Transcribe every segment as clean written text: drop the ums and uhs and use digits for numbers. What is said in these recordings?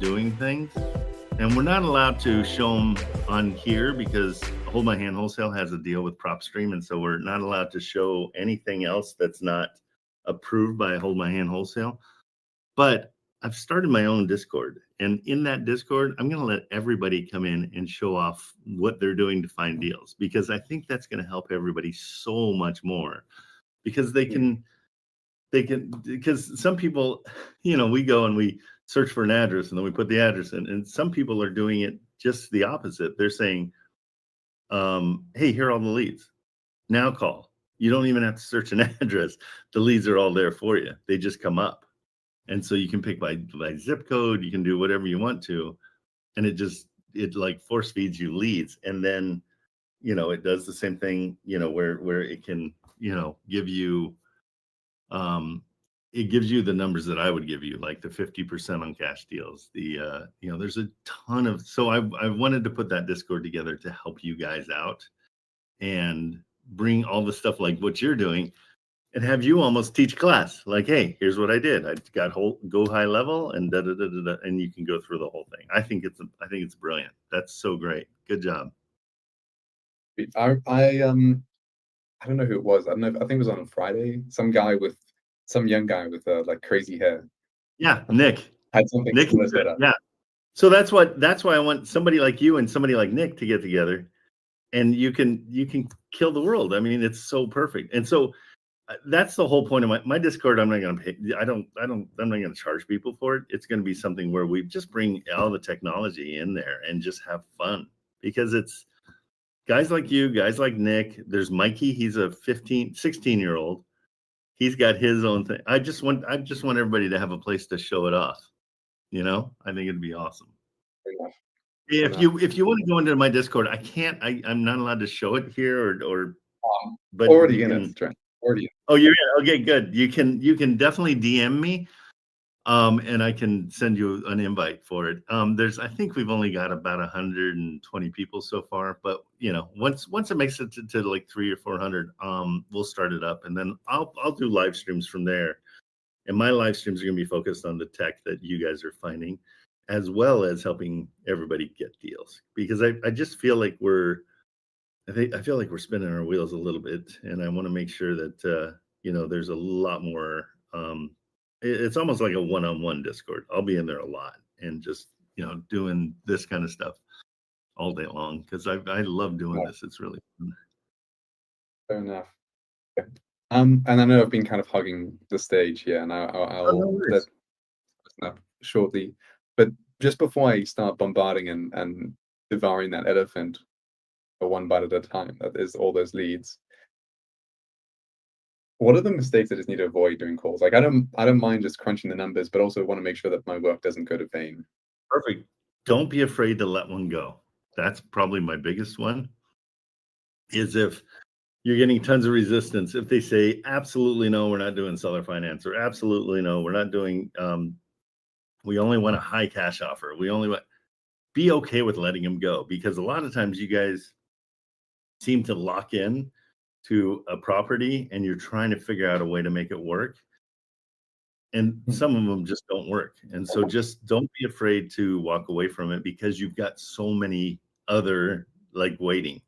doing things. And we're not allowed to show them on here because Hold My Hand Wholesale has a deal with PropStream. And so we're not allowed to show anything else that's not approved by Hold My Hand Wholesale. But I've started my own Discord. And in that Discord, I'm going to let everybody come in and show off what they're doing to find deals, because I think that's going to help everybody so much more, because because some people, we go and we search for an address and then we put the address in, and some people are doing it just the opposite. They're saying, hey, here are all the leads. Now call. You don't even have to search an address. The leads are all there for you. They just come up. And so you can pick by zip code, you can do whatever you want to. And it like force feeds you leads. And then, it does the same thing, where it can, give you, it gives you the numbers that I would give you, like the 50% on cash deals. There's a ton of, so I wanted to put that Discord together to help you guys out and bring all the stuff like what you're doing, and have you almost teach class. Like, hey, here's what I did. I got go high level and and you can go through the whole thing. I think it's brilliant. That's so great. Good job. I don't know who it was. I don't know. I think it was on Friday. Some young guy with like crazy hair. Yeah, Nick Had something similar to that. Yeah. So that's why I want somebody like you and somebody like Nick to get together, and you can kill the world. I mean, it's so perfect. And so that's the whole point of my Discord. I'm not going to pay. I'm not going to charge people for it. It's going to be something where we just bring all the technology in there and just have fun, because it's guys like you, guys like Nick. There's Mikey. He's a 16-year-old. He's got his own thing. I just want everybody to have a place to show it off. I think it'd be awesome. If you want to go into my Discord, I'm not allowed to show it here but already in it, Trent. Oh, you're in. Okay, good. You can definitely DM me, and I can send you an invite for it. I think we've only got about 120 people so far, but once it makes it to like 300 or 400, we'll start it up, and then I'll do live streams from there. And my live streams are going to be focused on the tech that you guys are finding, as well as helping everybody get deals, because I just feel like I feel like we're spinning our wheels a little bit, and I want to make sure that there's a lot more. It's almost like a one-on-one Discord. I'll be in there a lot and just doing this kind of stuff all day long, because I love doing this. It's really fun. Fair enough. And I know I've been kind of hugging the stage here, and I'll let up shortly. But just before I start bombarding and devouring that elephant, one bite at a time, that is all those leads, what are the mistakes I just need to avoid doing calls? Like, I don't mind just crunching the numbers, but also want to make sure that my work doesn't go to vain. Perfect. Don't be afraid to let one go. That's probably my biggest one, is if you're getting tons of resistance. If they say, absolutely no, we're not doing seller finance, or absolutely no, we're not doing, we only want a high cash offer. Be okay with letting them go, because a lot of times you guys seem to lock in to a property and you're trying to figure out a way to make it work. And some of them just don't work. And so just don't be afraid to walk away from it, because you've got so many other like waiting.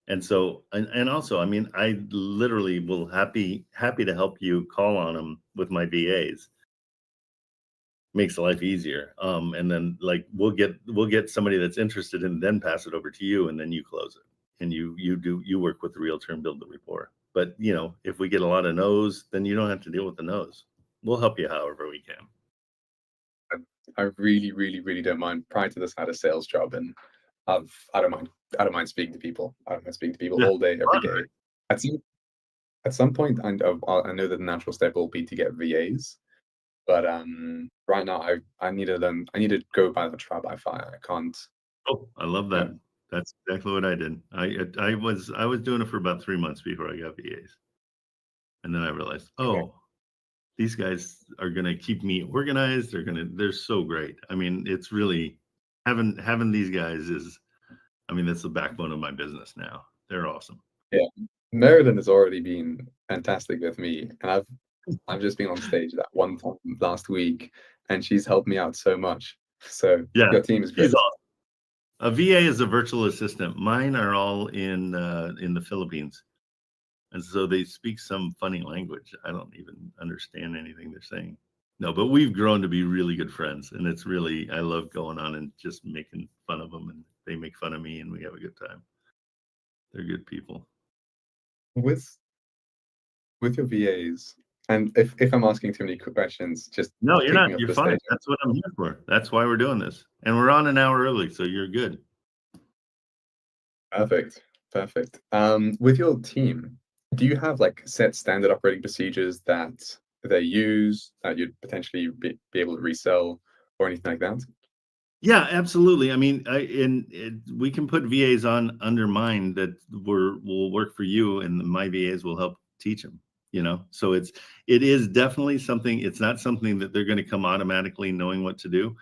And so, and also, I mean, I literally will happy to help you call on them with my VAs. Makes life easier. And then like we'll get somebody that's interested, and then pass it over to you, and then you close it, and you work with the realtor and build the rapport. But if we get a lot of no's, then you don't have to deal with the no's. We'll help you however we can. I really, really, really don't mind. Prior to this, I had a sales job, and I don't mind speaking to people. I don't mind speaking to people all day, every day. At some point, I know that the natural step will be to get VAs, but right now I need to go by the trial by fire. I can't. Oh, I love that. Yeah. That's exactly what I did. I was doing it for about 3 months before I got VAs, and then I realized, these guys are gonna keep me organized. They're so great. I mean, it's really having these guys is, I mean, that's the backbone of my business now. They're awesome. Yeah, Meriden has already been fantastic with me, and I've just been on stage that one time last week, and she's helped me out so much. So Yeah, your team is great. he's awesome. A VA is a virtual assistant. Mine are all in the Philippines, and so they speak some funny language. I don't even understand anything they're saying. No, but we've grown to be really good friends, and it's really, I love going on and just making fun of them, and they make fun of me, and we have a good time. They're good people. With your VAs, and if I'm asking too many questions, just No, you're kick not. me off You're the fine. stage. That's what I'm here for. That's why we're doing this, and we're on an hour early, so you're good. Perfect. With your team, do you have like set standard operating procedures that they use that you'd potentially be able to resell or anything like that? Yeah, absolutely. I mean, we can put VAs on under mine that will work for you, and my VAs will help teach them. So it is definitely something. It's not something that they're going to come automatically knowing what to do.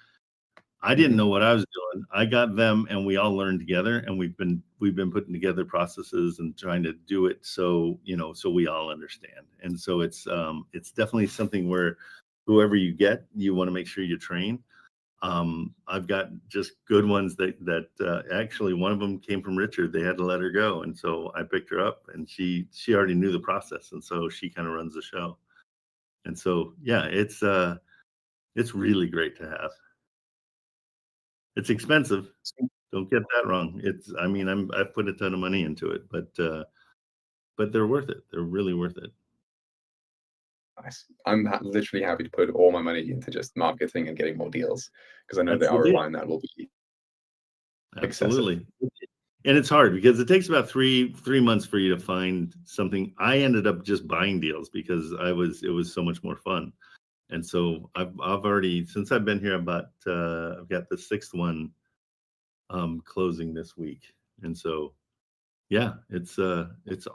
I didn't know what I was doing. I got them, and we all learned together, and we've been putting together processes and trying to do it so we all understand. And so it's definitely something where whoever you get, you want to make sure you train. I've got just good ones that actually one of them came from Richard. They had to let her go, and so I picked her up, and she already knew the process, and so she kind of runs the show. And so yeah, it's really great to have. It's expensive. Don't get that wrong. I mean, I've put a ton of money into it, but they're worth it. They're really worth it. Nice. I'm literally happy to put all my money into just marketing and getting more deals because I know That's the the deal. ROI on that will be Absolutely. And it's hard because it takes about three months for you to find something. I ended up just buying deals because it was so much more fun. And so I've already, since I've been here, I've got the sixth one closing this week. And so yeah, it's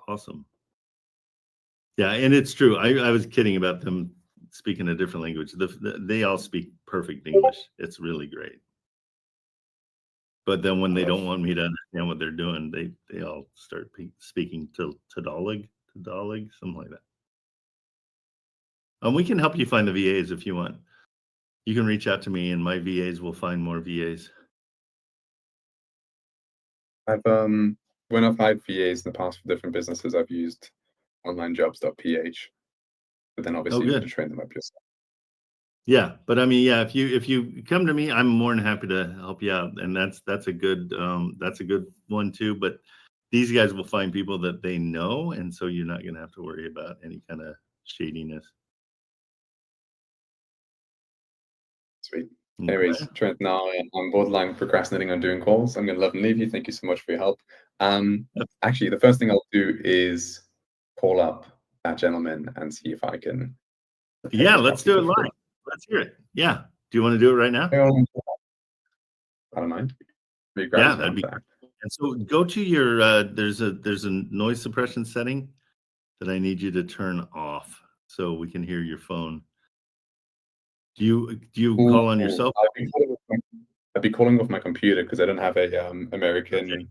awesome. Yeah, and it's true. I was kidding about them speaking a different language. They all speak perfect English. It's really great. But then when they don't want me to understand what they're doing, they all start speaking to Tagalog, something like that. We can help you find the VAs if you want. You can reach out to me, and my VAs will find more VAs. I've when I've hired VAs in the past for different businesses, I've used onlinejobs.ph, but then obviously you need to Good. train them up yourself. Yeah, but I mean, yeah, if you come to me, I'm more than happy to help you out, and that's a good one too. But these guys will find people that they know, and so you're not going to have to worry about any kind of shadiness. Sweet. Okay. Anyways, Trent, now I'm borderline procrastinating on doing calls. I'm gonna love and leave you. Thank you so much for your help. Actually, the first thing I'll do is call up that gentleman and see if I can. Yeah, let's do it live. Let's hear it. Yeah. Do you want to do it right now? I don't mind. Yeah, that'd be. And so go to your there's a noise suppression setting that I need you to turn off so we can hear your phone. Do you call on yourself? I'd be calling with my computer because I don't have a American. Okay.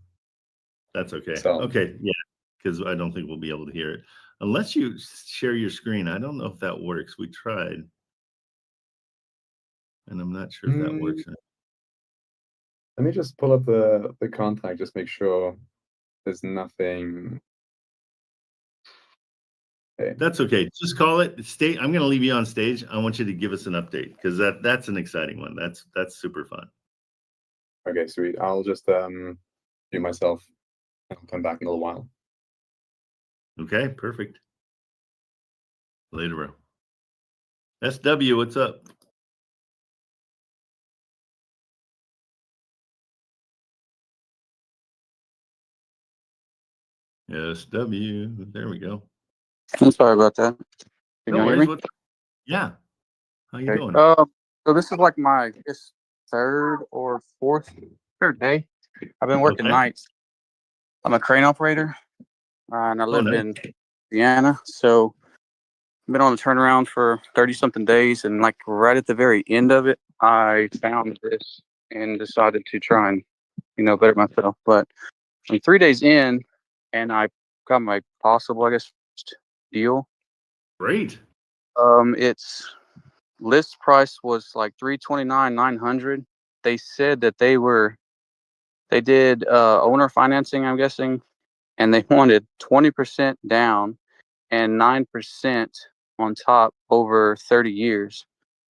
That's okay. So. Okay, yeah, because I don't think we'll be able to hear it unless you share your screen. I don't know if that works. We tried, and I'm not sure if that works. Let me just pull up the contact. Just make sure there's nothing. Okay. That's okay. Just call it. I'm going to leave you on stage. I want you to give us an update because that's an exciting one. That's super fun. Okay, sweet. I'll just do myself. I'll come back in a little while. Okay, perfect. Later, bro. SW, what's up? SW, there we go. I'm sorry about that. Can No you hear worries. me? Yeah. How you Okay. doing? So this is like my third day. I've been working nights. I'm a crane operator, and I live in Indiana. So I've been on the turnaround for 30-something days, and like right at the very end of it, I found this and decided to try and better myself. But I'm 3 days in, and I got my possible, I guess, deal. Great. Its list price was like $329,900, they said that they did owner financing, I'm guessing, and they wanted 20% down and 9% on top over 30 years.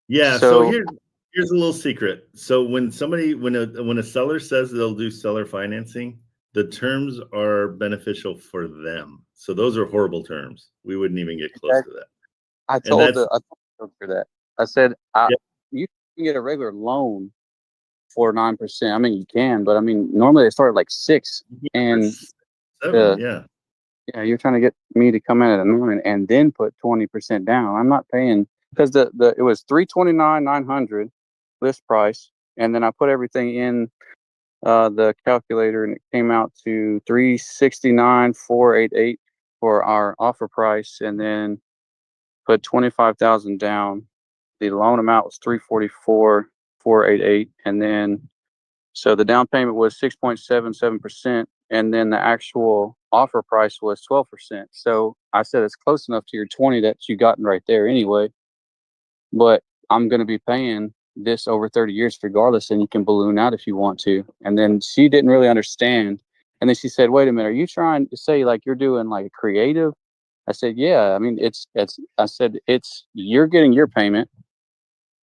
Yeah. So here's a little secret. So when a seller says they'll do seller financing, the terms are beneficial for them. So those are horrible terms. We wouldn't even get close to that. I told her that. I said, you can get a regular loan for 9%. I mean, you can, but I mean, normally they start at like 6, and 7, yeah. Yeah, you're trying to get me to come in at a 9 and then put 20% down. I'm not paying, because it was 329,900 list price, and then I put everything in the calculator, and it came out to 369,488 for our offer price, and then put 25,000 down. The loan amount was 344,488, and then so the down payment was 6.77%, and then the actual offer price was 12%. So I said it's close enough to your 20 that you gotten right there anyway. But I'm going to be paying this over 30 years regardless, and you can balloon out if you want to. And then she didn't really understand. And then she said, "Wait a minute, are you trying to say like you're doing like a creative?" I said, "Yeah. I mean, I said you're getting your payment,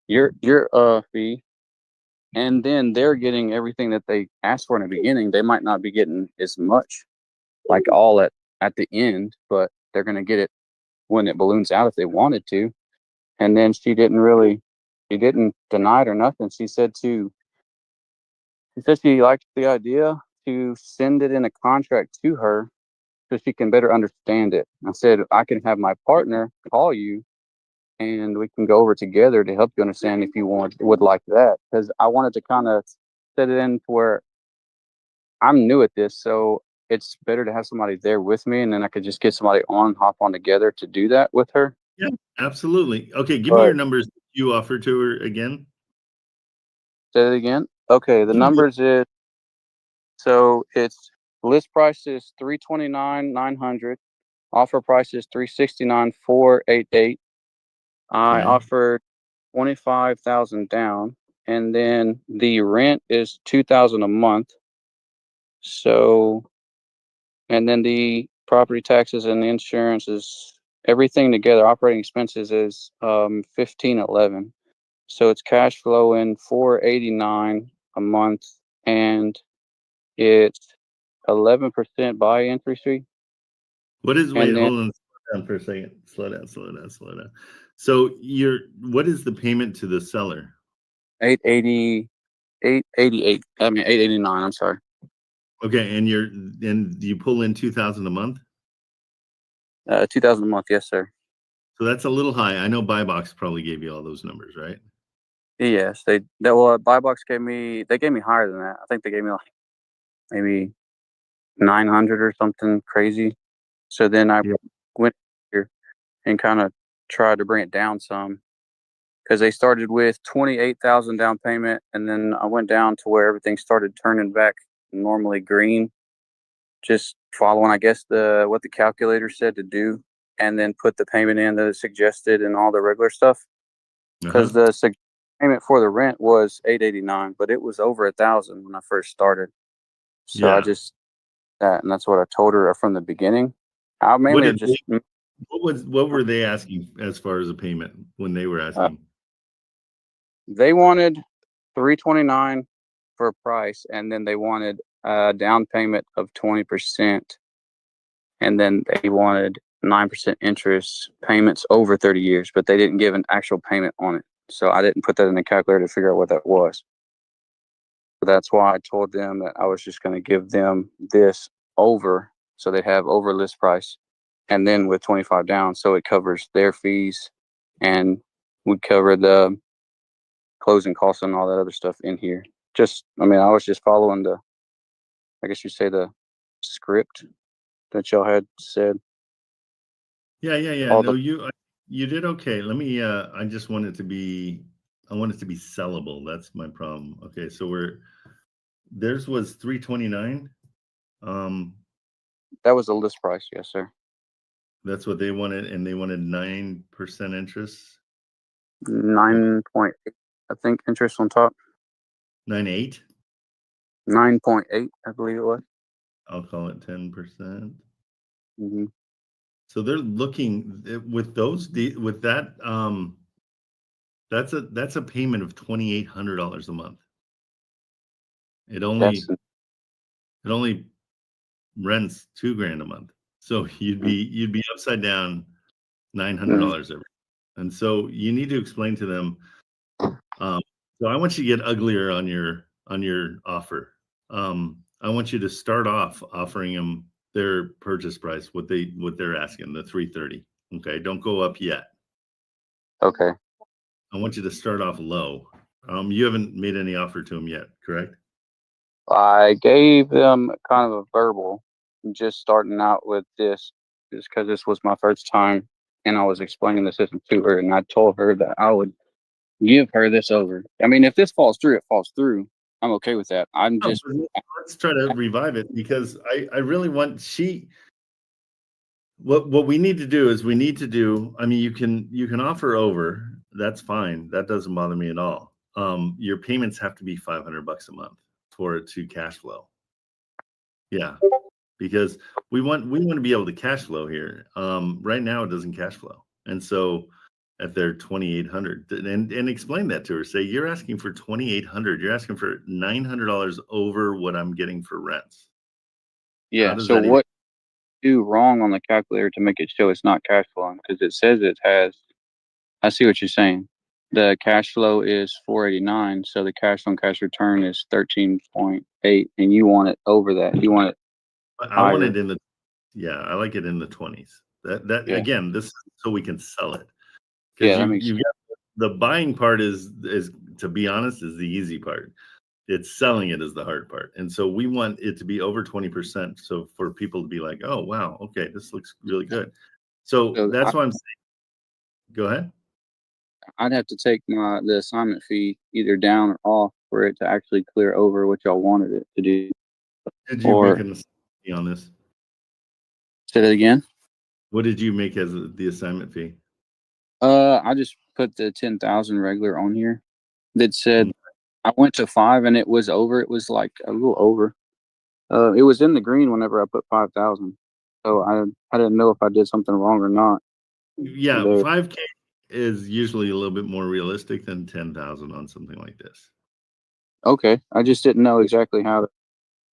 your fee, and then they're getting everything that they asked for in the beginning. They might not be getting as much, like all at the end, but they're going to get it when it balloons out if they wanted to." And then she didn't deny it or nothing. She said she liked the idea to send it in a contract to her so she can better understand it. I said, I can have my partner call you and we can go over together to help you understand if you would like that. Because I wanted to kind of set it in to where I'm new at this, so it's better to have somebody there with me, and then I could just get somebody hop on together to do that with her. Yeah, absolutely. Okay, give me your numbers you offered to her again. Say it again. Okay, the numbers is, so it's list price is 329,900. Offer price is 369,488. I offered 25,000 down, and then the rent is 2,000 a month. So, and then the property taxes and the insurance is everything together. Operating expenses is 1,511. So it's cash flowing 489 a month, and it's 11% buy entry fee. Wait, hold on, slow down for a second. Slow down. So what is the payment to the seller? 888. I mean 889. I'm sorry. Okay, and you pull in 2,000 a month? 2,000 a month, yes, sir. So that's a little high. I know BuyBox probably gave you all those numbers, right? Yes, BuyBox gave me higher than that. I think they gave me like maybe 900 or something crazy. So then I went here and kind of tried to bring it down some, because they started with 28,000 down payment, and then I went down to where everything started turning back normally green, just following, I guess, what the calculator said to do, and then put the payment in that it suggested and all the regular stuff. Because the payment for the rent was 889, but it was over 1,000 when I first started. So I just and that's what I told her from the beginning. I mainly what were they asking as far as a payment when they were asking? They wanted 329 for a price, and then they wanted a down payment of 20%, and then they wanted 9% interest payments over 30 years, but they didn't give an actual payment on it. So I didn't put that in the calculator to figure out what that was. So that's why I told them that I was just going to give them this over, so they have over list price, and then with 25 down, so it covers their fees and would cover the closing costs and all that other stuff in here. I was just following I guess you say the script that y'all had said. Yeah. No, you did okay. Let me, I just want it to be sellable. That's my problem. Okay. So theirs was 329. That was the list price. Yes, sir. That's what they wanted. And they wanted 9% interest. 9.8, I think, interest on top. 9.8. 9.8, I believe it was. I'll call it 10%. Mm-hmm. So they're looking with that. That's a payment of $2,800 a month. It only rents $2,000 a month. So you'd be upside down $900 every. And so you need to explain to them. So I want you to get uglier on your offer. I want you to start off offering them their purchase price, what they're asking, the 330. Okay, don't go up yet. Okay. I want you to start off low. You haven't made any offer to them yet, correct? I gave them kind of a verbal, just starting out with this, just because this was my first time, and I was explaining the system to her, and I told her that I would give her this over. I mean, if this falls through, it falls through. I'm okay with that. I'm No, just let's try to revive it, because I really want what we need to do is I mean, you can offer over, that's fine, that doesn't bother me at all. Your payments have to be $500 a month for it to cash flow. Yeah, because we want to be able to cash flow here. Right now it doesn't cash flow, and so at their 2,800, and explain that to her. Say, you're asking for 2,800, you're asking for $900 over what I'm getting for rents. yeah. So what do wrong on the calculator to make it show it's not cash flowing? Because it says it has. I see what you're saying. The cash flow is 489, so the cash on cash return is 13.8, and you want it over that. You want it I want higher. it in the, yeah, I like it in the 20s. That Yeah. Again, this is so we can sell it. Yeah, Because that makes you got the buying part is, to be honest, is the easy part. It's selling it is the hard part. And so we want it to be over 20%. So for people to be like, oh wow, okay, this looks really good. So that's why I'm saying, go ahead. I'd have to take the assignment fee either down or off for it to actually clear over what y'all wanted it to do. Did you make an assignment fee on this? Say that again. What did you make as the assignment fee? I just put the 10,000 regular on here. That said, I went to 5 and it was over. It was like a little over. It was in the green whenever I put 5,000. So I didn't know if I did something wrong or not. Yeah, There. 5K is usually a little bit more realistic than 10,000 on something like this. Okay, I just didn't know exactly how to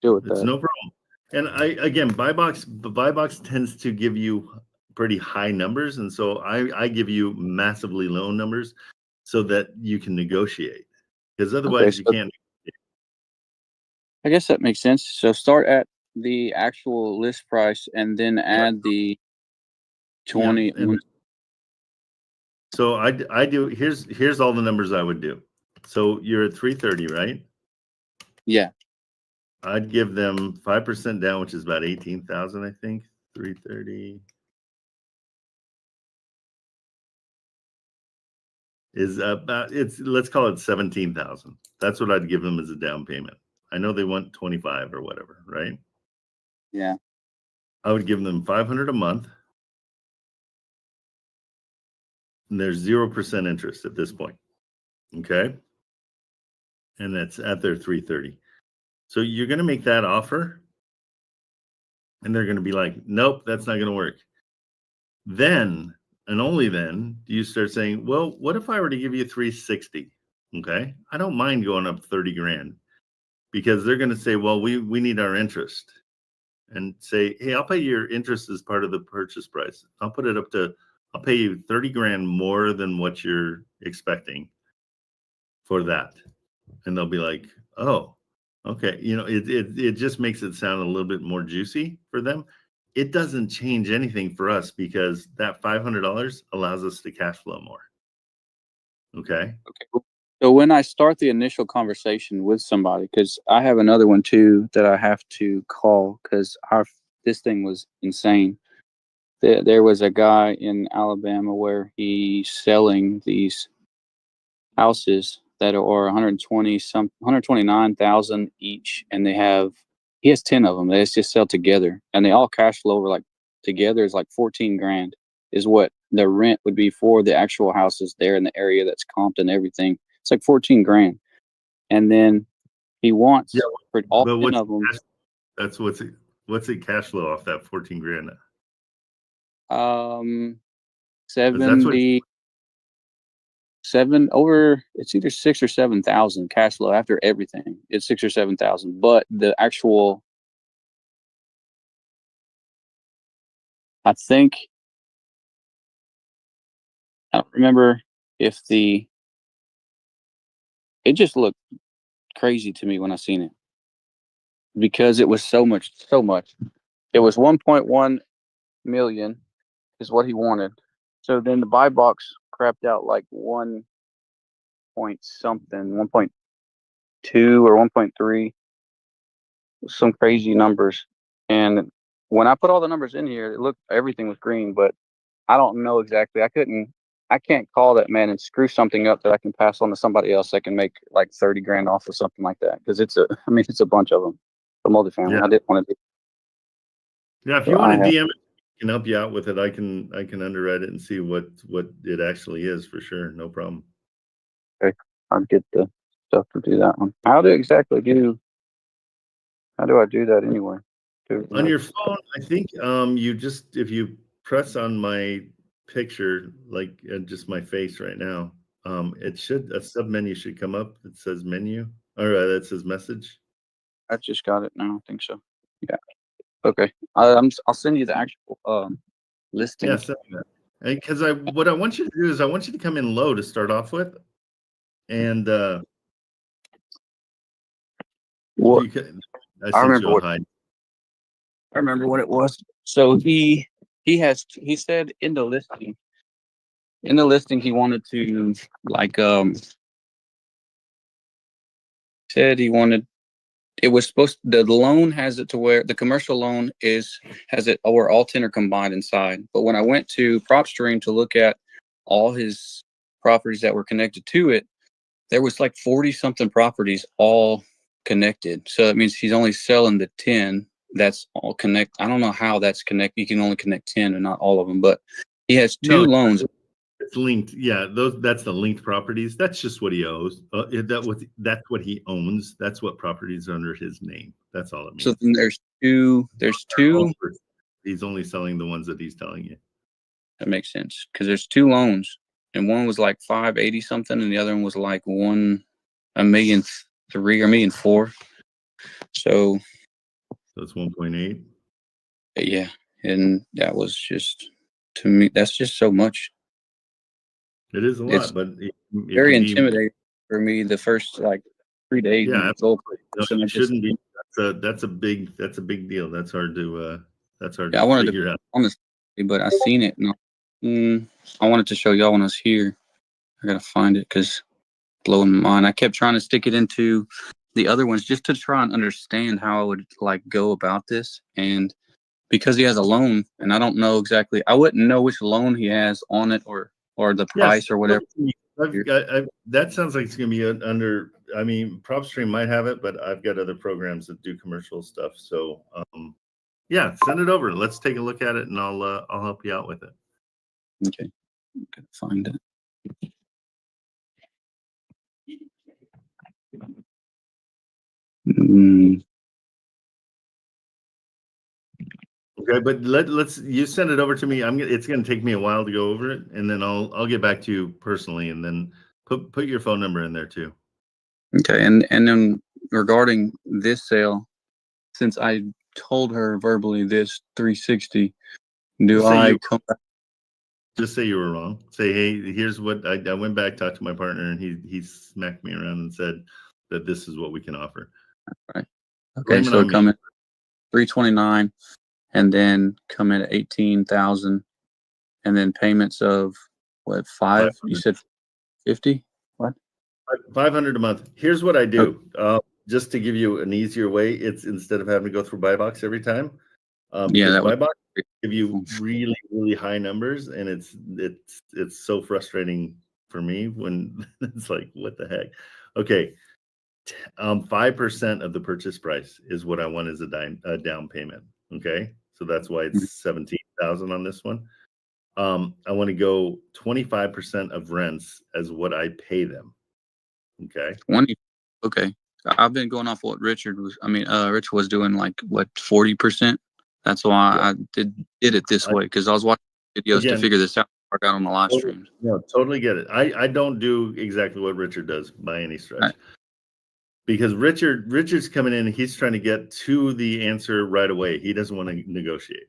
deal with It's that. no problem. And buy box tends to give you pretty high numbers, and so I give you massively low numbers so that you can negotiate, because otherwise you can't. I guess that makes sense. So start at the actual list price and then add the 20. Yeah, so I do, here's all the numbers I would do. So you're at 330, right? Yeah. I'd give them 5% down, which is about 18,000, I think. 330 is about, let's call it 17,000. That's what I'd give them as a down payment. I know they want 25 or whatever, right? Yeah. I would give them 500 a month. And there's 0% interest at this point. Okay. And that's at their 330. So you're going to make that offer, and they're going to be like, nope, that's not going to work. Then, and only then, do you start saying, well, what if I were to give you 360? Okay. I don't mind going up 30 grand, because they're going to say, well, we need our interest, and say, hey, I'll pay your interest as part of the purchase price. I'll pay you 30 grand more than what you're expecting for that. And they'll be like, oh, okay. It just makes it sound a little bit more juicy for them. It doesn't change anything for us, because that $500 allows us to cash flow more. Okay. Okay. So when I start the initial conversation with somebody, because I have another one too that I have to call, because this thing was insane. There was a guy in Alabama where he's selling these houses that are 129,000 each, and he has 10 of them. They just sell together, and they all cash flow over, like, together is like 14 grand is what the rent would be for the actual houses there in the area that's comped and everything. It's like 14 grand. And then He wants Yeah, for all but 10 of them. that's what's it cash flow off that 14 grand? 77 over. It's either 6 or 7,000 cash flow after everything. It's 6 or 7,000, but the actual, I think, I don't remember if it just looked crazy to me when I seen it because it was so much. It was 1.1 million is what he wanted. So then the buy box crapped out like 1 point something, 1.2 or 1.3, some crazy numbers. And when I put all the numbers in here, everything was green, but I don't know exactly. I can't call that man and screw something up that I can pass on to somebody else that can make like 30 grand off or something like that. Cause it's a bunch of them. The multifamily. Yeah. I didn't want to do. Yeah, if you want to DM it, I can help you out with it. I can underwrite it and see what it actually is for sure. No problem. Okay. I'll get the stuff to do that one. How do I do that anyway? On your phone, I think if you press on my picture, like just my face right now, a sub menu should come up that says menu or that says message. I just got it now. I think so. Yeah. Okay. I'll send you the actual listing. Yeah, send me that. Because what I want you to do is I want you to come in low to start off with, and What? I sent you a hide. I remember what it was. So he said in the listing he wanted to like said he wanted it was supposed the loan has it to where the commercial loan has it where all 10 are combined inside. But when I went to PropStream to look at all his properties that were connected to it, there was like 40 something properties all connected. So that means he's only selling the 10 that's all connect. I don't know how that's connect. You can only connect 10 and not all of them, but he has two loans. It's linked. Yeah, that's the linked properties. That's just what he owes. That's what he owns. That's what properties are under his name. That's all it means. So then there's two. He's only selling the ones that he's telling you. That makes sense because there's two loans, and one was like 580 something, and the other one was like 1.3 million or 1.4 million. So it's 1.8. Yeah, and that was just to me. That's just so much. It is a lot, but very intimidating for me the first like 3 days. Yeah, absolutely. No, it shouldn't be. That's a big deal. That's hard to figure out. Honestly, but I seen it and I wanted to show y'all when I was here. I gotta find it because it's blowing my mind. I kept trying to stick it into the other ones just to try and understand how I would like go about this. And because he has a loan and I don't know exactly, I wouldn't know which loan he has on it or the price or whatever. That sounds like it's going to be under, I mean, PropStream might have it, but I've got other programs that do commercial stuff. So, yeah, send it over. Let's take a look at it and I'll help you out with it. Okay. I'm gonna find it. Okay, but let's you send it over to me. It's gonna take me a while to go over it, and then I'll get back to you personally, and then put your phone number in there too. Okay, and then regarding this sale, since I told her verbally this 360, just say you were wrong. Say, hey, here's what I went back, talked to my partner, and he smacked me around and said that this is what we can offer. Right. Okay, so come in 329, and then come in at 18,000, and then payments of what 5? You said 50? What? 500 a month. Here's what I do. Just to give you an easier way, it's instead of having to go through buy box every time. Buy box give you really, really high numbers, and it's so frustrating for me when it's like, what the heck? Okay. 5% of the purchase price is what I want as a down payment. Okay. So that's why it's 17,000 on this one. I want to go 25% of rents as what I pay them. Okay. 20. Okay. I've been going off what Richard was doing, like what 40%. That's why I did it this way, because I was watching videos to figure this out. I got on the live streams. No, totally get it. I don't do exactly what Richard does by any stretch. Because Richard's coming in, he's trying to get to the answer right away. He doesn't want to negotiate.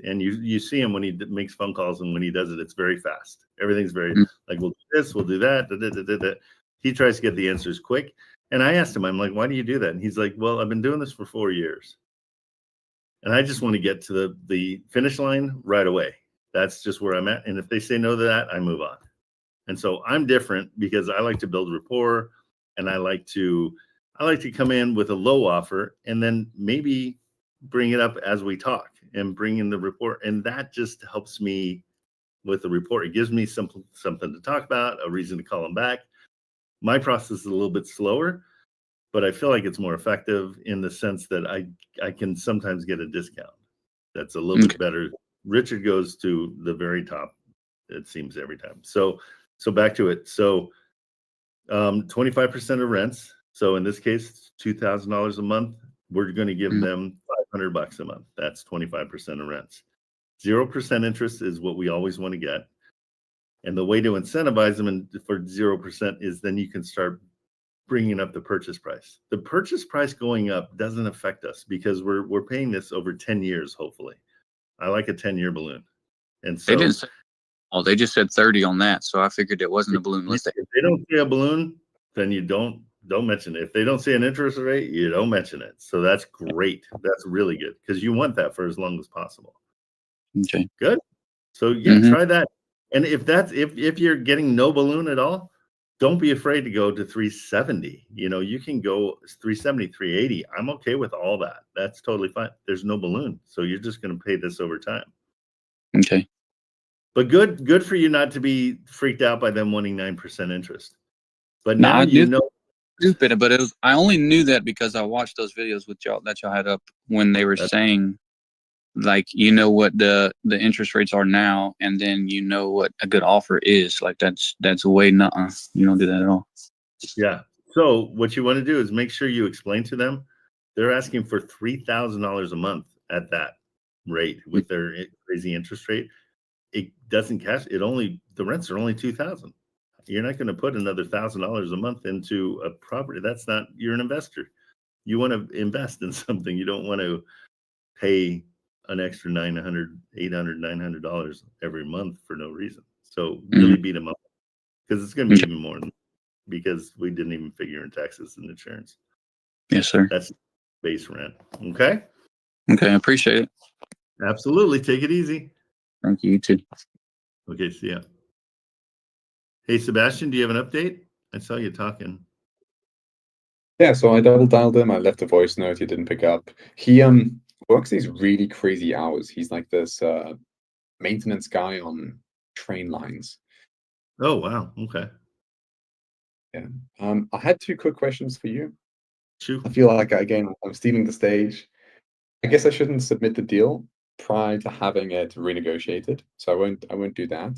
And you see him when he makes phone calls, and when he does it, it's very fast. Everything's very like, we'll do this, we'll do that. Da, da, da, da, da. He tries to get the answers quick. And I asked him, I'm like, why do you do that? And he's like, well, I've been doing this for 4 years. And I just want to get to the finish line right away. That's just where I'm at. And if they say no to that, I move on. And so I'm different because I like to build rapport, and I like to come in with a low offer and then maybe bring it up as we talk and bring in the report. And that just helps me with the report. It gives me something to talk about, a reason to call them back. My process is a little bit slower, but I feel like it's more effective in the sense that I can sometimes get a discount that's a little bit better. Richard goes to the very top, it seems, every time. So back to it. So 25% of rents. So in this case, $2,000 a month. We're going to give them $500 a month. That's 25% of rents. 0% interest is what we always want to get. And the way to incentivize them for 0% is then you can start bringing up the purchase price. The purchase price going up doesn't affect us because we're paying this over 10 years, hopefully. I like a 10-year balloon. And so they didn't say, they just said 30 on that. So I figured it wasn't a balloon list. If they don't say a balloon, then you don't mention it. If they don't say an interest rate, you don't mention it. So that's great. That's really good because you want that for as long as possible. Okay. Good. So try that. And if you're getting no balloon at all, don't be afraid to go to 370. You can go 370, 380. I'm okay with all that. That's totally fine. There's no balloon. So you're just going to pay this over time. Okay. But good for you not to be freaked out by them wanting 9% interest. But now you know. Stupid, but I only knew that because I watched those videos with y'all that y'all had up when they were saying, like, what the interest rates are now, and then what a good offer is. Like that's way nuh-uh. You don't do that at all. Yeah. So what you want to do is make sure you explain to them they're asking for $3,000 a month at that rate with their crazy interest rate. It doesn't cash. The rents are only $2,000. You're not going to put another $1,000 a month into a property. That's not. You're an investor. You want to invest in something. You don't want to pay an extra $900, $800, $900 every month for no reason. So really beat them up because it's going to be even more because we didn't even figure in taxes and insurance. Yes, sir. That's base rent. Okay. Okay, I appreciate it. Absolutely. Take it easy. Thank you. You too. Okay. See ya. Hey, Sebastian, do you have an update? I saw you talking. Yeah, so I double dialed him. I left a voice note. He didn't pick up. He works these really crazy hours. He's like this maintenance guy on train lines. Oh, wow. Okay. Yeah. I had 2 quick questions for you. Shoot. I feel like I'm stealing the stage. I guess I shouldn't submit the deal prior to having it renegotiated, so I won't do that.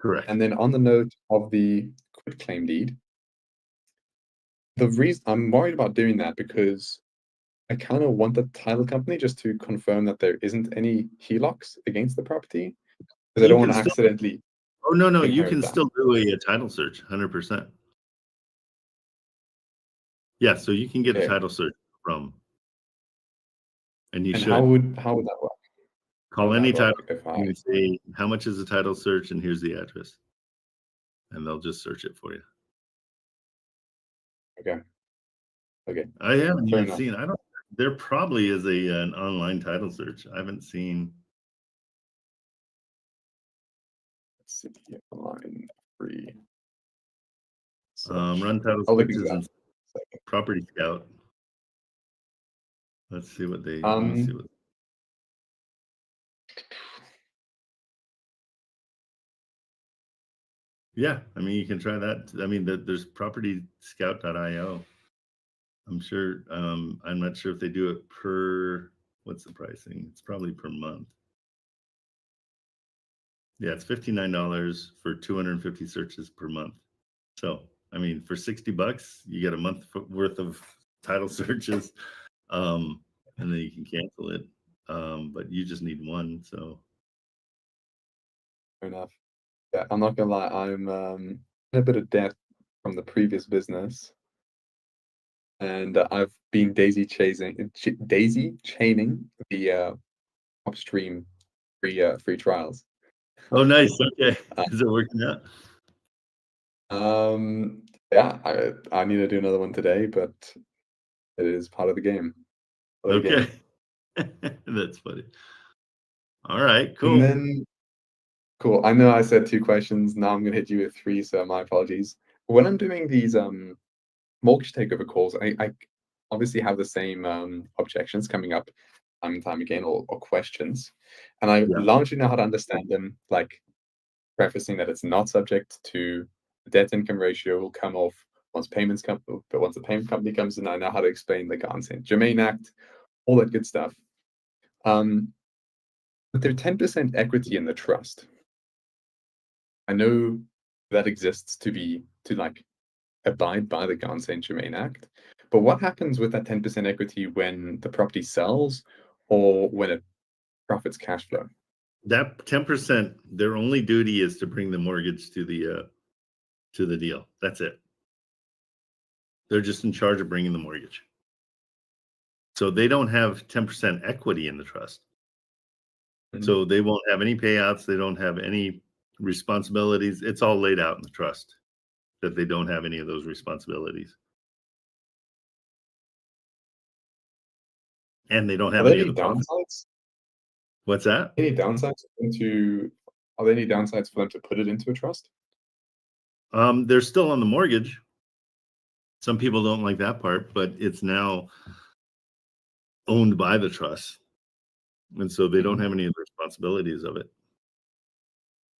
Correct. And then on the note of the quitclaim deed, the reason I'm worried about doing that because I kind of want the title company just to confirm that there isn't any HELOCs against the property because I don't want to accidentally. Oh, no, you can still do a title search, 100%. Yeah, so you can get a title search from, and you should. How would that work? Call any title and say, how much is the title search, and here's the address, and they'll just search it for you. Okay. I haven't even seen. There probably is an online title search. I haven't seen. Let's see here, online free. Run title searches and Property Scout. Let's see what they. Yeah, I mean, you can try that. I mean, there's PropertyScout.io. I'm sure. I'm not sure if they do it per. What's the pricing? It's probably per month. Yeah, it's $59 for 250 searches per month. So I mean, for $60, you get a month worth of title searches, and then you can cancel it. But you just need one. So Fair enough. Yeah, I'm not gonna lie, I'm in a bit of debt from the previous business, and I've been daisy chaining the upstream free trials. oh, nice. Okay, Uh, is it working out? yeah, I need to do another one today, but it is part of the game. Part of the game. Okay, that's funny. All right, And cool. then, cool. I know I said 2 questions. Now I'm gonna hit you with 3, so my apologies. When I'm doing these mortgage takeover calls, I obviously have the same objections coming up time and time again, or questions, and I Yeah. largely know how to understand them, like prefacing that it's not subject to the debt income ratio will come off once payments come, but once the payment company comes in, I know how to explain the Garn-St-Germain Act, all that good stuff. But there's 10% equity in the trust. I know that exists to like abide by the Garn-St-Germain Act, but what happens with that 10% equity when the property sells or when it profits cash flow? That 10%, their only duty is to bring the mortgage to the deal. That's it. They're just in charge of bringing the mortgage. So they don't have 10% equity in the trust. So they won't have any payouts. They don't have any responsibilities. It's all laid out in the trust that they don't have any of those responsibilities. And they don't Are have there any of any the profit. downsides? What's that? Any downsides are there any downsides for them to put it into a trust? They're still on the mortgage. Some people don't like that part, but it's now owned by the trust. And so they don't have any of the responsibilities of it.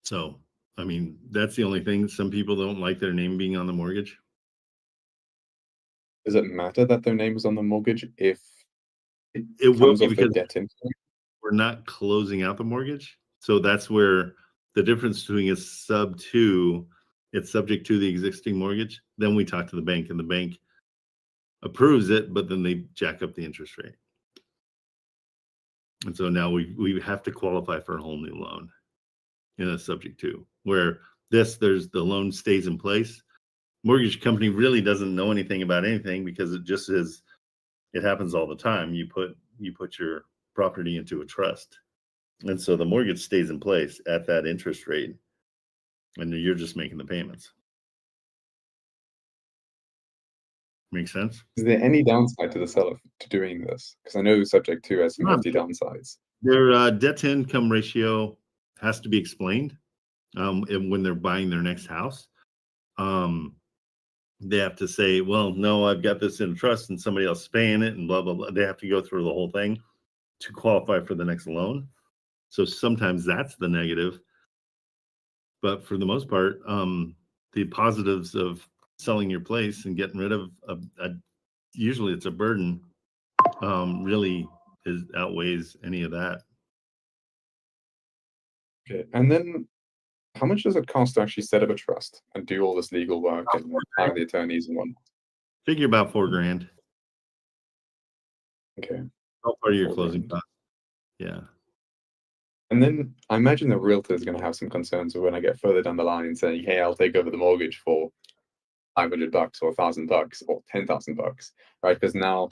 So, I mean, that's the only thing. Some people don't like their name being on the mortgage. Does it matter that their name is on the mortgage if It will comes be off their because debt income? we're not closing out the mortgage. So that's where the difference between a sub 2, it's subject to the existing mortgage. Then we talk to the bank and the bank approves it, but then they jack up the interest rate. And so now we have to qualify for a whole new loan in a subject to, where there's the loan stays in place. Mortgage company really doesn't know anything about anything because it just is, it happens all the time. You put your property into a trust. And so the mortgage stays in place at that interest rate, and you're just making the payments. Make sense? Is there any downside to the seller to doing this? Because I know subject to has some hefty downsides. Their debt to income ratio has to be explained and when they're buying their next house. They have to say, well, no, I've got this in a trust and somebody else is paying it and blah, blah, blah. They have to go through the whole thing to qualify for the next loan. So sometimes that's the negative. But for the most part, the positives of selling your place and getting rid of usually it's a burden, really outweighs any of that. Okay, and then how much does it cost to actually set up a trust and do all this legal work and hire the attorneys and whatnot? Figure about $4,000. Okay. All part of your $4,000. closing costs. Yeah. And then I imagine the realtor is going to have some concerns when I get further down the line saying, "Hey, I'll take over the mortgage for $500 or $1,000 or $10,000," right? Because now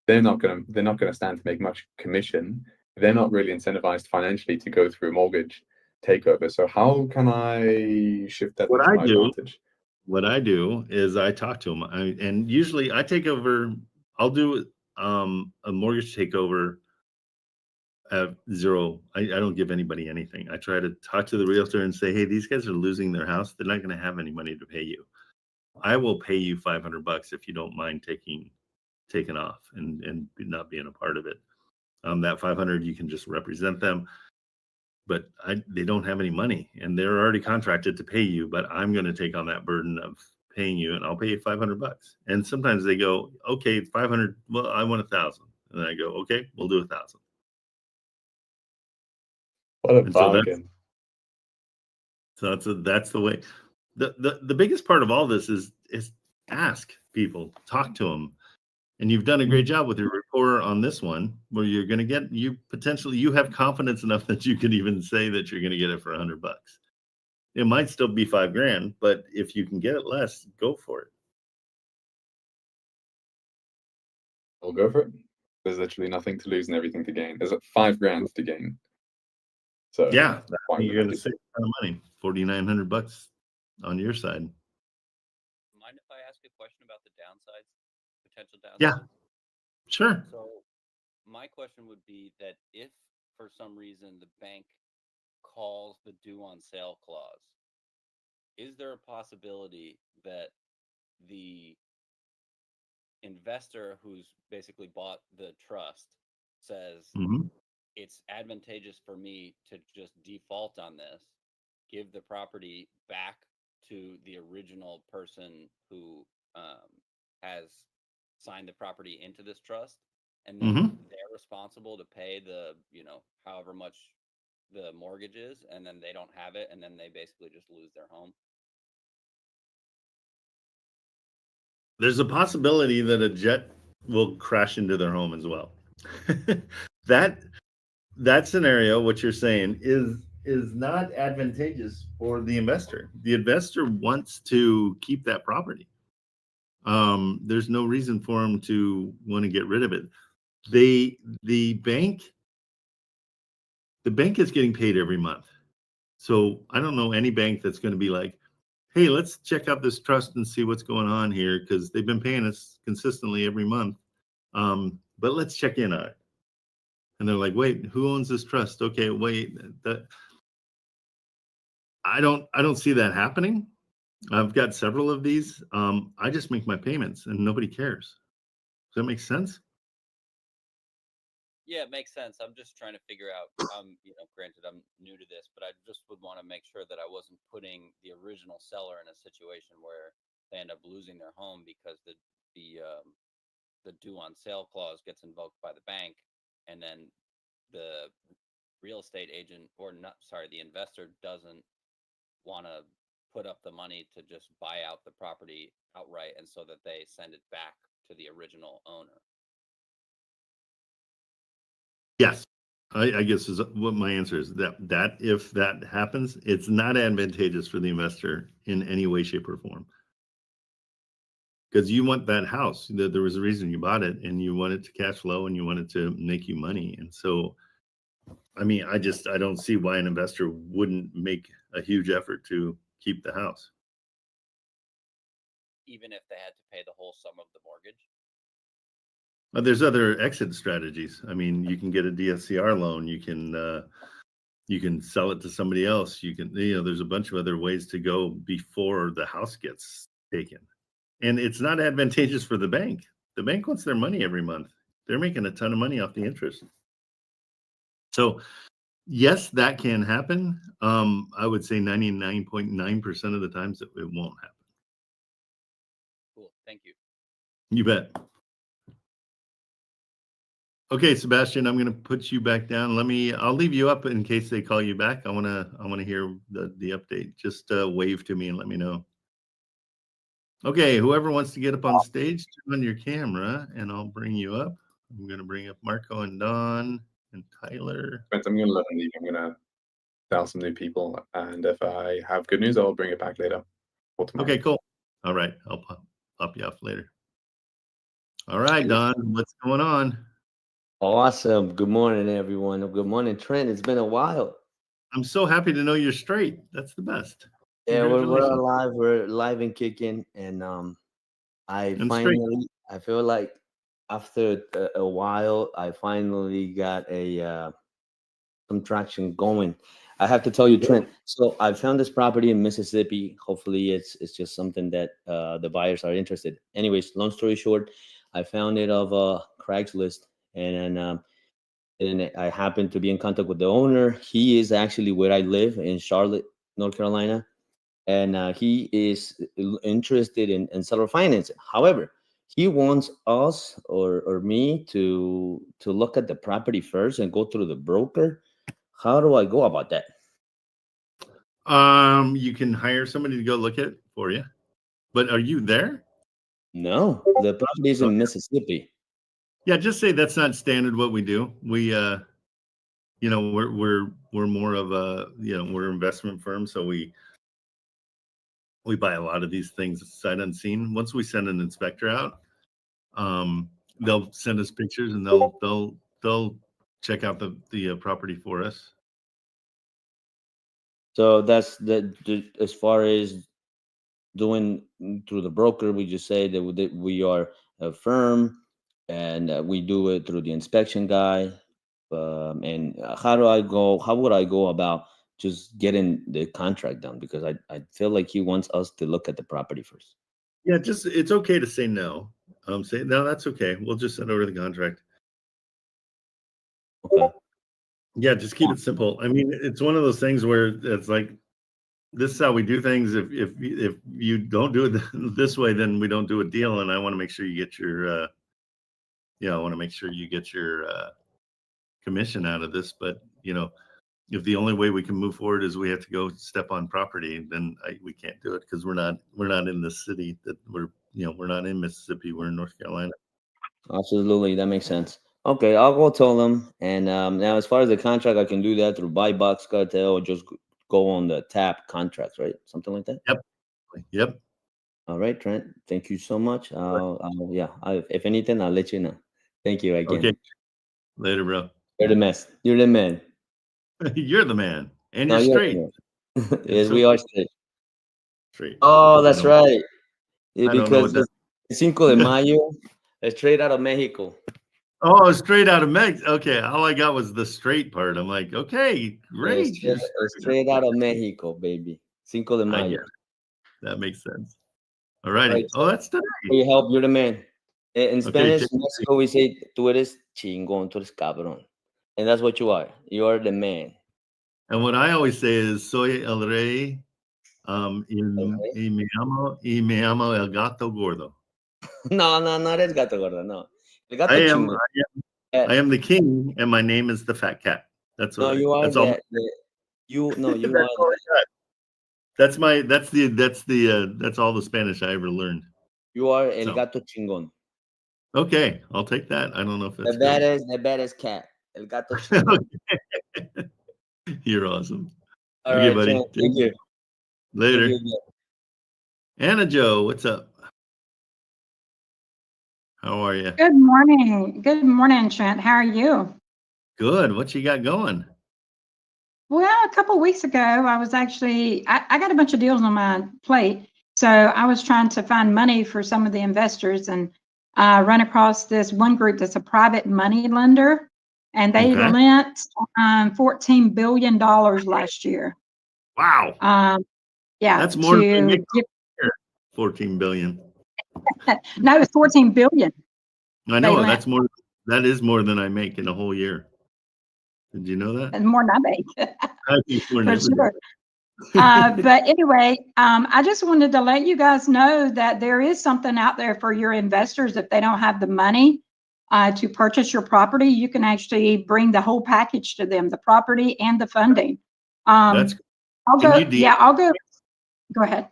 they're not gonna stand to make much commission. They're not really incentivized financially to go through a mortgage takeover. So how can I shift that What into I my do advantage? What I do is I talk to them, and usually I take over. I'll do a mortgage takeover at zero. I don't give anybody anything. I try to talk to the realtor and say, hey, these guys are losing their house. They're not going to have any money to pay you. I will pay you $500 if you don't mind taking off and not being a part of it. That 500, you can just represent them. But they don't have any money and they're already contracted to pay you, but I'm going to take on that burden of paying you and I'll pay you $500. And sometimes they go, okay, it's 500. Well, I want 1,000. And I go, okay, we'll do 1,000. What a And so bargain. that's the way. The biggest part of all this is is ask people, talk to them. And you've done a great job with your rapport on this one, where you're going to get, you have confidence enough that you can even say that you're going to get it for $100. It might still be $5,000, but if you can get it less, go for it. I'll go for it. There's literally nothing to lose and everything to gain. There's $5,000 to gain. So Yeah, why you're going wouldn't I to do save a ton of money, $4,900 on your side. Mind if I ask a question about the downsides, potential downsides? Yeah, sure. So my question would be that if for some reason the bank calls the due on sale clause, is there a possibility that the investor who's basically bought the trust says Mhm. it's advantageous for me to just default on this, give the property back to the original person who has signed the property into this trust, and then they're responsible to pay the, however much the mortgage is, and then they don't have it, and then they basically just lose their home? There's a possibility that a jet will crash into their home as well. That scenario, what you're saying, is not advantageous for the investor. The investor wants to keep that property. There's no reason for them to want to get rid of it. The bank is getting paid every month. So I don't know any bank that's going to be like, hey, let's check out this trust and see what's going on here, because they've been paying us consistently every month. But let's check in on it. And they're like, wait, who owns this trust? Okay, wait, I don't see that happening. I've got several of these. I just make my payments and nobody cares. Does that make sense? Yeah, it makes sense. I'm just trying to figure out, granted I'm new to this, but I just would want to make sure that I wasn't putting the original seller in a situation where they end up losing their home because the due on sale clause gets invoked by the bank, and then the real estate agent, the investor doesn't want to put up the money to just buy out the property outright, and so that they send it back to the original owner. Yes, I guess is what my answer is. That if that happens, it's not advantageous for the investor in any way, shape, or form. Because you want that house. There was a reason you bought it, and you want it to cash flow, and you want it to make you money. And so, I mean, I don't see why an investor wouldn't make a huge effort to keep the house. Even if they had to pay the whole sum of the mortgage? There's other exit strategies. I mean, you can get a DSCR loan. You can sell it to somebody else. You can, there's a bunch of other ways to go before the house gets taken. And it's not advantageous for the bank. The bank wants their money every month. They're making a ton of money off the interest. So yes, that can happen. I would say 99.9% of the times it won't happen. Cool. Thank you. You bet. Okay, Sebastian, I'm going to put you back down. I'll leave you up in case they call you back. I want to hear the update. Just wave to me and let me know. Okay, whoever wants to get up on stage, turn on your camera and I'll bring you up. I'm going to bring up Marco and Don and Tyler. I'm going to let them leave. I'm going to tell some new people, and if I have good news, I'll bring it back later. Okay, cool. All right, I'll pop you off later. All right, Don, what's going on? Awesome. Good morning, everyone. Good morning, Trent. It's been a while. I'm so happy to know you're straight. That's the best. Yeah, we're alive. We're live and kicking, and I feel like after a while, I finally got some traction going. I have to tell you, Trent. So I found this property in Mississippi. Hopefully, it's just something that the buyers are interested. Anyways, long story short, I found it off Craigslist, and I happened to be in contact with the owner. He is actually where I live in Charlotte, North Carolina, and he is interested in seller financing. However, he wants us or me to look at the property first and go through the broker. How do I go about that? You can hire somebody to go look at it for you. But are you there? No, the property is in Mississippi. Yeah, just say that's not standard what we do. We you know, we're more of a, you know, we're an investment firm, so we buy a lot of these things sight unseen. Once we send an inspector out, they'll send us pictures and they'll check out the property for us. So that's the as far as doing through the broker, we just say that we are a firm and we do it through the inspection guy. And how would I go about just getting the contract done? Because I feel like he wants us to look at the property first. Yeah, just it's okay to say no. Say no, that's okay. We'll just send over the contract. Okay. Yeah, just keep it simple. I mean, it's one of those things where it's like, this is how we do things. If you don't do it this way, then we don't do a deal. And I want to make sure you get your I want to make sure you get your commission out of this. But you know, if the only way we can move forward is we have to go step on property, then we can't do it because we're not in the city that we're not in Mississippi. We're in North Carolina. Absolutely, that makes sense. Okay, I'll go tell them. And now, as far as the contract, I can do that through buy box cartel or just go on the tap contracts, right? Something like that. Yep. All right, Trent. Thank you so much. If anything, I'll let you know. Thank you again. Okay. Later, bro. You're the mess. You're the man. You're the man, and No, you're you're straight. the man. Yes, we are straight. Straight. Oh, that's right. Yeah, I don't know because what it's Cinco de Mayo, straight out of Mexico. Oh, straight out of Mexico. Okay, all I got was the straight part. I'm like, okay, great. Straight out of Mexico, baby. Cinco de Mayo. That makes sense. All righty. Right. Oh, that's today. We help. You're the man. In Spanish, take- Mexico, we say, tú eres chingón, tú eres cabrón. And that's what you are. You are the man. And what I always say is, soy el rey, y me llamo el gato gordo. No, eres gato gordo, no. El gato I chingón. am the king, and my name is the fat cat. That's what. No, you are that's all. you are. That's all I got. That's all the Spanish I ever learned. You are el gato chingón. Okay, I'll take that. I don't know if that's the baddest cat. El gato chingón. You're awesome. All okay, right, buddy. Trent, thank you. Later. Thank you. Anna Joe, what's up? How are you? Good morning. Good morning, Trent. How are you? Good. What you got going? Well, a couple of weeks ago, I was actually, I got a bunch of deals on my plate. So I was trying to find money for some of the investors and run across this one group that's a private money lender. And they lent $14 billion last year. Wow. Yeah. That's more than we make 14 billion. No, it's 14 billion. I know that is more than I make in a whole year. Did you know that? And more than I make. I think more For sure. But anyway, I just wanted to let you guys know that there is something out there for your investors. If they don't have the money to purchase your property, you can actually bring the whole package to them, the property and the funding. That's I'll go. Go ahead.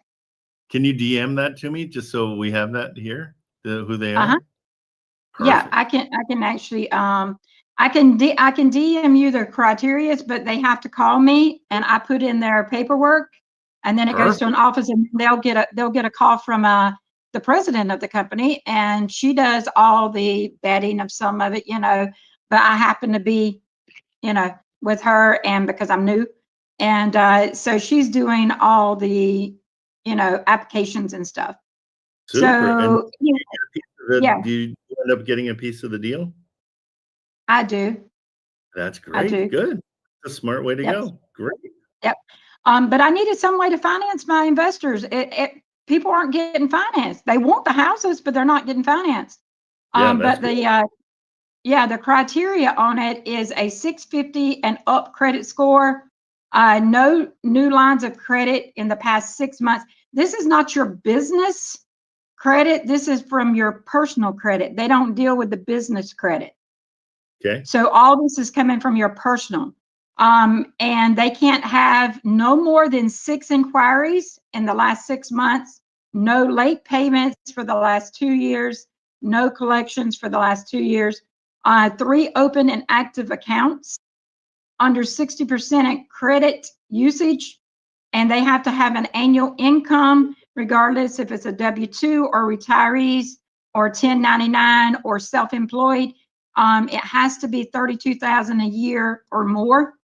Can you DM that to me just so we have that here, who they are? Yeah, I can actually, I can DM you their criteria, but they have to call me and I put in their paperwork and then it goes to an office and they'll get a call from the president of the company and she does all the vetting of some of it, but I happen to be, with her and because I'm new. And so she's doing all the, applications and stuff. Super. So, do you end up getting a piece of the deal? I do. That's great. Good. That's a smart way to go. Great. Yep. But I needed some way to finance my investors. People aren't getting financed. They want the houses, but they're not getting financed. But the criteria on it is a 650 and up credit score. No new lines of credit in the past 6 months. This is not your business credit. This is from your personal credit. They don't deal with the business credit. Okay. So all this is coming from your personal. And they can't have no more than 6 inquiries in the last 6 months. no late payments for the last 2 years, no collections for the last 2 years, 3 open and active accounts, under 60% in credit usage, and they have to have an annual income, regardless if it's a W-2 or retirees or 1099 or self-employed. It has to be 32,000 a year or more.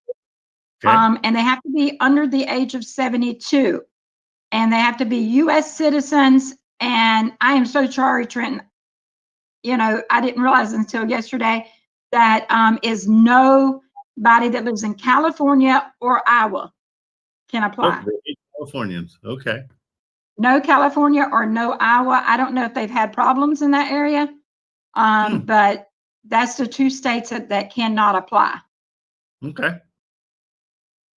Okay. And they have to be under the age of 72, and they have to be U.S. citizens. And I am so sorry, Trent. You know, I didn't realize until yesterday that is nobody that lives in California or Iowa can apply. Oh, Californians. Okay. No California or no Iowa. I don't know if they've had problems in that area, but that's the 2 states that cannot apply. Okay.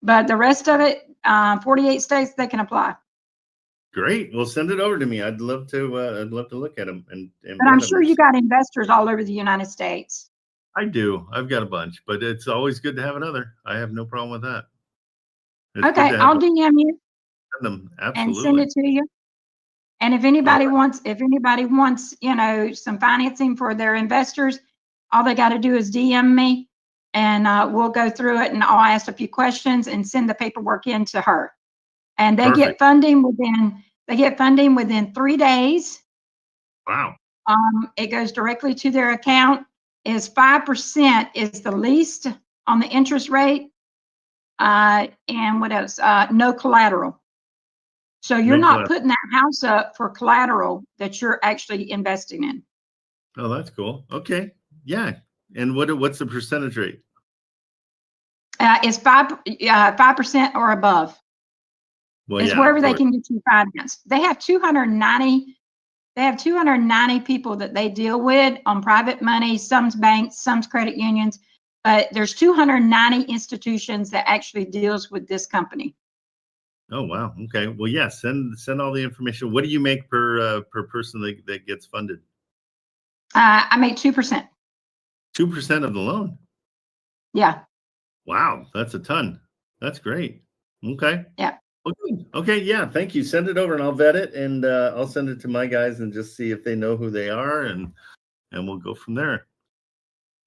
But the rest of it, 48 states, they can apply. Great. Well, send it over to me. I'd love to. I'd love to look at them. But I'm sure you got investors all over the United States. I do. I've got a bunch, but it's always good to have another. I have no problem with that. It's Okay, good to I'll have DM you them. and Absolutely. send it to you. And if anybody wants, you know, some financing for their investors, all they got to do is DM me, and we'll go through it, and I'll ask a few questions and send the paperwork in to her. And they get funding within 3 days. Wow. It goes directly to their account. Is 5% is the least on the interest rate. And what else? No collateral. So you're not putting that house up for collateral that you're actually investing in. Oh, that's cool. Okay. Yeah. And what's the percentage rate? It's 5% or above. Well, It's wherever they can get you financed. They have 290. They have 290 people that they deal with on private money. Some's banks, some's credit unions, but there's 290 institutions that actually deals with this company. Oh, wow. Okay. Well, yeah. Send all the information. What do you make per person that gets funded? I make 2%. 2% of the loan. Yeah. Wow, that's a ton. That's great. Okay. Yeah. Okay. Okay. Yeah. Thank you. Send it over, and I'll vet it, and I'll send it to my guys and just see if they know who they are, and we'll go from there.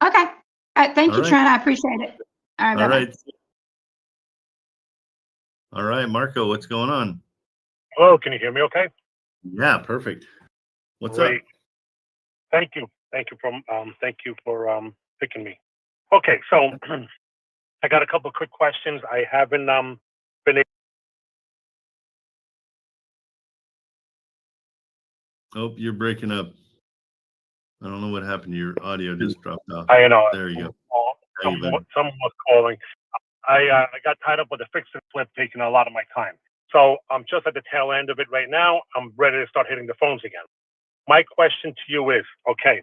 Okay. Thank you, right. Trent. I appreciate it. All right. All right. All right, Marco, what's going on? Hello, can you hear me okay? Yeah, perfect. What's Great. up? Thank you for picking me. Okay, so I got a couple of quick questions. I haven't been able. Oh, you're breaking up. I don't know what happened. Your audio just dropped off. I know. There you go. Someone was calling. I got tied up with a fix and flip, taking a lot of my time. So I'm just at the tail end of it right now. I'm ready to start hitting the phones again. My question to you is, okay,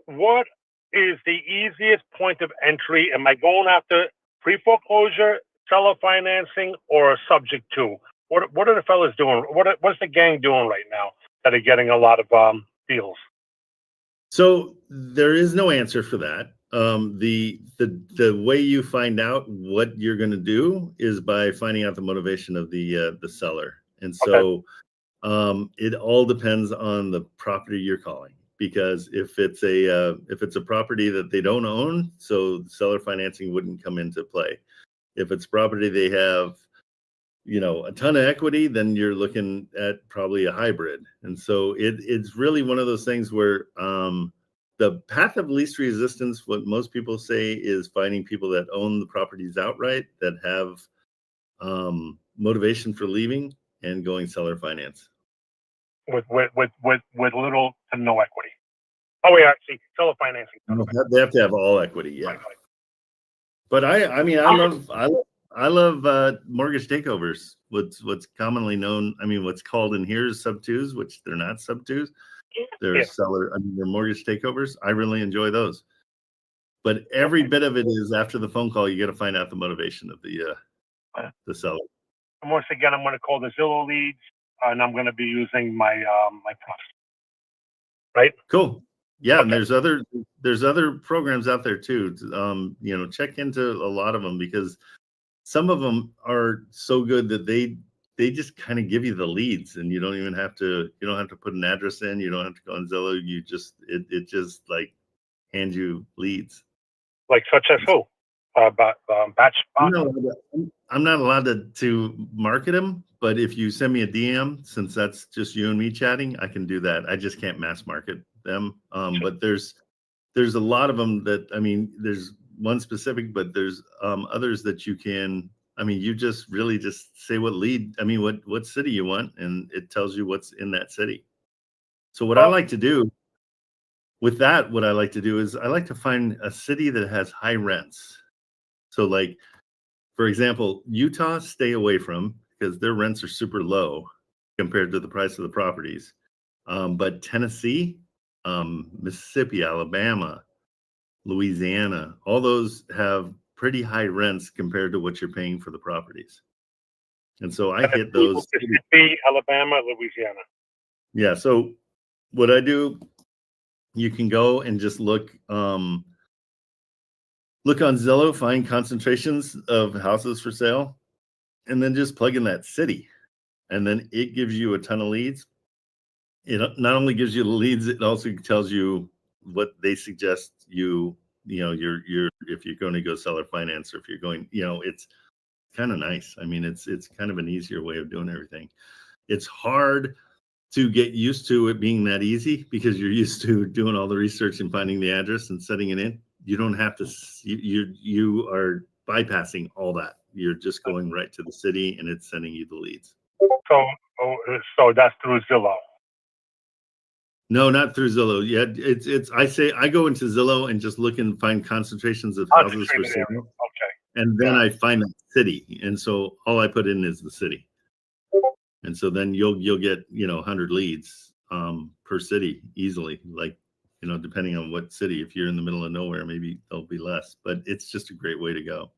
what is the easiest point of entry? Am I going after pre-foreclosure, seller financing, or subject to? What are the fellas doing? What's the gang doing right now that are getting a lot of deals? So there is no answer for that. The way you find out what you're going to do is by finding out the motivation of the seller, and so it all depends on the property you're calling. Because if it's a property that they don't own, so seller financing wouldn't come into play. If it's property they have, a ton of equity, then you're looking at probably a hybrid. And so it's really one of those things where the path of least resistance, what most people say, is finding people that own the properties outright, that have motivation for leaving, and going seller finance. With little to no equity. Oh yeah, see, seller financing. They have to have all equity, yeah. Right. But I love mortgage takeovers. What's commonly known, what's called in here is sub-twos, which they're not sub-twos. They're they're mortgage takeovers. I really enjoy those. But every bit of it is after the phone call, you got to find out the motivation of the seller. And once again, I'm going to call the Zillow leads, and I'm going to be using my my props. Right. Cool. Yeah, Okay. And there's other programs out there too. Check into a lot of them, because some of them are so good that they they just kind of give you the leads, and you don't have to put an address in. You don't have to go on Zillow. You just, it just like hands you leads. Like such as who? Batch. I'm not allowed to market them, but if you send me a DM, since that's just you and me chatting, I can do that. I just can't mass market them. But there's a lot of them that, I mean, there's one specific, but there's others that you can, I mean, you just really just say what city you want, and it tells you what's in that city. So what I like to do with that, what I like to do is I like to find a city that has high rents. So like, for example, Utah, stay away from, because their rents are super low compared to the price of the properties. But Tennessee, Mississippi, Alabama, Louisiana, all those have pretty high rents compared to what you're paying for the properties. And so I hit those. Mississippi, Alabama, Louisiana. Yeah. So what I do, you can go and just look on Zillow, find concentrations of houses for sale, and then just plug in that city. And then it gives you a ton of leads. It not only gives you the leads, it also tells you what they suggest you're if you're going to go seller finance, or if you're going, it's kind of nice. I mean, it's kind of an easier way of doing everything. It's hard to get used to it being that easy, because you're used to doing all the research and finding the address and setting it in. You don't have to, you are bypassing all that. You're just going right to the city, and it's sending you the leads. So that's through Zillow. No, not through Zillow. Yeah, I go into Zillow and just look and find concentrations of houses for sale. Okay. And then I find that city. And so all I put in is the city. And so then you'll get, 100 leads per city easily, like, depending on what city. If you're in the middle of nowhere, maybe there'll be less, but it's just a great way to go.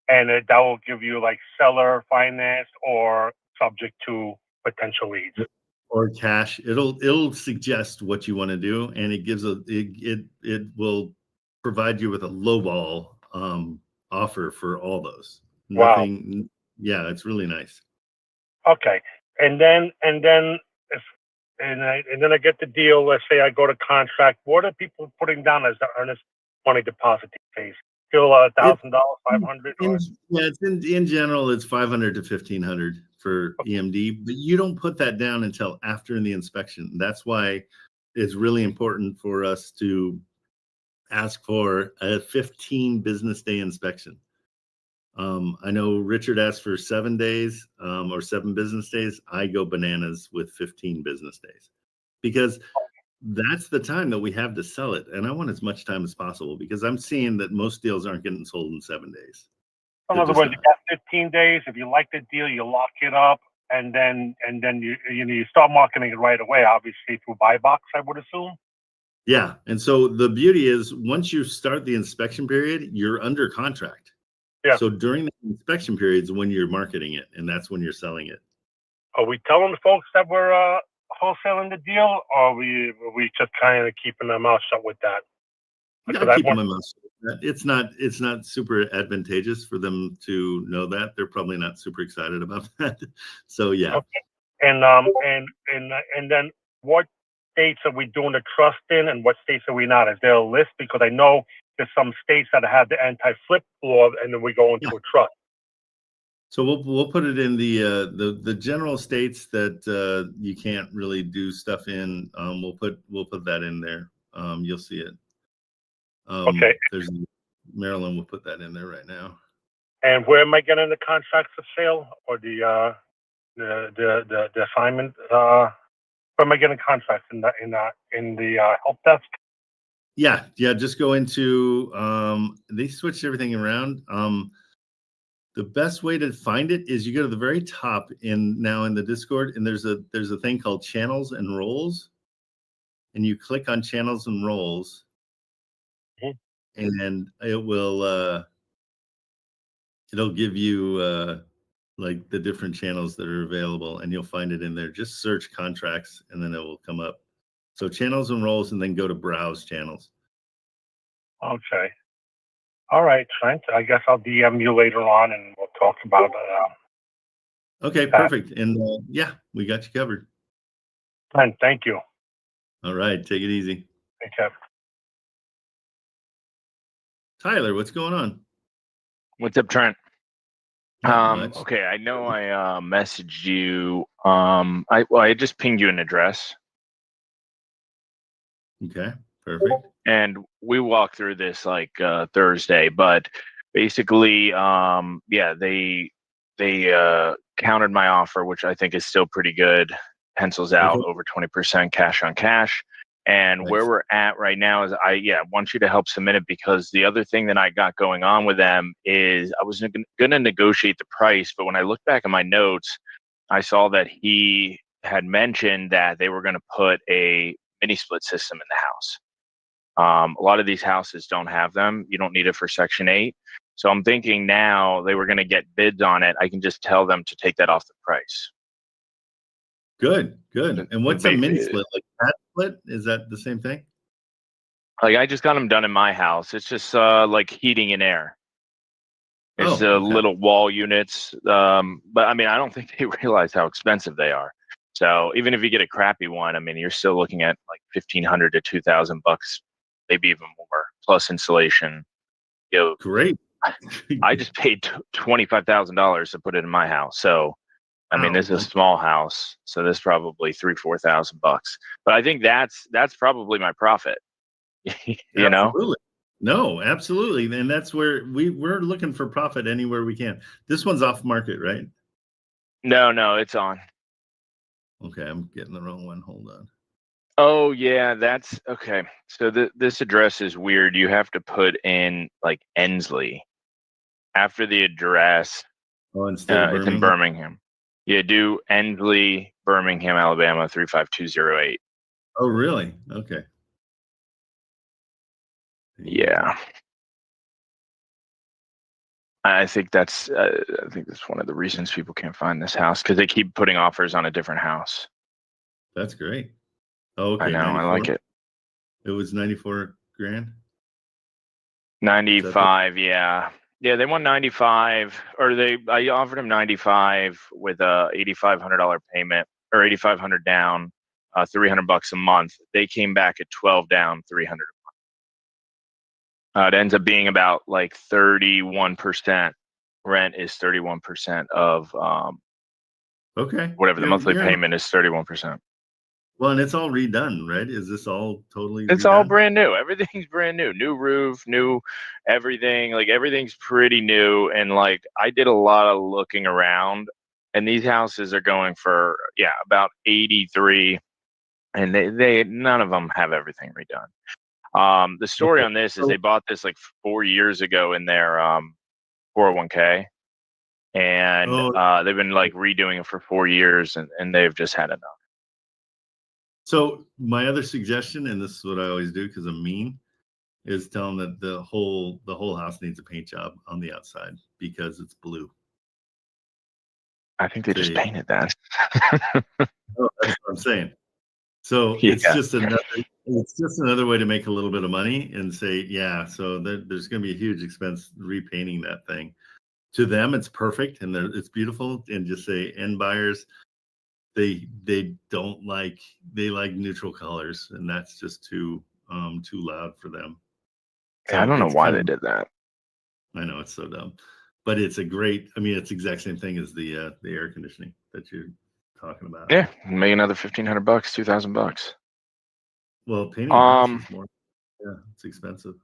And that will give you like seller finance or subject to potential leads. Or cash. It'll suggest what you want to do, and it gives it will provide you with a lowball offer for all those. Nothing. Wow. Yeah, it's really nice. Okay, and then I get the deal. Let's say I go to contract. What are people putting down as the earnest money deposit these days? Still $1,000, $500? It's in general, it's $500 to $1,500 for EMD, but you don't put that down until after the inspection. That's why it's really important for us to ask for a 15 business day inspection. I know Richard asked for 7 days or 7 business days. I go bananas with 15 business days, because that's the time that we have to sell it. And I want as much time as possible, because I'm seeing that most deals aren't getting sold in 7 days. In other words, you got 15 days. If you like the deal, you lock it up, and then you start marketing it right away, obviously through buy box, I would assume. Yeah. And so the beauty is, once you start the inspection period, you're under contract. Yeah. So during the inspection periods when you're marketing it, and that's when you're selling it. Are we telling the folks that we're wholesaling the deal, or are we just kind of keeping their mouth shut with that? Yeah, keeping my mouth shut. It's not super advantageous for them to know that. They're probably not super excited about that. So yeah. Okay. And then what states are we doing the trust in, and what states are we not? Is there a list? Because I know there's some states that have the anti-flip law, and then we go into a trust. So we'll put it in the general states that you can't really do stuff in. We'll put that in there. You'll see it. Okay. There's Maryland. We'll put that in there right now. And where am I getting the contracts of sale, or the assignment? Where am I getting contracts in the help desk? Yeah. Just go into. They switched everything around. The best way to find it is you go to the very top in the Discord, and there's a thing called channels and roles, and you click on channels and roles, and it will it'll give you like the different channels that are available, and you'll find it in there. Just search contracts, and then it will come up. So channels and roles, and then go to browse channels. Okay. All right, Trent. I guess I'll DM you later on, and we'll talk about Okay, perfect. And yeah, we got you covered. Trent, thank you. All right, take it easy. Take care. Tyler, what's going on? What's up, Trent? Not much. Okay, I know I messaged you. I just pinged you an address, Okay, perfect. and we walked through this like Thursday. But basically, yeah, they countered my offer, which I think is still pretty good. Pencils out Okay. over 20% cash on cash. And where Nice. we're at right now is I want you to help submit it, because the other thing that I got going on with them is I was going to negotiate the price, but when I look back at my notes, I saw that he had mentioned that they were going to put a mini split system in the house. A lot of these houses don't have them. You don't need it for Section 8. So I'm thinking now they were going to get bids on it. I can just tell them to take that off the price. Good, good. And what's a Maybe- mini split? Like that split? Is that the same thing? Like, I just got them done in my house. It's just like heating and air. It's Oh, okay. little wall units. But I mean, I don't think they realize how expensive they are. So even if you get a crappy one, I mean, you're still looking at like $1,500 to $2,000 bucks, maybe even more, plus installation. You know, Great. I just paid $25,000 to put it in my house. So I mean, Wow, this is a small house, so this is probably $3,000-4,000 bucks. But I think that's probably my profit. You know? Absolutely. No, absolutely. And that's where we're looking for profit anywhere we can. This one's off market, right? No, it's on. Okay, I'm getting the wrong one. Hold on. Oh yeah, that's okay. So this address is weird. You have to put in like Ensley after the address. Oh, instead of It's in Birmingham. Yeah, do Ensley, Birmingham, Alabama 35208. Oh, really? Okay. Yeah. I think that's one of the reasons people can't find this house, because they keep putting offers on a different house. That's great. Oh, okay. I know, 94? I like it. It was 94 grand. 95, yeah. Yeah, they want 95, or I offered them 95 with a $8,500 payment, or 8,500 down, $300 a month. They came back at 12 down, 300 a month. It ends up being about like 31%. Rent is 31% of Okay. whatever the monthly payment is. 31%. Well, and it's all redone, right? Is this all totally It's redone? all brand new. Everything's brand new. New roof, new everything. Like, everything's pretty new. And like, I did a lot of looking around, and these houses are going for about 83, and they none of them have everything redone. The story on this is they bought this like 4 years ago in their 401k, and they've been like redoing it for 4 years, and they've just had enough. So my other suggestion, and this is what I always do because I'm mean, is tell them that the whole house needs a paint job on the outside because it's blue. I think they just painted that. Oh, that's what I'm saying. So it's just another way to make a little bit of money and say, yeah, so there's going to be a huge expense repainting that thing. To them, it's perfect and it's beautiful. And just say, end buyers, they like neutral colors, and that's just too loud for them. I don't know why they did that. I know, it's so dumb, but it's it's the exact same thing as the air conditioning that you're talking about. Yeah, make another $1,500, $2,000. Well, painting a house is more. Yeah, it's expensive.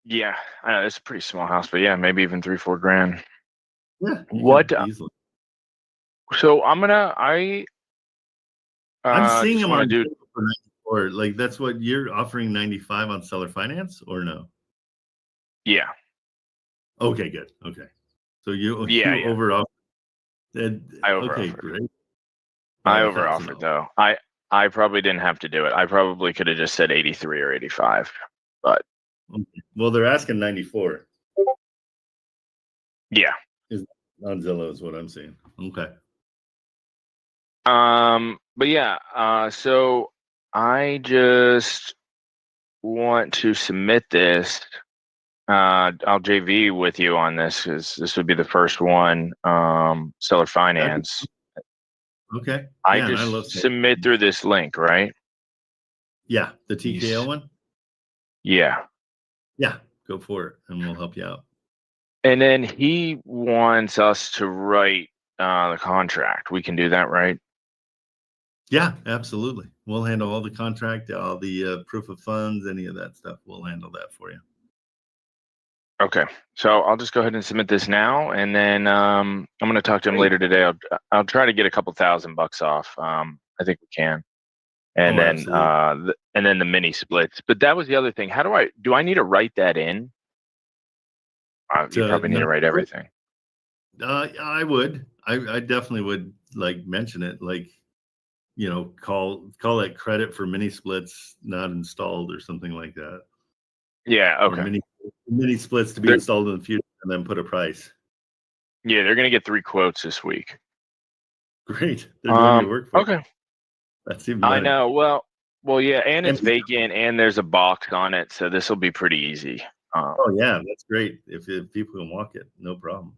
Yeah, I know it's a pretty small house, but yeah, maybe even $3-4 grand. Yeah. What? Easily. So I'm seeing them on do. For 94. Like, that's what you're offering, 95 on seller finance, or no? Yeah. Okay, good. Okay, so you over offer. I over okay, offered. great. I over offered though. I probably didn't have to do it. I probably could have just said 83 or 85, but well, they're asking 94. Yeah. On Zillow is what I'm seeing. Okay. But yeah, so I just want to submit this I'll JV with you on this because this would be the first one. Seller finance. Okay. I Man, I love just submit through this link, right? Yeah, the TKO one. Yeah. Yeah, go for it, and we'll help you out. And then he wants us to write the contract. We can do that, right? Yeah, absolutely. We'll handle all the contract, all the proof of funds, any of that stuff. We'll handle that for you. Okay. So I'll just go ahead and submit this now, and then I'm going to talk to him Great. later today. I'll try to get a couple $1,000 off. I think we can. And Oh, then absolutely. and then the mini splits. But that was the other thing. How do I need to write that in? You probably need to write everything. I would. I definitely would like mention it, like, you know, call it credit for mini splits not installed or something like that. Yeah. Or Okay. mini splits to be installed in the future, and then put a price. Yeah, they're gonna get 3 quotes this week. Great. They're doing your work for you. Okay. That's even better. I know. Well, yeah, and it's vacant, and there's a box on it, so this will be pretty easy. Oh yeah, that's great. If people can walk it, no problem.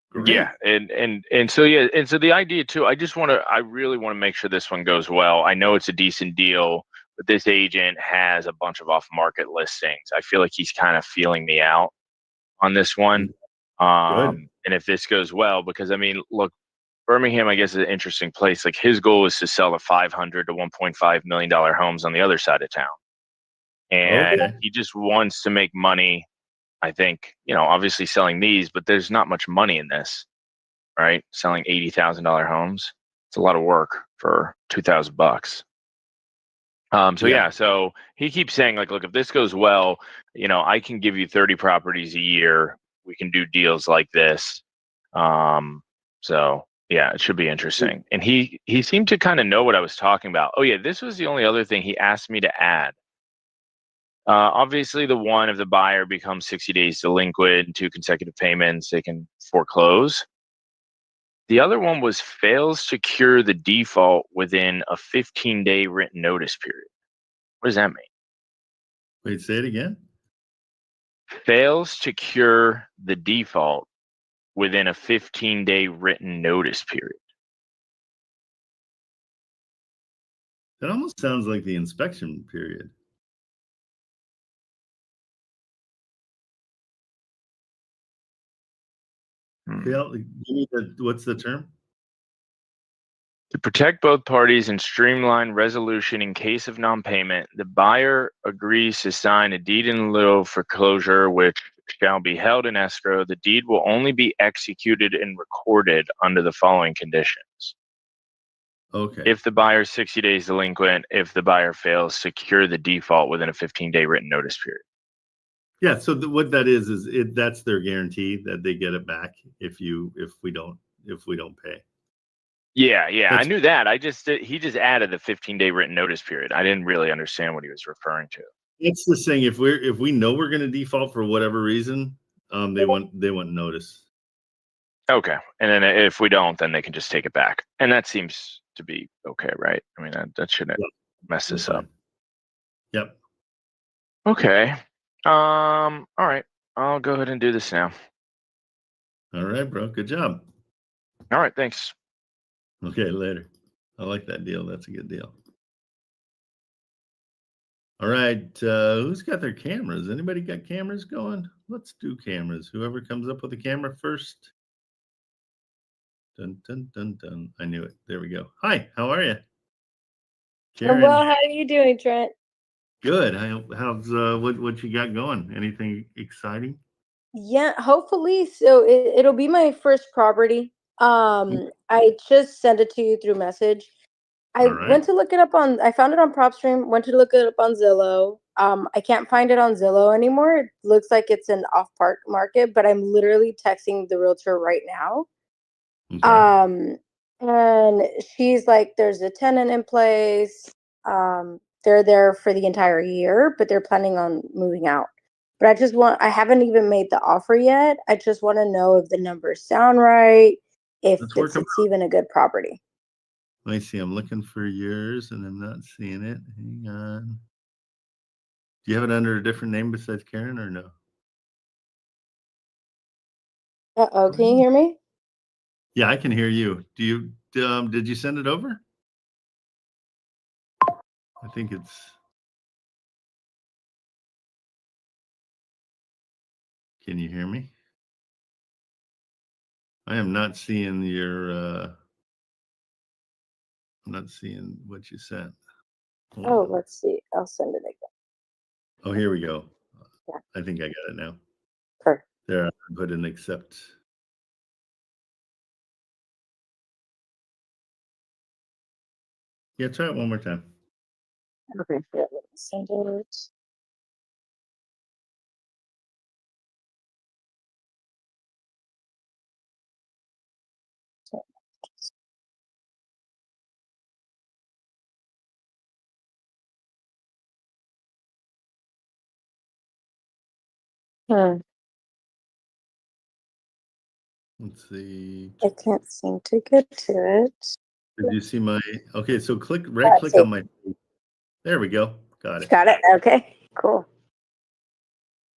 Great. Yeah, and so the idea too. I really want to make sure this one goes well. I know it's a decent deal, but this agent has a bunch of off-market listings. I feel like he's kind of feeling me out on this one. Good. And if this goes well, because I mean, look, Birmingham, I guess, is an interesting place. Like his goal is to sell the $500 to $1.5 million homes on the other side of town, and Okay. he just wants to make money. I think, obviously selling these, but there's not much money in this, right? Selling $80,000 homes, it's a lot of work for $2,000. So he keeps saying like, look, if this goes well, I can give you 30 properties a year. We can do deals like this. It should be interesting. And he seemed to kind of know what I was talking about. Oh yeah, this was the only other thing he asked me to add. Obviously, the one, if the buyer becomes 60 days delinquent and 2 consecutive payments, they can foreclose. The other one was fails to cure the default within a 15-day written notice period. What does that mean? Wait, say it again. Fails to cure the default within a 15-day written notice period. That almost sounds like the inspection period. What's the term? To protect both parties and streamline resolution in case of non-payment, the buyer agrees to sign a deed in lieu of foreclosure, which shall be held in escrow. The deed will only be executed and recorded under the following conditions. Okay. If the buyer is 60 days delinquent, if the buyer fails to cure the default within a 15-day written notice period. Yeah. So what that is that's their guarantee that they get it back if we don't pay. Yeah. I knew that. He just added the 15-day written notice period. I didn't really understand what he was referring to. It's the saying, if we know we're going to default for whatever reason, they want notice. Okay. And then if we don't, then they can just take it back. And that seems to be okay, right? I mean, that shouldn't mess this up. Yep. Okay. All right. I'll go ahead and do this now. All right, bro. Good job. All right. Thanks. Okay, later. I like that deal. That's a good deal. All right. Who's got their cameras? Anybody got cameras going? Let's do cameras. Whoever comes up with a camera first. Dun, dun, dun, dun. I knew it. There we go. Hi, how are you? Karen. Well, how are you doing, Trent? Good. How's what you got going? Anything exciting? Yeah, hopefully. So it'll be my first property. I just sent it to you through message. I went to look it up I found it on PropStream, went to look it up on Zillow. I can't find it on Zillow anymore. It looks like it's an off-park market, but I'm literally texting the realtor right now. Okay. And she's like, there's a tenant in place. They're there for the entire year, but they're planning on moving out. But I haven't even made the offer yet. I just want to know if the numbers sound right, if it's even a good property. Let me see. I'm looking for yours and I'm not seeing it. Hang on. Do you have it under a different name besides Karen or no? Uh-oh, can you hear me? Yeah, I can hear you. Do you did you send it over? I think it's Can you hear me? I am not seeing your I'm not seeing what you sent. Hold Oh, on. let's see. I'll send it again. Oh, here we go. Yeah. I think I got it now. Perfect. There, I put an accept. Yeah, try it one more time. Okay, yeah, let me send it. Hmm. Let's see. I can't seem to get to it. Did you see my? Okay, so right Let's click see. on my. There we go. Got it. Got it. Okay, cool.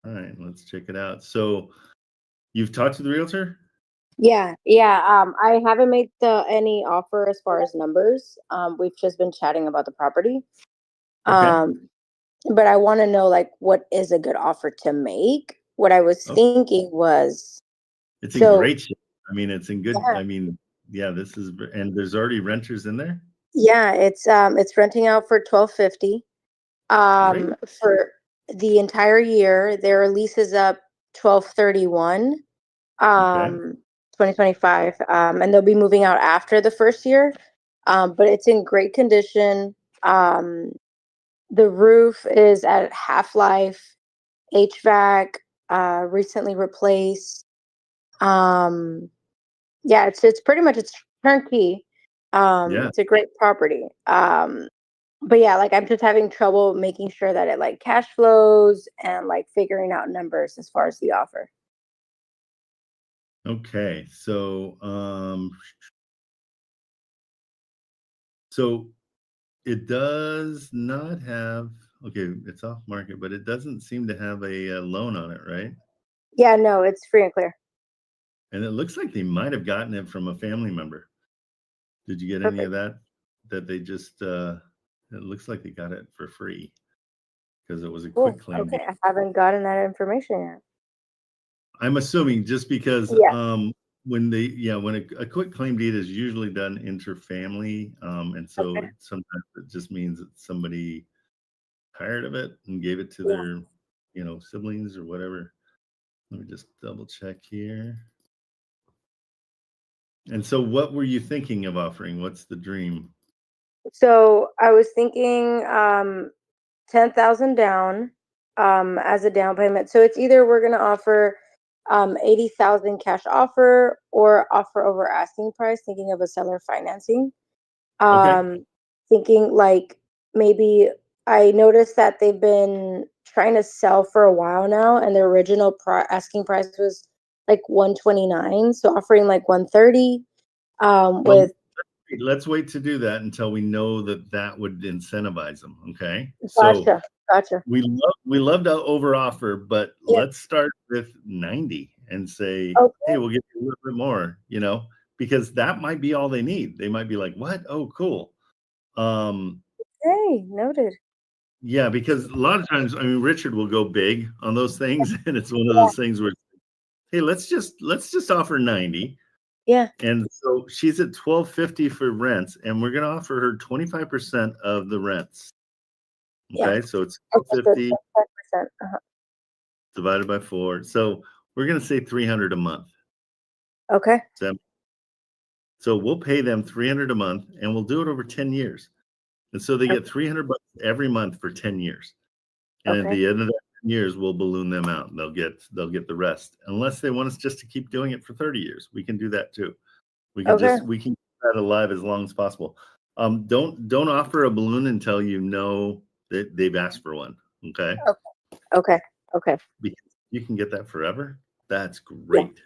All right, let's check it out. So you've talked to the realtor? Yeah. I haven't made any offer as far as numbers. We've just been chatting about the property. Okay. But I want to know like what is a good offer to make. What I was thinking was It's in so great shape. I mean, it's in good. yeah, I mean, yeah, this is, and there's already renters in there. yeah, it's renting out for $12.50 Great. for the entire year. Their lease is up 12/31 Okay. 2025, and they'll be moving out after the first year. But it's in great condition. um the roof is at half life. HVAC recently replaced. Um, yeah, it's pretty much it's turnkey. Yeah. It's a great property. But yeah, like I'm just having trouble making sure that it like cash flows and like figuring out numbers as far as the offer. Okay. So it does not have. Okay, it's off market, but it doesn't seem to have a loan on it, right? Yeah, no, it's free and clear. And it looks like they might have gotten it from a family member. Did you get any of Perfect. that? That they just it looks like they got it for free because it was a quick Cool. claim Okay, deed. I haven't gotten that information yet. I'm assuming just because Yeah. when a quick claim deed is usually done interfamily, and so Okay. sometimes it just means that somebody tired of it and gave it to Yeah. their siblings or whatever. Let me just double check here. And so what were you thinking of offering? What's the dream? So I was thinking 10,000 down as a down payment. So it's either we're gonna offer 80,000 cash offer or offer over asking price, thinking of a seller financing. Okay. Thinking like maybe I noticed that they've been trying to sell for a while now and their original asking price was like 129. So offering like 130 Well, with let's wait to do that until we know that would incentivize them. Okay. So gotcha. we love to over offer, but Yeah. let's start with 90 and say, Okay. hey, we'll give you a little bit more, because that might be all they need. They might be like, what? Oh, cool. Hey, noted. Yeah, because a lot of times, I mean, Richard will go big on those things, and it's one of those things where, hey, let's just offer 90. Yeah. And so she's at 1250 for rents, and we're gonna offer her 25% of the rents. Okay, Yeah. so it's Okay, so 1250 10%. divided by 4. So we're gonna say 300 a month. Okay. So we'll pay them 300 a month, and we'll do it over 10 years. And so they get 300 bucks every month for 10 years. And at Okay. the end of that 10 years, we'll balloon them out. And they'll get the rest. Unless they want us just to keep doing it for 30 years. We can do that too. We can keep that alive as long as possible. Don't offer a balloon until you know that they've asked for one. Okay. Okay. Because you can get that forever. That's Yeah. great.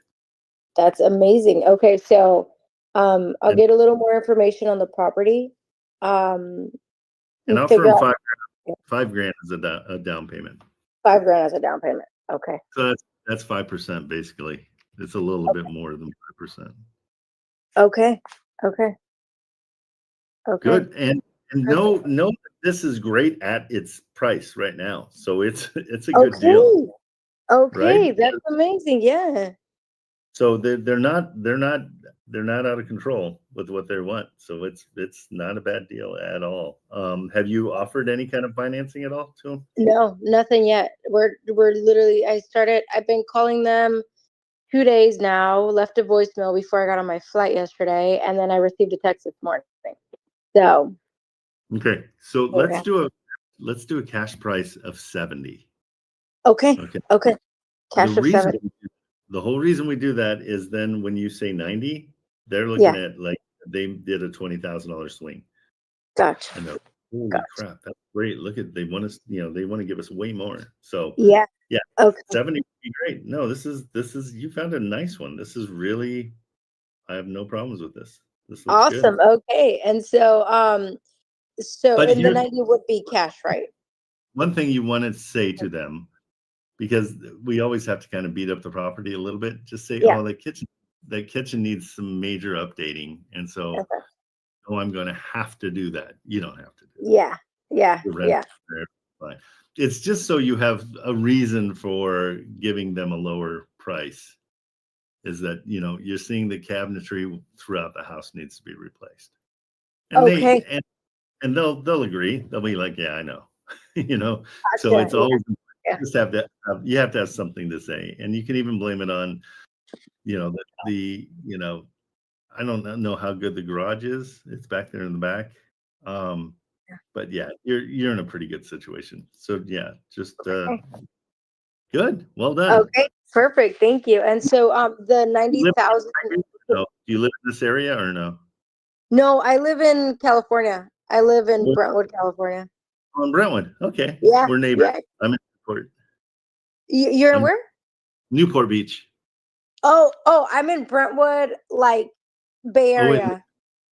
That's amazing. Okay, so I'll And, get a little more information on the property. and And offer figure them out $5,000 as a down payment. $5,000 as a down payment. Okay. So that's 5% basically. It's a little bit more than 5%. Okay. Okay. Okay. Good. And no, this is great at its price right now. So it's a good deal, Okay. right? That's amazing. Yeah. So they're not out of control with what they want. So it's not a bad deal at all. Have you offered any kind of financing at all to them? No, nothing yet. We're literally. I've been calling them 2 days now. Left a voicemail before I got on my flight yesterday, and then I received a text this morning. So. Okay. So Okay. let's do a cash price of 70. Okay. Okay. Okay. Cash of 70. The whole reason we do that is then when you say 90, they're looking at like they did a $20,000 swing. Gotcha. And they're like, holy crap, that's great. Look at they want us, they want to give us way more. So Yeah. Okay. 70 would be great. No, this is you found a nice one. This is really, I have no problems with this. This looks Awesome. good. Okay. And so But and the 90 would be cash, right? One thing you want to say to them, because we always have to kind of beat up the property a little bit, just say, oh, the kitchen needs some major updating. And so, I'm going to have to do that. You don't have to do that. Yeah. Fine. It's just so you have a reason for giving them a lower price, is that, you're seeing the cabinetry throughout the house needs to be replaced. And and they'll agree. They'll be like, yeah, I know. So it's always just you have to have something to say, and you can even blame it on I don't know how good the garage is. It's back there in the back, but yeah, you're in a pretty good situation. So yeah, just good. Well done. Okay, perfect. Thank you. And so the 90,000. Do you live in this area or no? No, I live in California. I live in Brentwood, California. Oh, in Brentwood. Okay. Yeah. We're neighbors. Yeah. I'm in Newport. You're in where? Newport Beach. Oh, I'm in Brentwood, like Bay Area.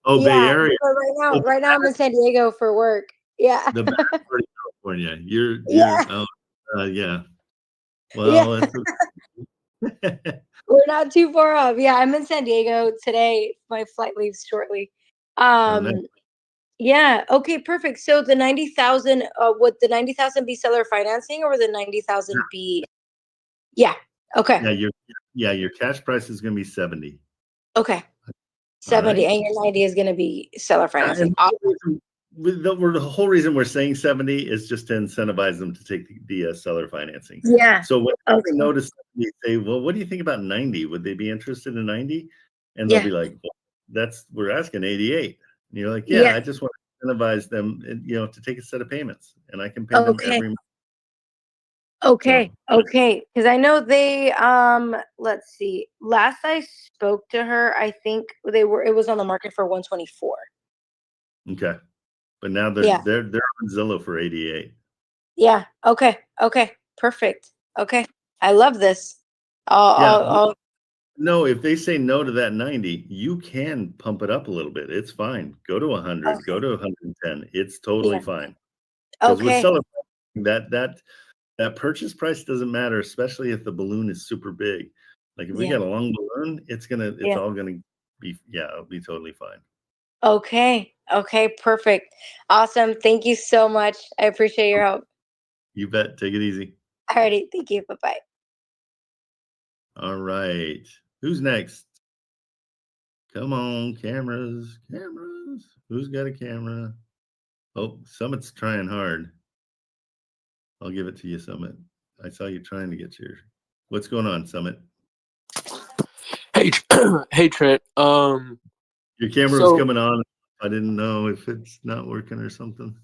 Bay Area. So right now I'm in San Diego for work. Yeah. The back part of California. You're yeah. Well, we're not too far off. Yeah, I'm in San Diego today. My flight leaves shortly. nice. Yeah. Okay. Perfect. So the 90,000. Would the 90,000 be seller financing, or would the 90,000 be? Yeah. Okay. Your cash price is going to be 70. Okay. 70, and your 90 is going to be seller financing. The whole reason we're saying 70 is just to incentivize them to take the seller financing. Yeah. So when they notice, they say, well, what do you think about 90? Would they be interested in 90? And they'll be like, well, we're asking 88. And you're like, I just want to incentivize them, to take a set of payments, and I can pay them every month. Okay. Because I know they, let's see. Last I spoke to her, I think it was on the market for 124. Okay. But now they're on Zillow for 88. Yeah. Okay. Perfect. Okay. I love this. No, if they say no to that 90, you can pump it up a little bit. It's fine. Go to 100, go to 110. It's totally fine. Because with seller, that purchase price doesn't matter, especially if the balloon is super big. Like if we got a long balloon, it's all gonna be, it'll be totally fine. Okay. Perfect. Awesome. Thank you so much. I appreciate your help. You bet. Take it easy. Alrighty. Thank you. Bye-bye. All right. Who's next? Come on, cameras. Who's got a camera? Oh, Summit's trying hard. I'll give it to you, Summit. I saw you trying to get yours. What's going on, Summit? Hey, Trent. Your camera was coming on. I didn't know if it's not working or something.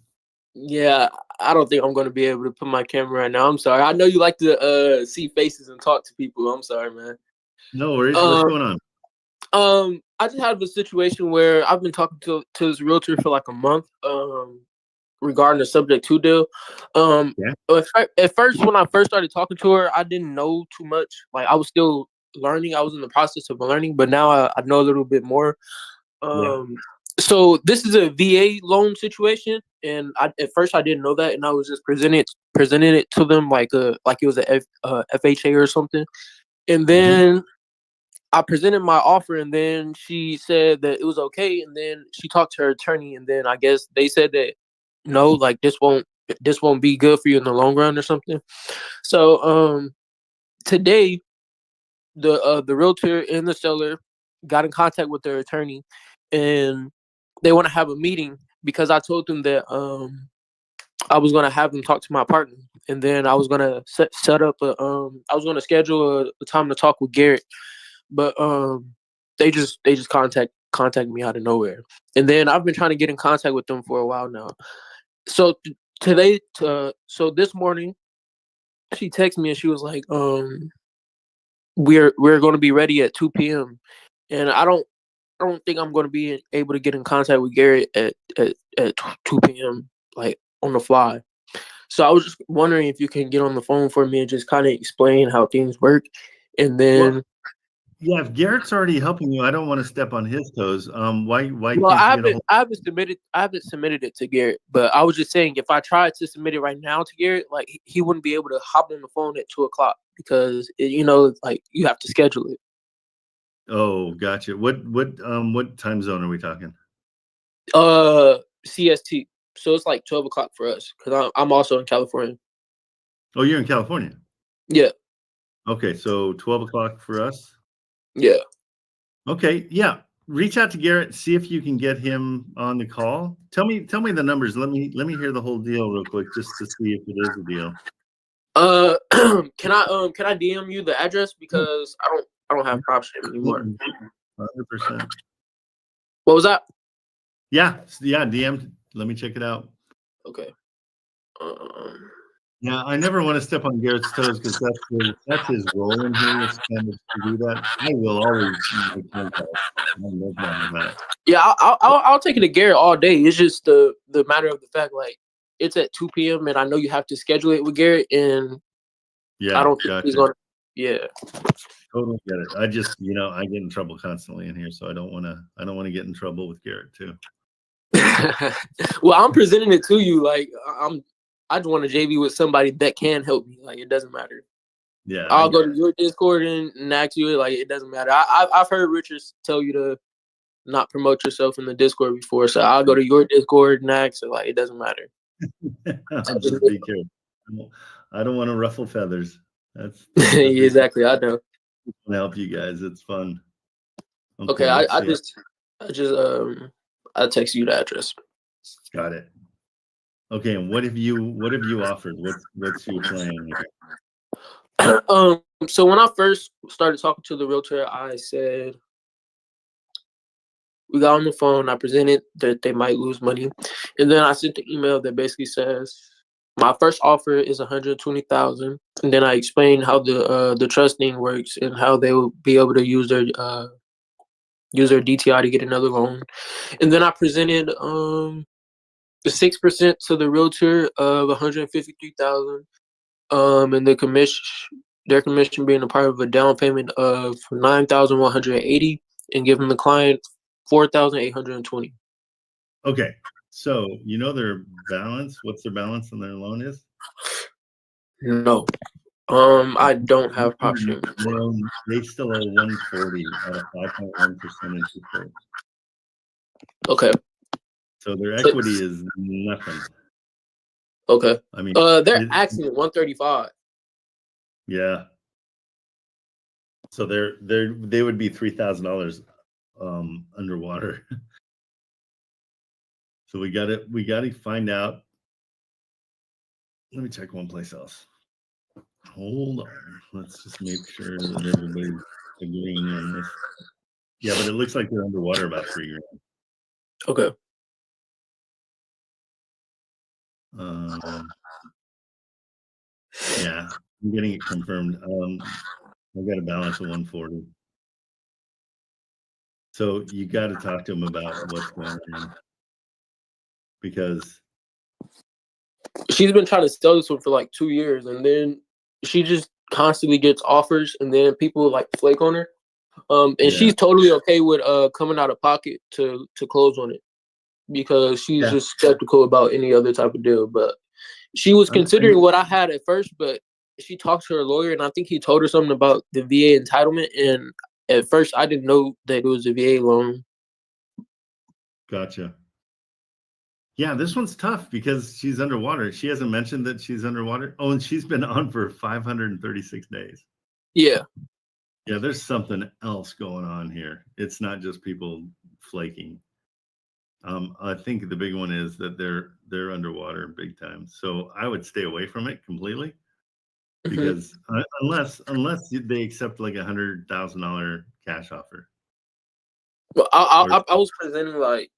Yeah, I don't think I'm going to be able to put my camera right now. I'm sorry. I know you like to see faces and talk to people. I'm sorry, man. No worries. What's going on? I just have a situation where I've been talking to this realtor for like a month regarding the subject to deal. At first, when I first started talking to her, I didn't know too much. Like I was still learning. I was in the process of learning, but now I know a little bit more. So this is a VA loan situation, and at first I didn't know that, and I was just presenting it to them like it was a FHA or something, and then I presented my offer, and then she said that it was okay, and then she talked to her attorney, and then I guess they said that no, like this won't be good for you in the long run or something. So today the realtor and the seller got in contact with their attorney, and they want to have a meeting because I told them that I was gonna have them talk to my partner, and then I was gonna set up I was gonna schedule a time to talk with Garrett, but they just contact me out of nowhere, and then I've been trying to get in contact with them for a while now. So so this morning, she texted me and she was like, we're going to be ready at 2 p.m. and I don't think I'm going to be able to get in contact with Garrett at 2 p.m. like on the fly. So I was just wondering if you can get on the phone for me and just kind of explain how things work, and then. Well, yeah, if Garrett's already helping you, I don't want to step on his toes. Why Well, can't you get a hold? I haven't submitted it to Garrett, but I was just saying if I tried to submit it right now to Garrett, like he wouldn't be able to hop on the phone at 2:00 because like you have to schedule it. Oh, gotcha. What time zone are we talking? CST, so it's like 12:00 for us because I'm also in California. Oh, you're in California. Yeah. Okay, so 12:00 for us. Yeah. Okay, yeah. Reach out to Garrett, see if you can get him on the call. Tell me the numbers. Let me hear the whole deal real quick just to see if it is a deal. Can I DM you the address because I don't have PropStream anymore. 100%. What was that? Yeah, DM. Let me check it out. Okay. Yeah, I never want to step on Garrett's toes because that's his role in here is kind of to do that. I will always make contact. No problem with that. Yeah, I'll take it to Garrett all day. It's just the matter of the fact, like it's at 2 p.m. and I know you have to schedule it with Garrett, and yeah, I don't think he's gonna. Yeah, totally get it. I just I get in trouble constantly in here, so I don't want to get in trouble with Garrett too. Well, I'm presenting it to you like I just want to JV with somebody that can help me. Like it doesn't matter. Yeah, I'll go to your Discord and ask you. Like it doesn't matter. I've heard Richard tell you to not promote yourself in the Discord before, so I'll go to your Discord next. So like it doesn't matter. I'll just be careful. I don't want to ruffle feathers. That's exactly. I know. I want to help you guys. It's fun. Okay, I text you the address. Got it. Okay, and what have you offered? What's your plan? So when I first started talking to the realtor, I said we got on the phone. I presented that they might lose money, and then I sent the email that basically says my first offer is $120,000, and then I explained how the trusting works and how they will be able to use their DTI to get another loan, and then I presented the 6% to the realtor of $153,000, and their commission being a part of a down payment of $9,180, and giving the client $4,820. Okay, so their balance. What's their balance on their loan is? No, I don't have PropStream. They still owe $140 at a 5.1% interest rate. Okay. So their equity is nothing. Okay. I mean, they're asking $135. Yeah. So they would be $3,000 underwater. So we got to find out. Let me check one place else. Hold on. Let's just make sure that everybody's agreeing on this. Yeah, but it looks like they're underwater about $3,000. Okay. Yeah, I'm getting it confirmed. I've got a balance of 140. So you got to talk to them about what's going on, because she's been trying to sell this one for like 2 years, and then she just constantly gets offers, and then people like flake on her. And she's totally okay with coming out of pocket to close on it, because she's just skeptical about any other type of deal. But she was considering what I had at first, but she talked to her lawyer, and I think he told her something about the VA entitlement, and at first I didn't know that it was a VA loan. Gotcha. Yeah, this one's tough because she's underwater. She hasn't mentioned that she's underwater. Oh, and she's been on for 536 days. Yeah. Yeah, there's something else going on here. It's not just people flaking. I think the big one is that they're underwater big time. So I would stay away from it completely because unless they accept like $100,000 cash offer. Well, I was presenting like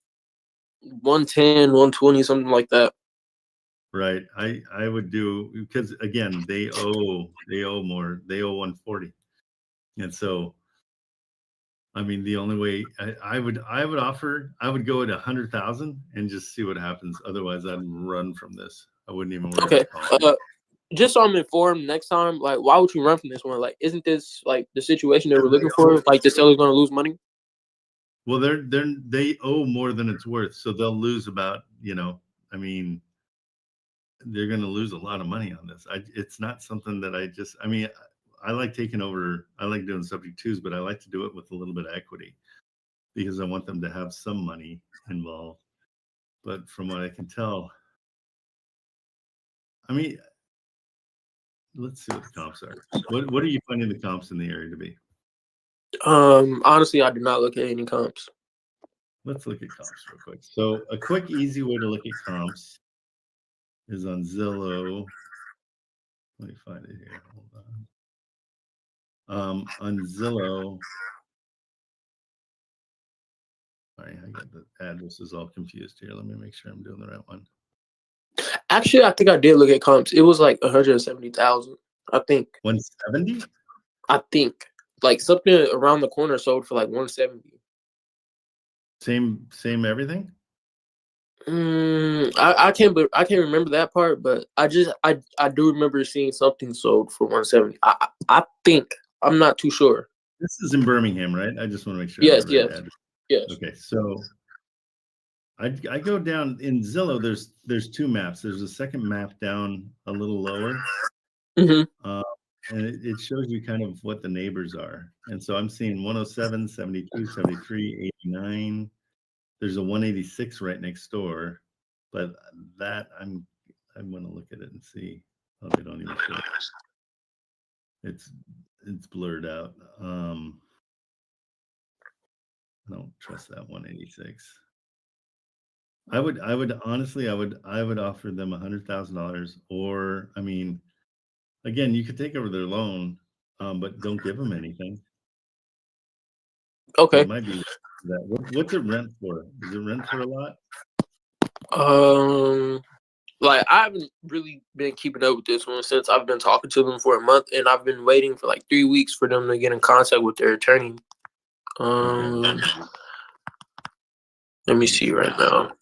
110, 120, something like that. Right. I would do, because again, they owe more. They owe 140. And so, I mean, the only way I would go at 100,000 and just see what happens. Otherwise, I'd run from this. I wouldn't even worry Okay. about Just so I'm informed next time, like, why would you run from this one? Like, isn't this like the situation they were looking for? Like, the seller's going to lose money? Well, they owe more than it's worth, so they'll lose about, I mean, they're going to lose a lot of money on this. It's not something that I like taking over. I like doing subject twos, but I like to do it with a little bit of equity because I want them to have some money involved. But from what I can tell, I mean, let's see what the comps are. What are you finding the comps in the area to be? Honestly, I did not look at any comps. Let's look at comps real quick. So a quick, easy way to look at comps is on Zillow. Let me find it here. Hold on. On Zillow. All right, I got the addresses all confused here. Let me make sure I'm doing the right one. Actually, I think I did look at comps. It was like 170,000. I think 170. I think like something around the corner sold for like 170. Same everything. I can't remember that part, but I do remember seeing something sold for 170. I think, I'm not too sure. This is in Birmingham, right? I just want to make sure. Yes. Okay, so I go down in Zillow. There's two maps. There's a second map down a little lower, and it shows you kind of what the neighbors are. And so I'm seeing 107, 72, 73, 89. There's a 186 right next door, but that I'm going to look at it and see. Oh, they don't even show it. It's blurred out. I don't trust that 186. I would honestly, I would offer them $100,000, or I mean, again, you could take over their loan, but don't give them anything. Okay. It might be that. What's it rent for? Is it rent for a lot? Like I haven't really been keeping up with this one since I've been talking to them for a month, and I've been waiting for like 3 weeks for them to get in contact with their attorney. Let me see right now.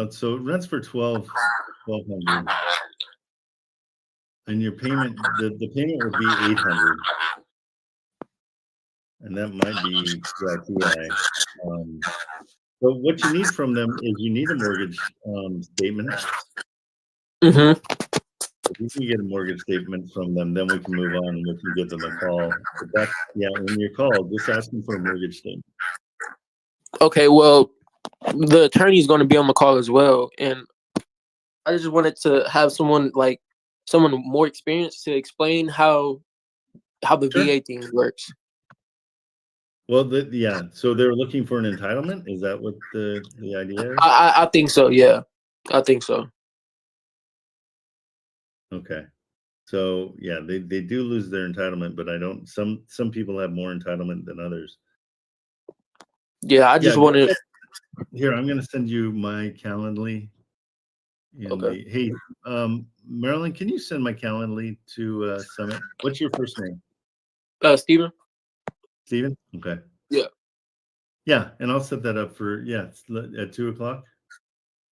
So it rents for $1,200, and your payment, the payment would be $800, and that might be TI. But what you need from them is you need a mortgage statement. If you can get a mortgage statement from them, then we can move on and we can give them a call. But when you call, just ask them for a mortgage statement. Okay, well, the attorney is going to be on the call as well, and I just wanted to have someone more experienced to explain how the VA thing works. Well, so they're looking for an entitlement. Is that what the idea is? I think so. Yeah, I think so. Okay, so yeah, they do lose their entitlement, but I don't. Some people have more entitlement than others. Yeah, I just wanted. Here, I'm going to send you my Calendly. Okay. Hey, Marilyn, can you send my Calendly to Summit? What's your first name? Steven. Steven? Okay. Yeah. Yeah, and I'll set that up for it's at 2:00.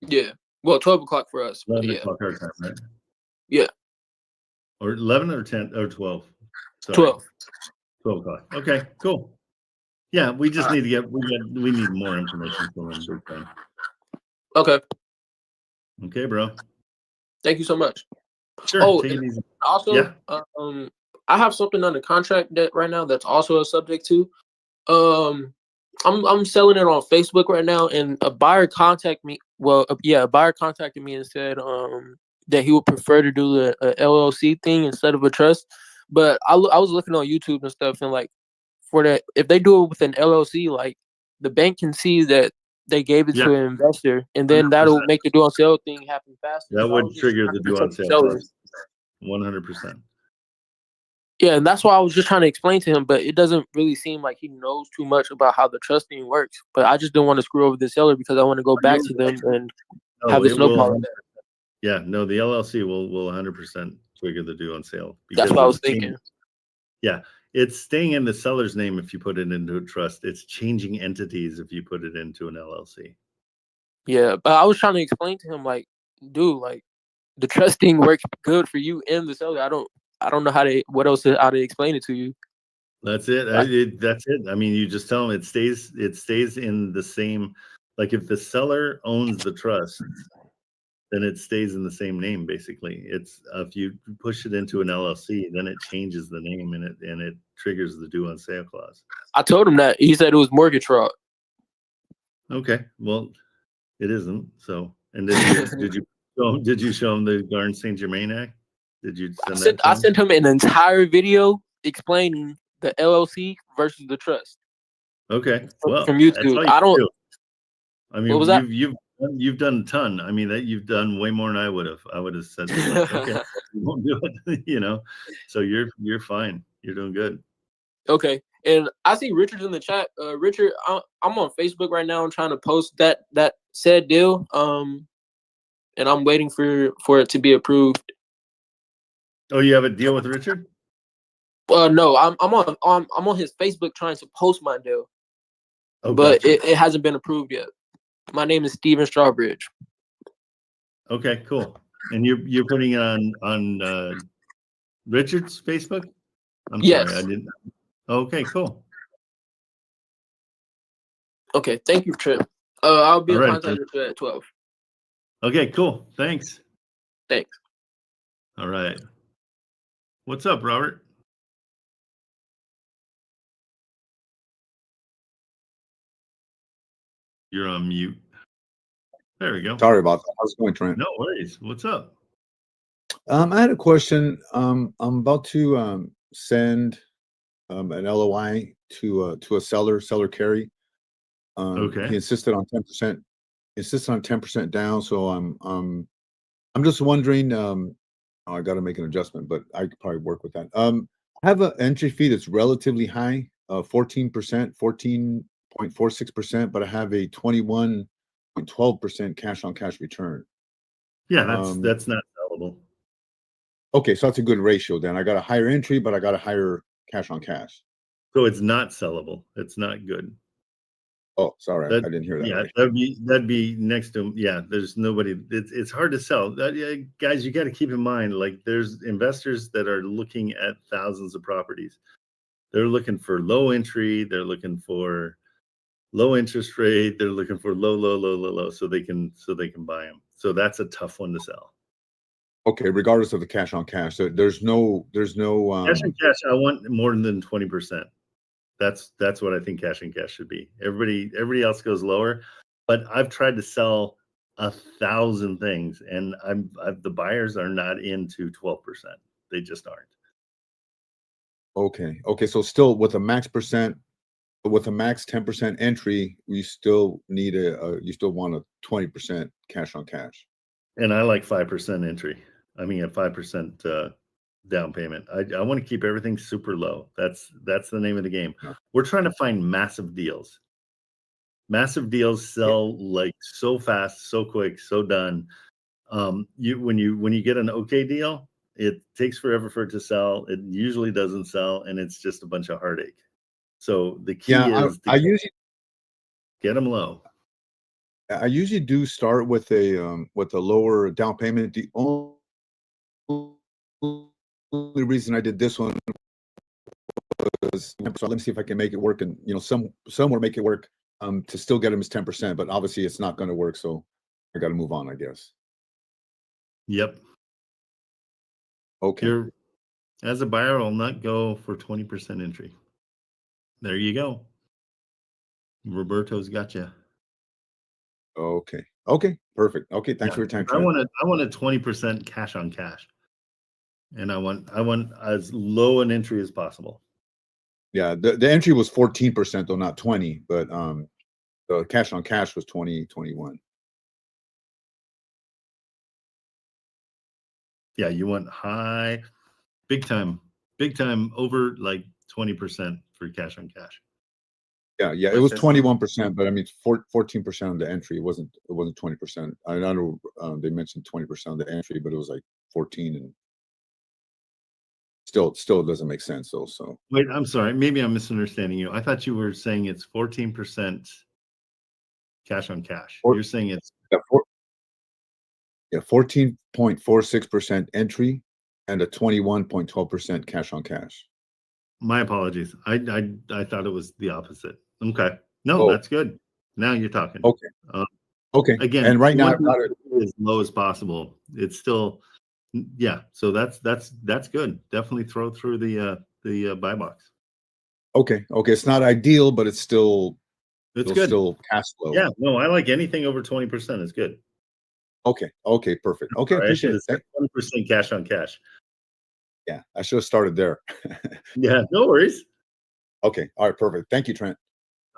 Yeah. Well, 12 o'clock for us. 11 o'clock our time, right? Yeah. Or 11 or 10 or 12. Sorry. 12 o'clock. Okay, cool. Yeah, we just need to we need more information from them. Okay. Okay, bro. Thank you so much. Sure. Oh, take it easy. also, Yeah. I have something under contract that right now that's also a subject to. I'm selling it on Facebook right now, and a buyer contacted me. Well, a buyer contacted me and said that he would prefer to do a LLC thing instead of a trust. But I was looking on YouTube and stuff, and like for that, if they do it with an LLC, like the bank can see that they gave it to an investor, and then 100%. that'll make the due on sale thing happen faster. That So would trigger the due on sale clause. 100%. Yeah, and that's why I was just trying to explain to him, but it doesn't really seem like he knows too much about how the trusting works. But I just didn't want to screw over the seller because I want to go back to them and have this snowball. Yeah, no, the LLC will 100% trigger the due on sale. That's what I was thinking. Yeah, it's staying in the seller's name if you put it into a trust. It's changing entities if you put it into an LLC. Yeah, but I was trying to explain to him, like, dude, like the trusting works good for you and the seller. I don't know how to explain it to you. That's it. That's it. I mean, you just tell them it stays in the same. Like if the seller owns the trust, then it stays in the same name. Basically, it's if you push it into an LLC, then it changes the name and it triggers the due on sale clause. I told him that. He said it was mortgage fraud. Okay, well, it isn't. So, and did you show him the Garn Saint Germain Act? Did you send that? I sent him an entire video explaining the LLC versus the trust. Okay, well, from YouTube. I don't. Do. I mean, what was that? You've done a ton. I mean, that you've done way more than I would have. I would have said, like, okay, we won't do it. You know, so you're fine. You're doing good. Okay, and I see Richard's in the chat. Richard, I'm on Facebook right now. I'm trying to post that said deal. And I'm waiting for it to be approved. Oh, you have a deal with Richard? No, I'm on his Facebook trying to post my deal, but gotcha. it hasn't been approved yet. My name is Steven Strawbridge. Okay, cool. And you're putting it on Richard's Facebook? I'm yes. sorry, I didn't. Okay, cool. Okay, thank you, Trent. I'll be in right, contact with you at 12. Okay, cool. Thanks. Thanks. All right. What's up, Robert? You're on mute. There we go. Sorry about that. How's it going, Trent? No worries. What's up? I had a question. I'm about to send an LOI to a seller Kerry. Okay. He insisted on 10%. Insisted on 10% down. So I'm just wondering. I got to make an adjustment, but I could probably work with that. I have an entry fee that's relatively high, 14%, 14.46%, but I have a 21.12% cash on cash return. Yeah, that's not sellable. Okay, so that's a good ratio then. I got a higher entry, but I got a higher cash on cash. So it's not sellable. It's not good. Oh, sorry, I didn't hear that. Yeah, right. that'd be next to him. Yeah, there's nobody. It's hard to sell. Guys, you got to keep in mind, like there's investors that are looking at thousands of properties. They're looking for low entry. They're looking for low interest rate. They're looking for low, so they can buy them. So that's a tough one to sell. Okay, regardless of the cash on cash, there's no cash on cash. I want more than 20%. That's what I think cash and cash should be. Everybody else goes lower, but I've tried to sell 1,000 things, and the buyers are not into 12%. They just aren't. Okay. So still with a max 10% entry, we still need you still want a 20% cash on cash. And I like 5% entry. I mean, a 5% down payment. I want to keep everything super low. That's the name of the game. Yeah. We're trying to find massive deals. Massive deals sell like so fast, so quick, so done. When you get an okay deal, it takes forever for it to sell. It usually doesn't sell, and it's just a bunch of heartache. So the key is I usually get them low. I usually do start with a lower down payment. The only reason I did this one was, so let me see if I can make it work, and somewhere make it work to still get them as 10%, but obviously it's not going to work, so I got to move on, I guess. Yep. Okay. As a buyer, I'll not go for 20% entry. There you go. Roberto's got you. Okay. Okay. Perfect. Okay. Thanks for your time, I Trent. want a 20% cash on cash. And I want as low an entry as possible. Yeah, the entry was 14% though, not 20, but the cash on cash was 21. Yeah, you want high, big time over like 20% for cash on cash. Yeah, it was 21%, but I mean 14% on the entry. It wasn't 20%. I know they mentioned 20% on the entry, but it was like 14, and still doesn't make sense. Also, wait, I'm sorry, maybe I'm misunderstanding you. I thought you were saying it's 14% cash on cash. You're saying it's 14.46% entry and a 21.12% cash on cash. My apologies. I thought it was the opposite. Okay. No, that's good. Now you're talking. Okay. Okay. Again, and right now I've got it as low as possible. It's still, yeah. So that's good. Definitely throw through the buy box. Okay. It's not ideal, but it's still it's good. Still cash flow. Yeah. No, I like anything over 20% is good. Okay. Perfect. Okay. Sorry, Appreciate it. 20% cash on cash. Yeah, I should have started there. Yeah, no worries. Okay. All right. Perfect. Thank you, Trent.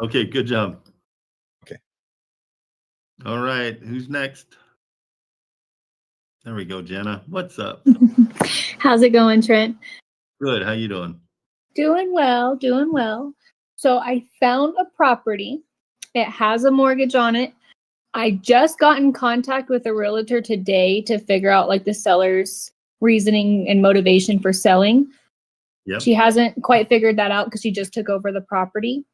Okay. Good job. Okay. All right. Who's next? There we go, Jenna. What's up? How's it going, Trent? Good. How you doing? Doing well. So I found a property. It has a mortgage on it. I just got in contact with a realtor today to figure out like the seller's reasoning and motivation for selling. Yep. She hasn't quite figured that out because she just took over the property.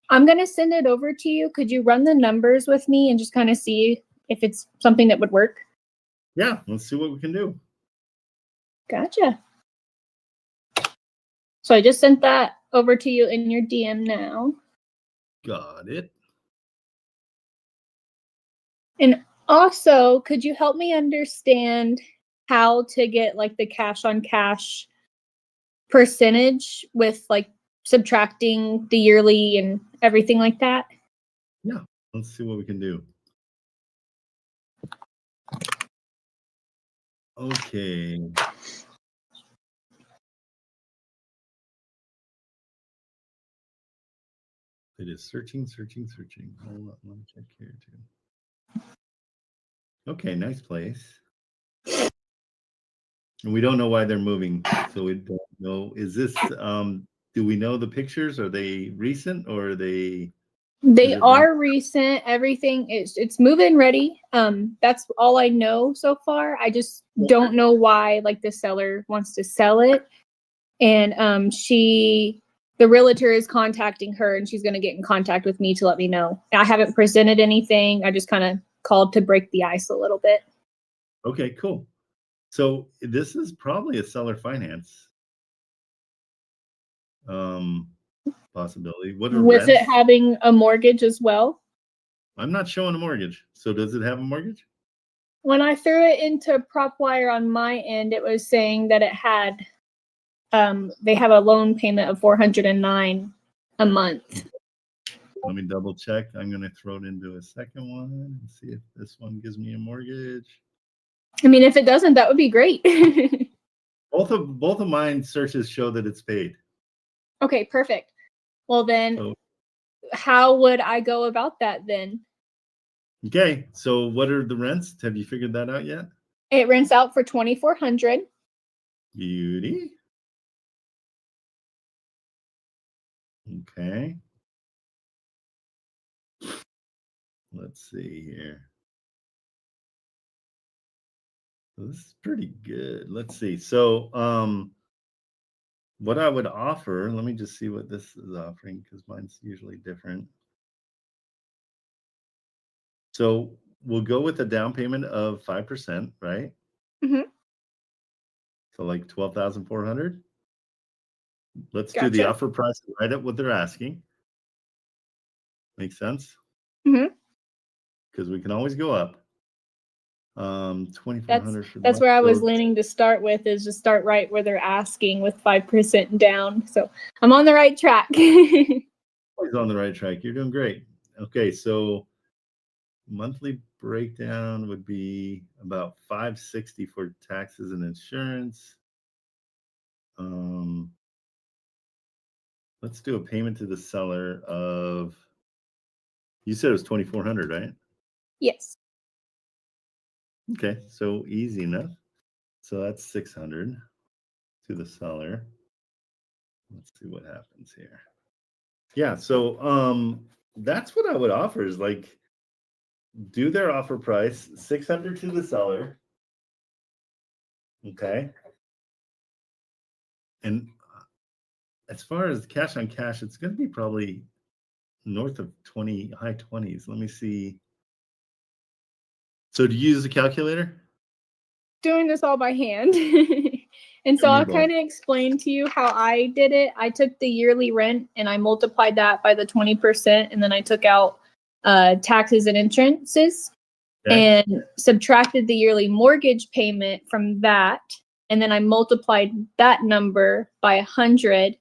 I'm going to send it over to you. Could you run the numbers with me and just kind of see if it's something that would work? Yeah, let's see what we can do. Gotcha. So I just sent that over to you in your DM now. Got it. And also, could you help me understand how to get like the cash on cash percentage with like subtracting the yearly and everything like that? Yeah, let's see what we can do. Okay. It is searching. Hold on, let me check here too. Okay, nice place. And we don't know why they're moving, so we don't know. Is this do we know the pictures? Are they recent or are they? They are recent. Everything it's move-in ready. That's all I know so far. I just don't know why like the seller wants to sell it. And the realtor is contacting her and she's going to get in contact with me to let me know. I haven't presented anything. I just kind of called to break the ice a little bit. Okay, cool. So this is probably a seller finance possibility. What are with rents? it having a mortgage as well? I'm not showing a mortgage. So does it have a mortgage? When I threw it into PropWire on my end, it was saying that it had they have a loan payment of $409 a month. Let me double check. I'm going to throw it into a second one and see if this one gives me a mortgage. I mean, if it doesn't, that would be great. Both of mine searches show that it's paid. Okay, perfect. Well, then how would I go about that then? Okay, so what are the rents? Have you figured that out yet? It rents out for $2,400. Beauty. Okay. Let's see here. This is pretty good. Let's see. So, what I would offer, let me just see what this is offering because mine's usually different. So we'll go with a down payment of 5%, right? Mm-hmm. So like 12,400. Let's Gotcha. do the offer price right at what they're asking. Makes sense? Mm-hmm. Because we can always go up. $2,400 for That's month. where I was So leaning to start with, is just start right where they're asking with 5% down. So I'm on the right track. always on the right track. You're doing great. Okay, so monthly breakdown would be about $560 for taxes and insurance. Let's do a payment to the seller of, you said it was $2,400, right? Yes. Okay, so easy enough. So that's $600 to the seller. Let's see what happens here. Yeah, so that's what I would offer, is like, do their offer price, $600 to the seller. Okay. And as far as cash on cash, it's going to be probably north of 20, high 20s. Let me see. So do you use a calculator? Doing this all by hand. And so I'll kind of explain to you how I did it. I took the yearly rent and I multiplied that by the 20%, and then I took out taxes and insurances, and subtracted the yearly mortgage payment from that, and then I multiplied that number by 100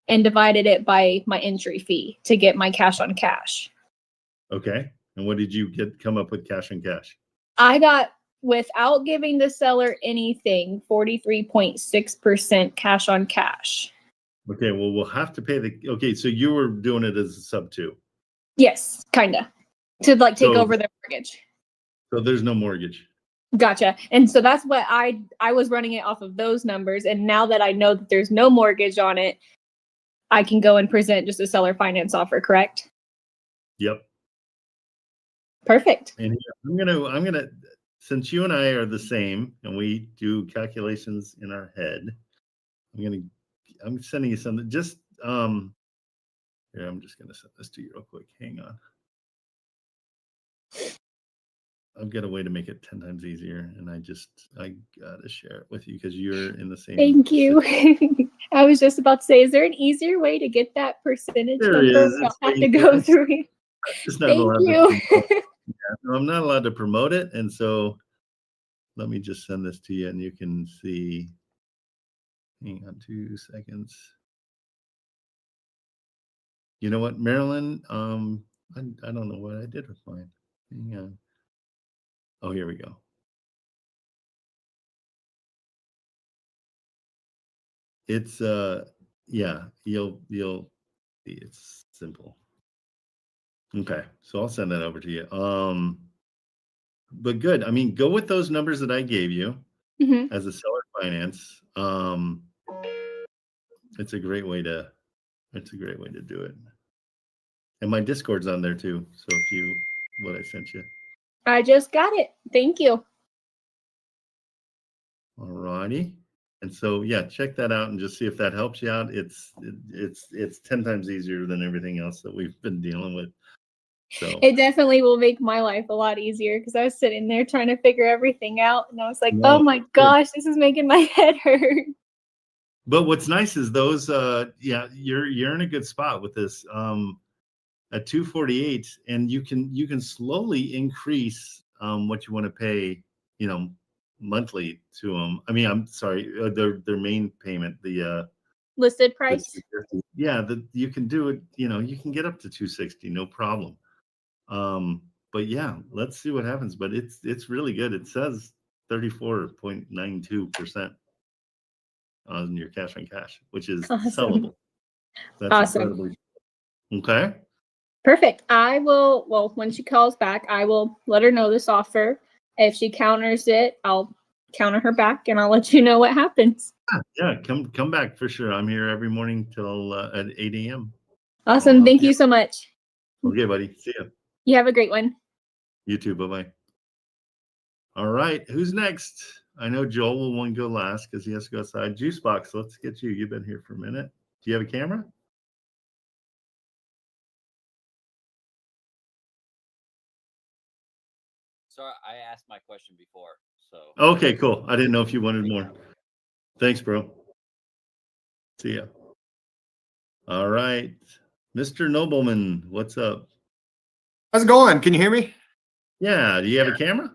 and divided it by my entry fee to get my cash on cash. Okay. And what did you come up with cash on cash? I got, without giving the seller anything, 43.6% cash on cash. Okay, well, we'll have to pay okay, so you were doing it as a sub two. Yes, kind of. To like take over their mortgage. So there's no mortgage. Gotcha. And so that's what I was running it off of those numbers. And now that I know that there's no mortgage on it, I can go and present just a seller finance offer, correct? Yep. Perfect. And I'm gonna, since you and I are the same and we do calculations in our head, I'm sending you something. Just here, I'm just gonna send this to you real quick. Hang on. I've got a way to make it 10 times easier, and I gotta share it with you because you're in the same. Thank you. I was just about to say, is there an easier way to get that percentage There number? is. I'll have to go through it. Thank you. I'm not allowed to promote it, and so let me just send this to you, and you can see. Hang on 2 seconds. You know what, Marilyn? I don't know what I did with mine. Hang on. Oh, here we go. It's yeah, you'll see, it's simple. Okay, so I'll send that over to you. But good. I mean, go with those numbers that I gave you as a seller finance. It's a great way to do it. And my Discord's on there too. So if you what I sent you. I just got it. Thank you. All righty. And so yeah, check that out and just see if that helps you out. It's 10 times easier than everything else that we've been dealing with. So it definitely will make my life a lot easier, because I was sitting there trying to figure everything out, and I was like, oh my gosh, this is making my head hurt. But what's nice is those yeah, you're in a good spot with this at 248, and you can slowly increase what you want to pay, monthly to them. I mean, I'm sorry, their main payment, the listed price. Yeah, you can do it, you can get up to 260, no problem. But yeah, let's see what happens. But it's really good. It says 34.92% on your cash on cash, which is sellable. That's incredibly okay. Perfect. I will, well, when she calls back, I will let her know this offer. If she counters it, I'll counter her back, and I'll let you know what happens. Yeah, come back for sure. I'm here every morning till at 8 a.m. Awesome. Thank you so much. Okay, buddy. See ya. You have a great one. You too. Bye-bye. All right. Who's next? I know Joel will want to go last because he has to go outside. Juicebox, let's get you. You've been here for a minute. Do you have a camera? Sorry, I asked my question before. So okay, cool. I didn't know if you wanted more. Thanks, bro. See ya. All right. Mr. Nobleman, what's up? How's it going? Can you hear me? Yeah. Do you have a camera?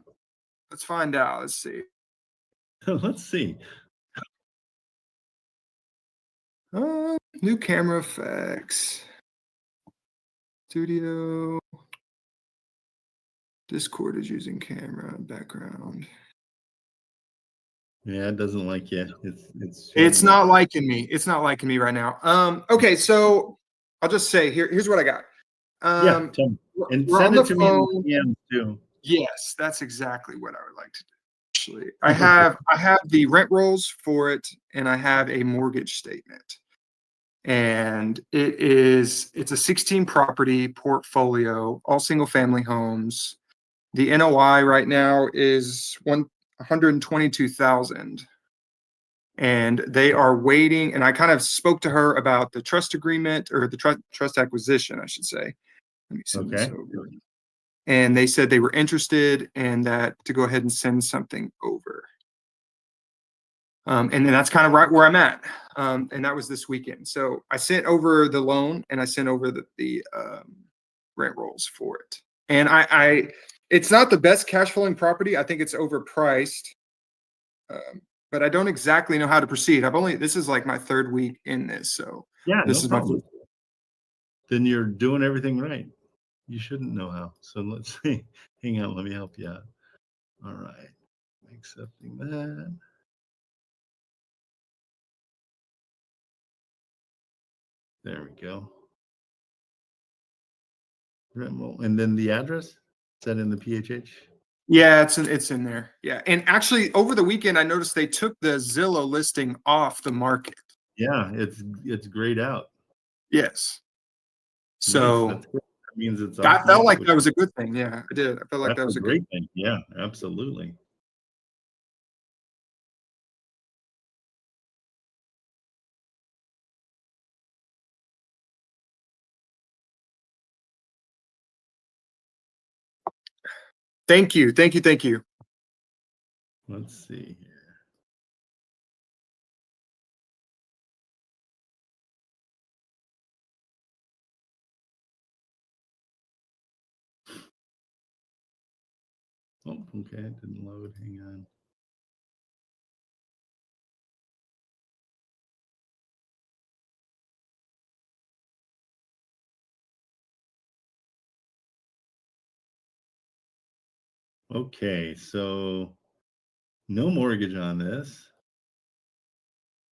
Let's find out. Let's see. Let's see. New camera effects. Studio. Discord is using camera background. Yeah, it doesn't like you. It's not liking me. It's not liking me right now. Okay, so I'll just say here's what I got. Yeah, and we're send on it the to me in phone. DM too. Yes, that's exactly what I would like to do. Actually, I have the rent rolls for it, and I have a mortgage statement. And it's a 16 property portfolio, all single family homes. The NOI right now is 122,000. And they are waiting. And I kind of spoke to her about the trust agreement, or the trust acquisition, I should say. Let me send this over. And they said they were interested and that to go ahead and send something over. And then that's kind of right where I'm at. And that was this weekend. So I sent over the loan and I sent over the rent rolls for it. And it's not the best cash flowing property. I think it's overpriced. But I don't exactly know how to proceed. This is like my third week in this. So yeah, this is my first. Then you're doing everything right. You shouldn't know how. So let's see. Hang on, let me help you out. All right. Accepting that. There we go. And then the address? Is that in the PHH? Yeah, it's in there. Yeah. And actually over the weekend I noticed they took the Zillow listing off the market. Yeah, it's grayed out. Yes. So nice. That means it's I felt like that was a good thing. Yeah, I did. I felt like that was a great thing. Yeah, absolutely. Thank you. Thank you. Let's see here. Oh, okay, it didn't load. Hang on. Okay, so no mortgage on this.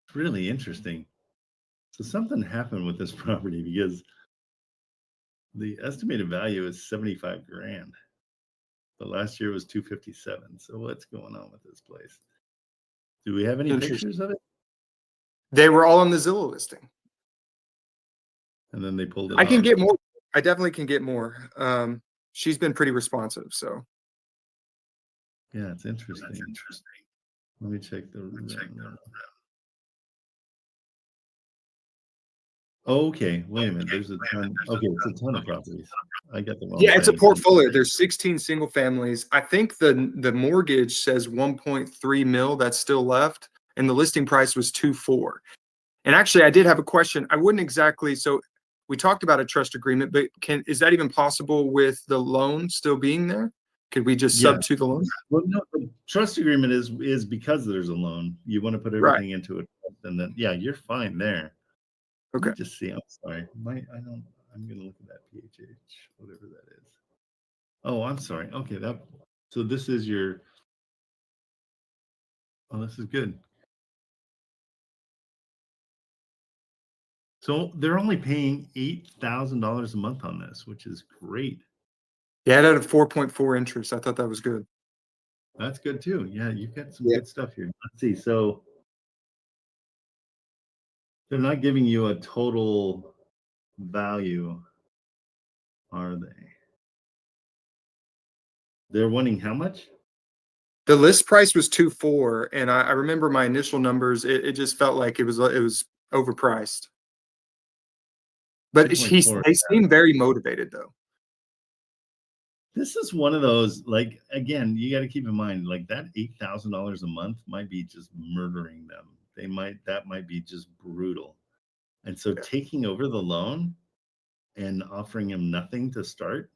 It's really interesting. So something happened with this property because the estimated value is 75 grand. But last year was 257. So what's going on with this place? Do we have any pictures of it? They were all on the Zillow listing. And then they pulled it I off. can get more. I definitely can get more. She's been pretty responsive, so. Yeah, it's interesting. Let me check the. Okay, wait a minute. There's a ton. Okay, it's a ton of properties. I got the wrong. Yeah, it's a portfolio. There's 16 single families. I think the mortgage says 1.3 mil that's still left, and the listing price was 2.4. And actually, I did have a question. I wouldn't exactly. So we talked about a trust agreement, but is that even possible with the loan still being there? Could we just sub to the loan? Well, no, the trust agreement is because there's a loan. You want to put everything into it, and then you're fine there. Okay. Just see. I'm sorry. I'm gonna look at that PHH, whatever that is. Oh, I'm sorry. Okay, so this is your. Oh, this is good. So they're only paying $8,000 a month on this, which is great. Yeah, it had a 4.4 interest. I thought that was good. That's good too. Yeah, you've got some good stuff here. Let's see. So they're not giving you a total value, are they? They're wanting how much? The list price was 2.4, and I remember my initial numbers. It just felt like it was overpriced. But they seem very motivated though. This is one of those, like, again, you got to keep in mind, like that $8,000 a month might be just murdering them. That might be just brutal. And so taking over the loan and offering him nothing to start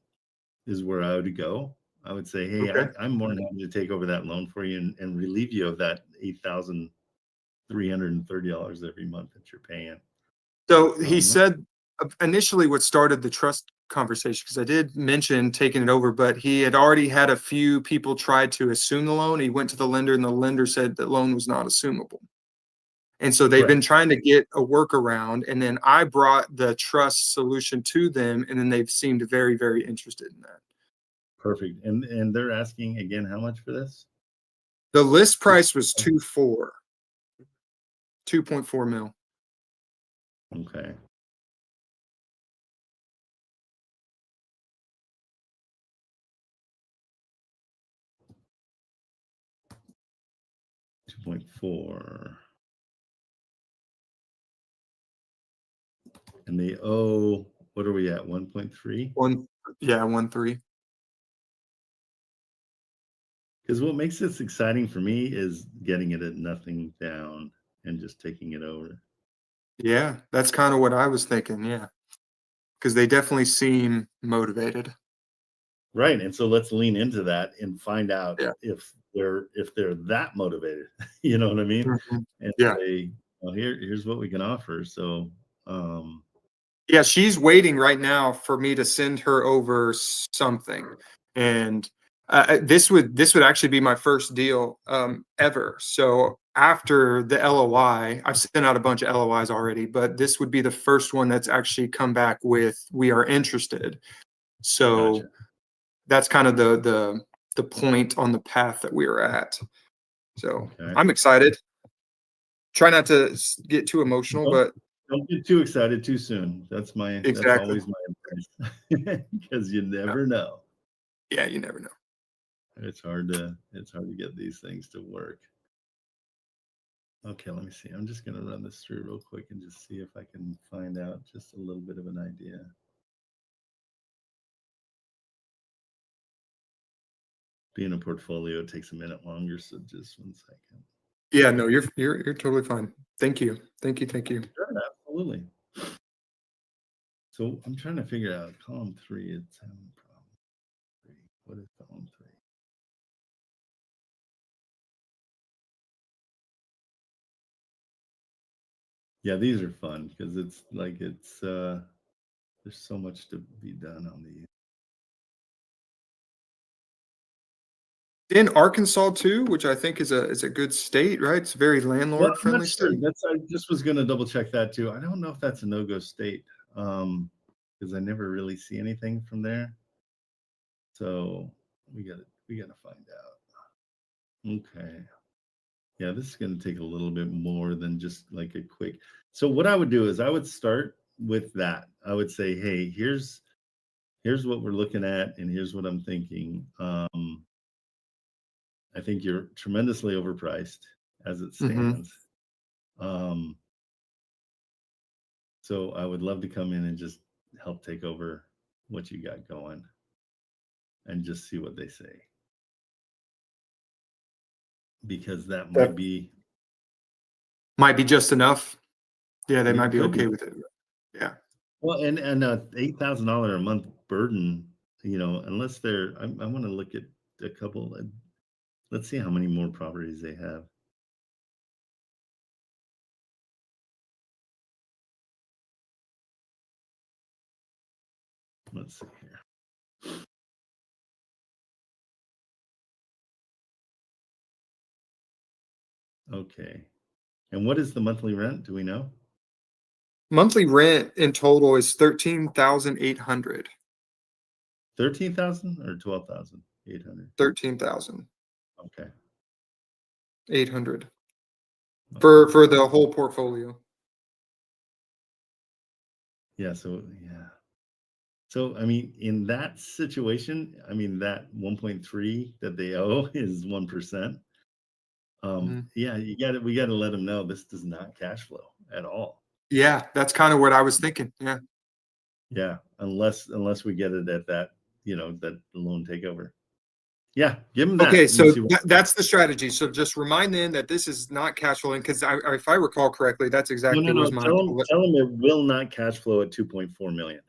is where I would go. I would say, hey, Okay. I'm more than happy to take over that loan for you and relieve you of that $8,330 every month that you're paying. So he said initially what started the trust conversation, because I did mention taking it over, but he had already had a few people try to assume the loan. He went to the lender and the lender said the loan was not assumable. And so they've been trying to get a workaround. And then I brought the trust solution to them, and then they've seemed very, very interested in that. Perfect. And they're asking again, how much for this? The list price was 2.4 mil. Okay. $2.4. And they owe, what are we at? 1.3? 1.3. Because what makes this exciting for me is getting it at nothing down and just taking it over. Yeah, that's kind of what I was thinking. Yeah, because they definitely seem motivated. Right. And so let's lean into that and find out if they're that motivated. You know what I mean? And say, well, here's what we can offer. So yeah, she's waiting right now for me to send her over something. And this would actually be my first deal ever. So after the LOI, I've sent out a bunch of LOIs already, but this would be the first one that's actually come back with "we are interested." So that's kind of the point on the path that we are at. So I'm excited. Try not to get too emotional, but don't get too excited too soon. That's always my advice. Because you never know. Yeah, you never know. It's hard to get these things to work. Okay, let me see. I'm just gonna run this through real quick and just see if I can find out just a little bit of an idea. Being a portfolio takes a minute longer, so just 1 second. Yeah, no, you're totally fine. Thank you. Sure, absolutely. So I'm trying to figure out column 3. It's having problem 3. What is column 3? Yeah, these are fun because it's like there's so much to be done on these. In Arkansas too, which I think is a good state, right? It's very landlord friendly state. I just was going to double check that too. I don't know if that's a no-go state because I never really see anything from there. So we got to find out. Okay. Yeah, this is going to take a little bit more than just like a quick. So what I would do is I would start with that. I would say, hey, here's what we're looking at, and here's what I'm thinking. I think you're tremendously overpriced as it stands. So I would love to come in and just help take over what you got going and just see what they say. Because that might be just enough. Yeah, they might be okay with it. Yeah. Well, and $8,000 a month burden, unless they're, I want to look at a couple. Let's see how many more properties they have. Let's see here. Okay. And what is the monthly rent? Do we know? Monthly rent in total is $13,800. 13,000 or 12,800? 13,000. Okay. 800 for the whole portfolio. Yeah. So I mean, in that situation, I mean that 1.3 that they owe is 1%. Yeah, we got to let them know this does not cash flow at all. Yeah, that's kind of what I was thinking. Yeah, unless we get it at that, that loan takeover. Yeah, give them that. Okay, so that's the strategy. So just remind them that this is not cash flowing, because if I recall correctly, that's exactly no. what Tell them it will not cash flow at 2.4 million.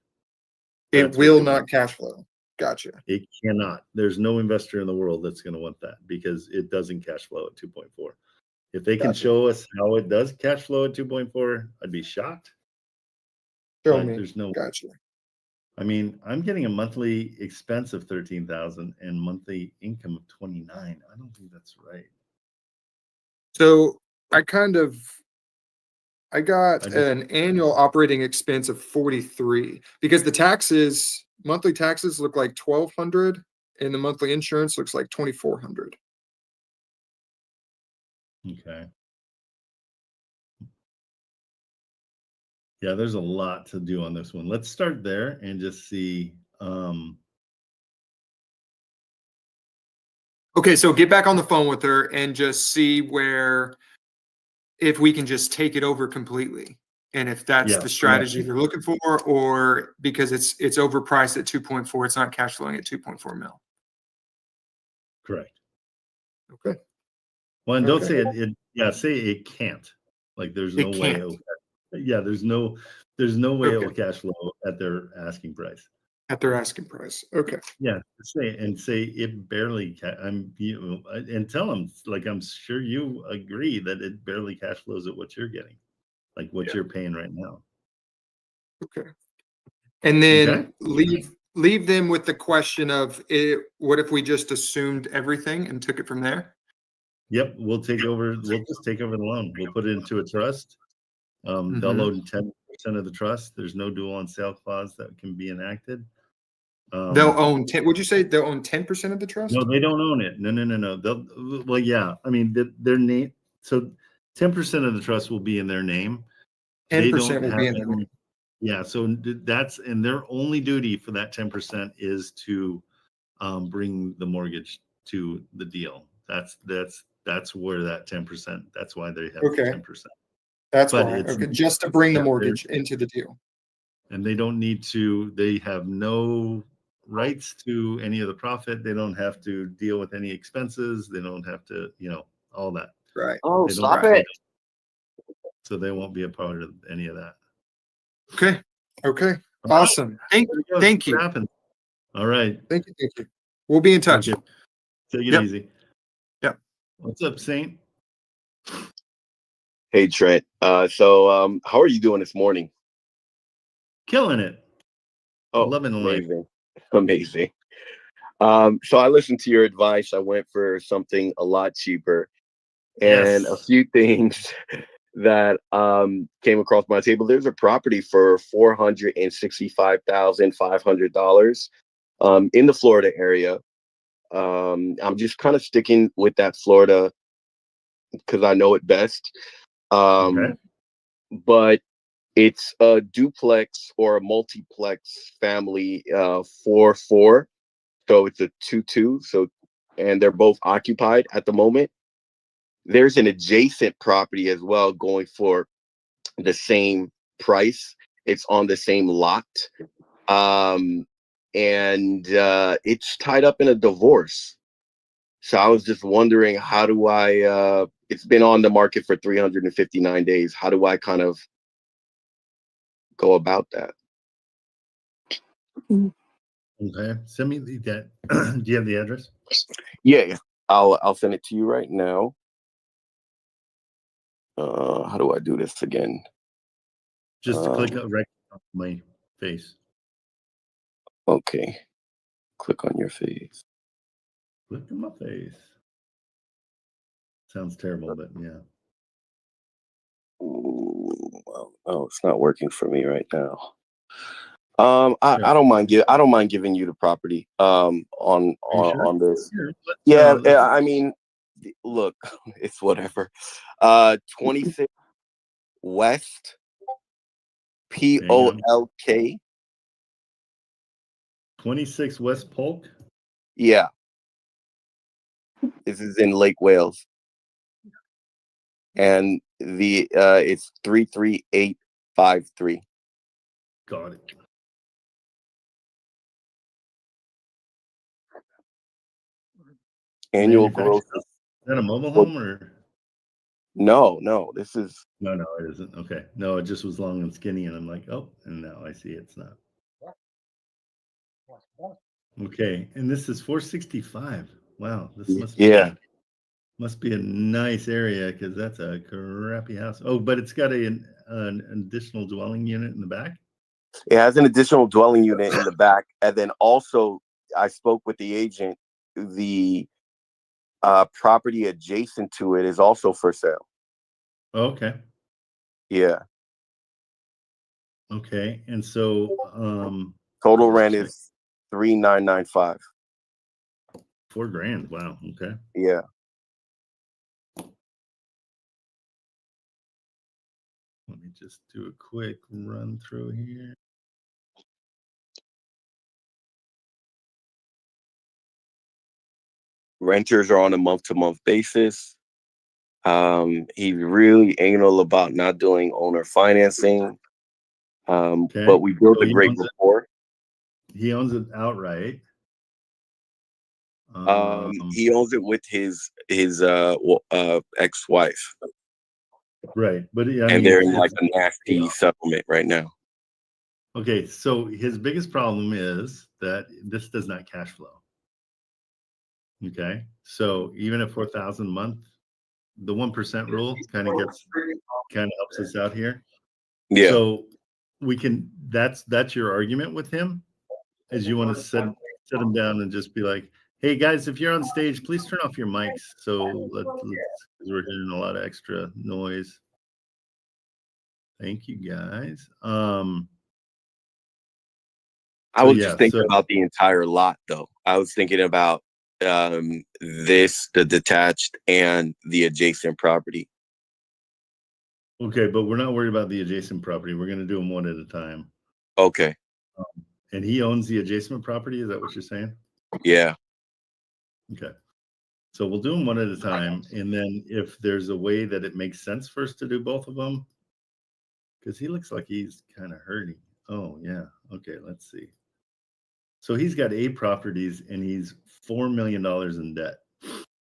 It will not cash flow. Gotcha. It cannot. There's no investor in the world that's going to want that because it doesn't cash flow at 2.4. If they can Gotcha. show us how it does cash flow at 2.4, I'd be shocked. Show But me. there's no. Gotcha. I mean, I'm getting a monthly expense of 13,000 and monthly income of 29. I don't think that's right. So I got an annual operating expense of 43 because the taxes, monthly taxes look like 1,200 and the monthly insurance looks like 2,400. Okay. Yeah, there's a lot to do on this one. Let's start there and just see. Okay, so get back on the phone with her and just see if we can just take it over completely. And if that's the strategy they're looking for, or because it's overpriced at 2.4, it's not cash flowing at 2.4 mil. Correct. Okay. Well, and don't say it. Yeah, say it can't. Like there's no way. Yeah, there's no way it will cash flow at their asking price. At their asking price. Okay. Yeah, say it barely. And tell them like I'm sure you agree that it barely cash flows at what you're getting, like what you're paying right now. Okay. And then leave them with the question of what if we just assumed everything and took it from there? Yep, we'll take over. We'll just take over the loan. We'll put it into a trust. They'll own 10% of the trust. There's no dual on sale clause that can be enacted. They'll own 10. Would you say they'll own 10% of the trust? No, they don't own it. No. Well, yeah. I mean, their name. So 10% of the trust will be in their name. 10% will be in their name. Yeah. So that's, and their only duty for that 10% is to bring the mortgage to the deal. That's where that 10%. That's why they have 10%. That's why. Okay, just to bring the mortgage into the deal. And they don't need to. They have no rights to any of the profit. They don't have to deal with any expenses. They don't have to, all that. Right. Oh, stop it. So they won't be a part of any of that. Okay. Okay. Awesome. Thank you. All right. Thank you. We'll be in touch. Take it easy. Yep. What's up, Saint? Hey, Trent. So how are you doing this morning? Killing it. Oh, loving life. Amazing. So I listened to your advice. I went for something a lot cheaper, and a few things that came across my table. There's a property for $465,500 in the Florida area. I'm just kind of sticking with that Florida because I know it best. But it's a duplex or a multiplex family 4-4. So it's a 2-2. So, and they're both occupied at the moment. There's an adjacent property as well going for the same price. It's on the same lot. And it's tied up in a divorce. So I was just wondering, how do I, it's been on the market for 359 days. How do I kind of go about that? Okay. Send me that. Do you have the address? Yeah. I'll send it to you right now. How do I do this again? Just click right on my face. Okay. Click on your face. Click on my face. Sounds terrible, but yeah. Oh, it's not working for me right now. I don't mind giving you the property on this. Sure. I mean, look, it's whatever. 26 West Polk. 26 West Polk? Yeah. This is in Lake Wales. And it's 33853. Got it. Annual gross. Is that a mobile home or? No, this is. No, it isn't. Okay. No, it just was long and skinny, and I'm like, oh, and now I see it's not. Okay, and this is 465. Wow, this Yeah. must be a nice area because that's a crappy house. Oh, but it's got an additional dwelling unit in the back. It has an additional dwelling unit in the back, and then also I spoke with the agent. The property adjacent to it is also for sale. Okay. Yeah. Okay, and so total rent is $3,995. $4,000. Wow. Okay. Yeah. Let me just do a quick run through here. Renters are on a month-to-month basis. He's really anal about not doing owner financing. But we built a great rapport. He owns it outright. He owns it with his ex-wife. Right, but and they're in like a nasty settlement right now. Okay, so his biggest problem is that this does not cash flow. Okay, so even at 4,000 a month, the 1% rule kind of helps us out here. Yeah. So we can. That's your argument with him, is you want to set him down and just be like, hey guys, if you're on stage, please turn off your mics. So let's we're hearing a lot of extra noise. Thank you guys. I was just thinking about the entire lot, though. I was thinking about the detached and the adjacent property. Okay, but we're not worried about the adjacent property. We're going to do them one at a time. Okay. And he owns the adjacent property. Is that what you're saying? Yeah. Okay. So we'll do them one at a time. And then if there's a way that it makes sense for us to do both of them, because he looks like he's kind of hurting. Oh, yeah. Okay, let's see. So he's got 8 properties and he's $4 million in debt.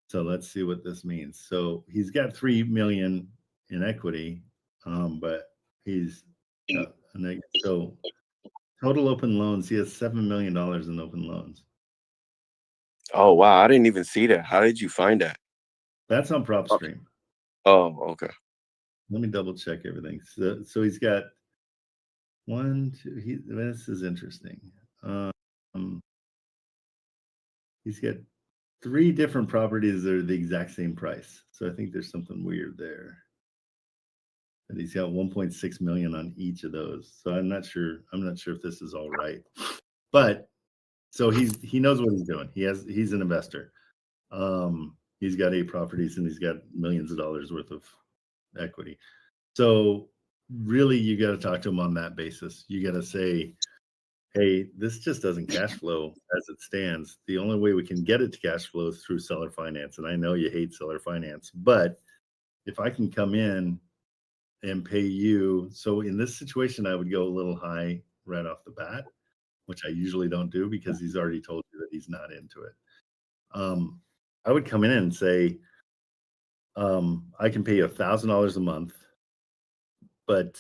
So let's see what this means. So he's got $3 million in equity, but he's got so total open loans. He has $7 million in open loans. Oh wow, I didn't even see that. How did you find that? That's on PropStream. Oh, okay. Let me double check everything. So he's got 1, 2. This is interesting. He's got 3 different properties that are the exact same price. So I think there's something weird there. And he's got 1.6 million on each of those. So I'm not sure if this is all right. But so he knows what he's doing. He's an investor. He's got 8 properties and he's got millions of dollars worth of equity. So really you got to talk to him on that basis. You got to say, hey, this just doesn't cash flow as it stands. The only way we can get it to cash flow is through seller finance. And I know you hate seller finance, but if I can come in and pay you. So in this situation, I would go a little high right off the bat, which I usually don't do because he's already told you that he's not into it. I would come in and say, I can pay you $1,000 a month, but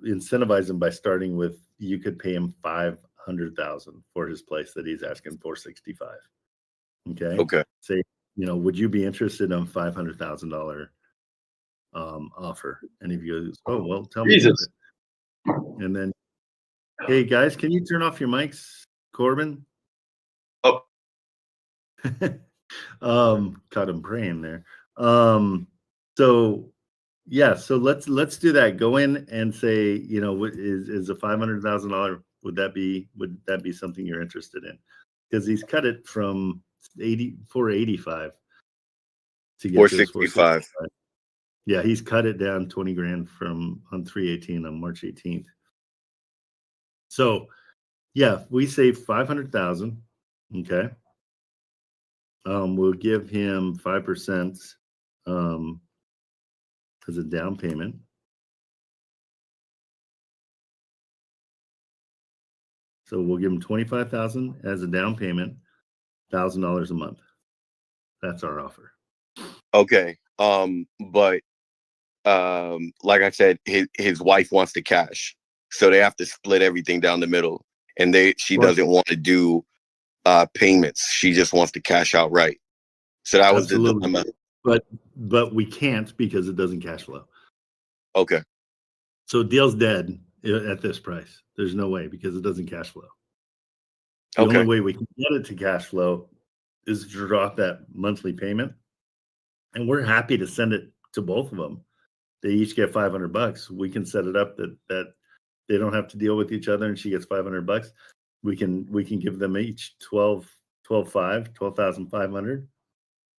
incentivize him by starting with, you could pay him $500,000 for his place that he's asking $465. Okay. Okay. Say, would you be interested in $500,000 offer? And if he goes, oh well, tell me about it. And then, hey guys, can you turn off your mics, Corbin? Oh. Caught him praying there. So yeah, so let's do that. Go in and say, is a $500,000, would that be something you're interested in? Because he's cut it from 485 to get to 465. Yeah, he's cut it down 20 grand on 318 on March 18th. So yeah, we save 500,000. Okay. We'll give him 5% as a down payment. So we'll give him 25,000 as a down payment, $1,000 a month. That's our offer. Okay. But like I said, his wife wants the cash, so they have to split everything down the middle, and she doesn't want to do payments. She just wants to cash out right. So that was the Absolutely. dilemma. But we can't because it doesn't cash flow. Okay. So deal's dead at this price. There's no way because it doesn't cash flow. The Okay. only way we can get it to cash flow is to drop that monthly payment. And we're happy to send it to both of them. They each get $500. We can set it up that they don't have to deal with each other and she gets $500. We can give them each 12,500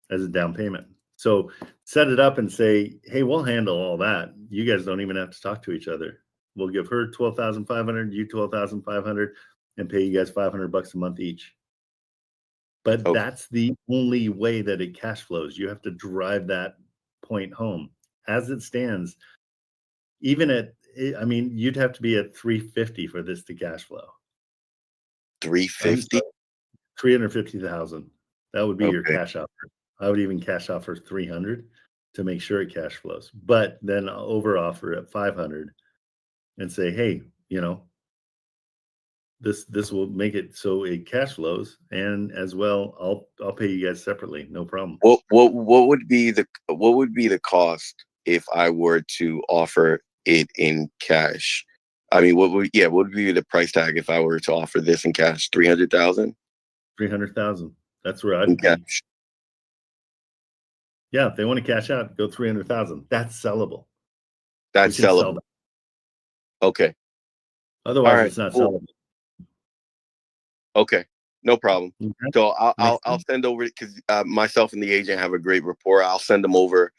as a down payment. So set it up and say, hey, we'll handle all that. You guys don't even have to talk to each other. We'll give her 12,500, you 12,500, and pay you guys $500 a month each. But that's the only way that it cash flows. You have to drive that point home. As it stands, even you'd have to be at 350 for this to cash flow. 350? 350,000. That would be your cash offer. I would even cash offer 300 to make sure it cash flows. But then over offer at 500 and say, hey, this will make it so it cash flows, and as well, I'll pay you guys separately, no problem. What would be the cost if I were to offer it in cash? I mean, what would be the price tag if I were to offer this in cash? 300,000. 300,000. That's where I'd be. Yeah, if they want to cash out, go 300,000. That's sellable. That's sellable. Okay. Otherwise, it's not sellable. Okay, no problem. So I'll send over, because myself and the agent have a great rapport. I'll send them over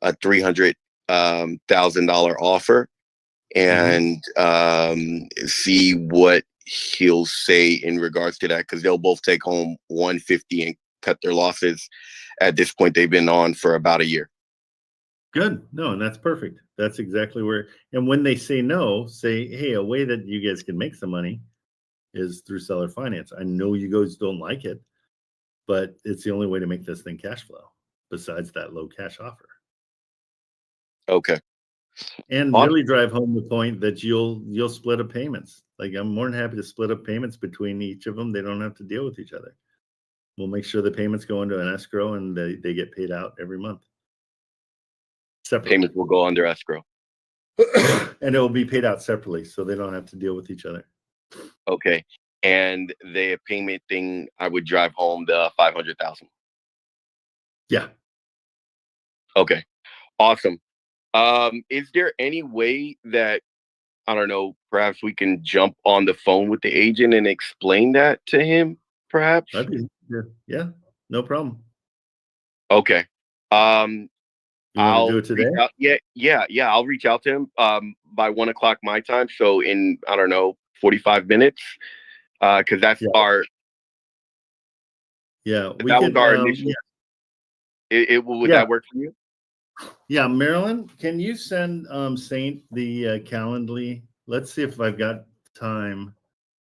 a $300,000 offer and see what he'll say in regards to that, because they'll both take home 150 and cut their losses. At this point, they've been on for about a year. Good. No, and that's perfect. That's exactly where. And when they say no, say, hey, a way that you guys can make some money is through seller finance. I know you guys don't like it, but it's the only way to make this thing cash flow besides that low cash offer. Okay. And really drive home the point that you'll split up payments. Like, I'm more than happy to split up payments between each of them. They don't have to deal with each other. We'll make sure the payments go into an escrow and they get paid out every month. Separately. Payments will go under escrow. And it will be paid out separately, so they don't have to deal with each other. Okay. And the payment thing, I would drive home the 500,000. Yeah. Okay. Awesome. Is there any way that, I don't know, perhaps we can jump on the phone with the agent and explain that to him, perhaps? Yeah, no problem. Okay. You want to do it today? Yeah. I'll reach out to him by 1 o'clock my time. So in, I don't know, 45 minutes. Because that's our. Yeah, that was our initial. Yeah. Would that work for you? Yeah, Marilyn, can you send Saint the Calendly? Let's see if I've got time.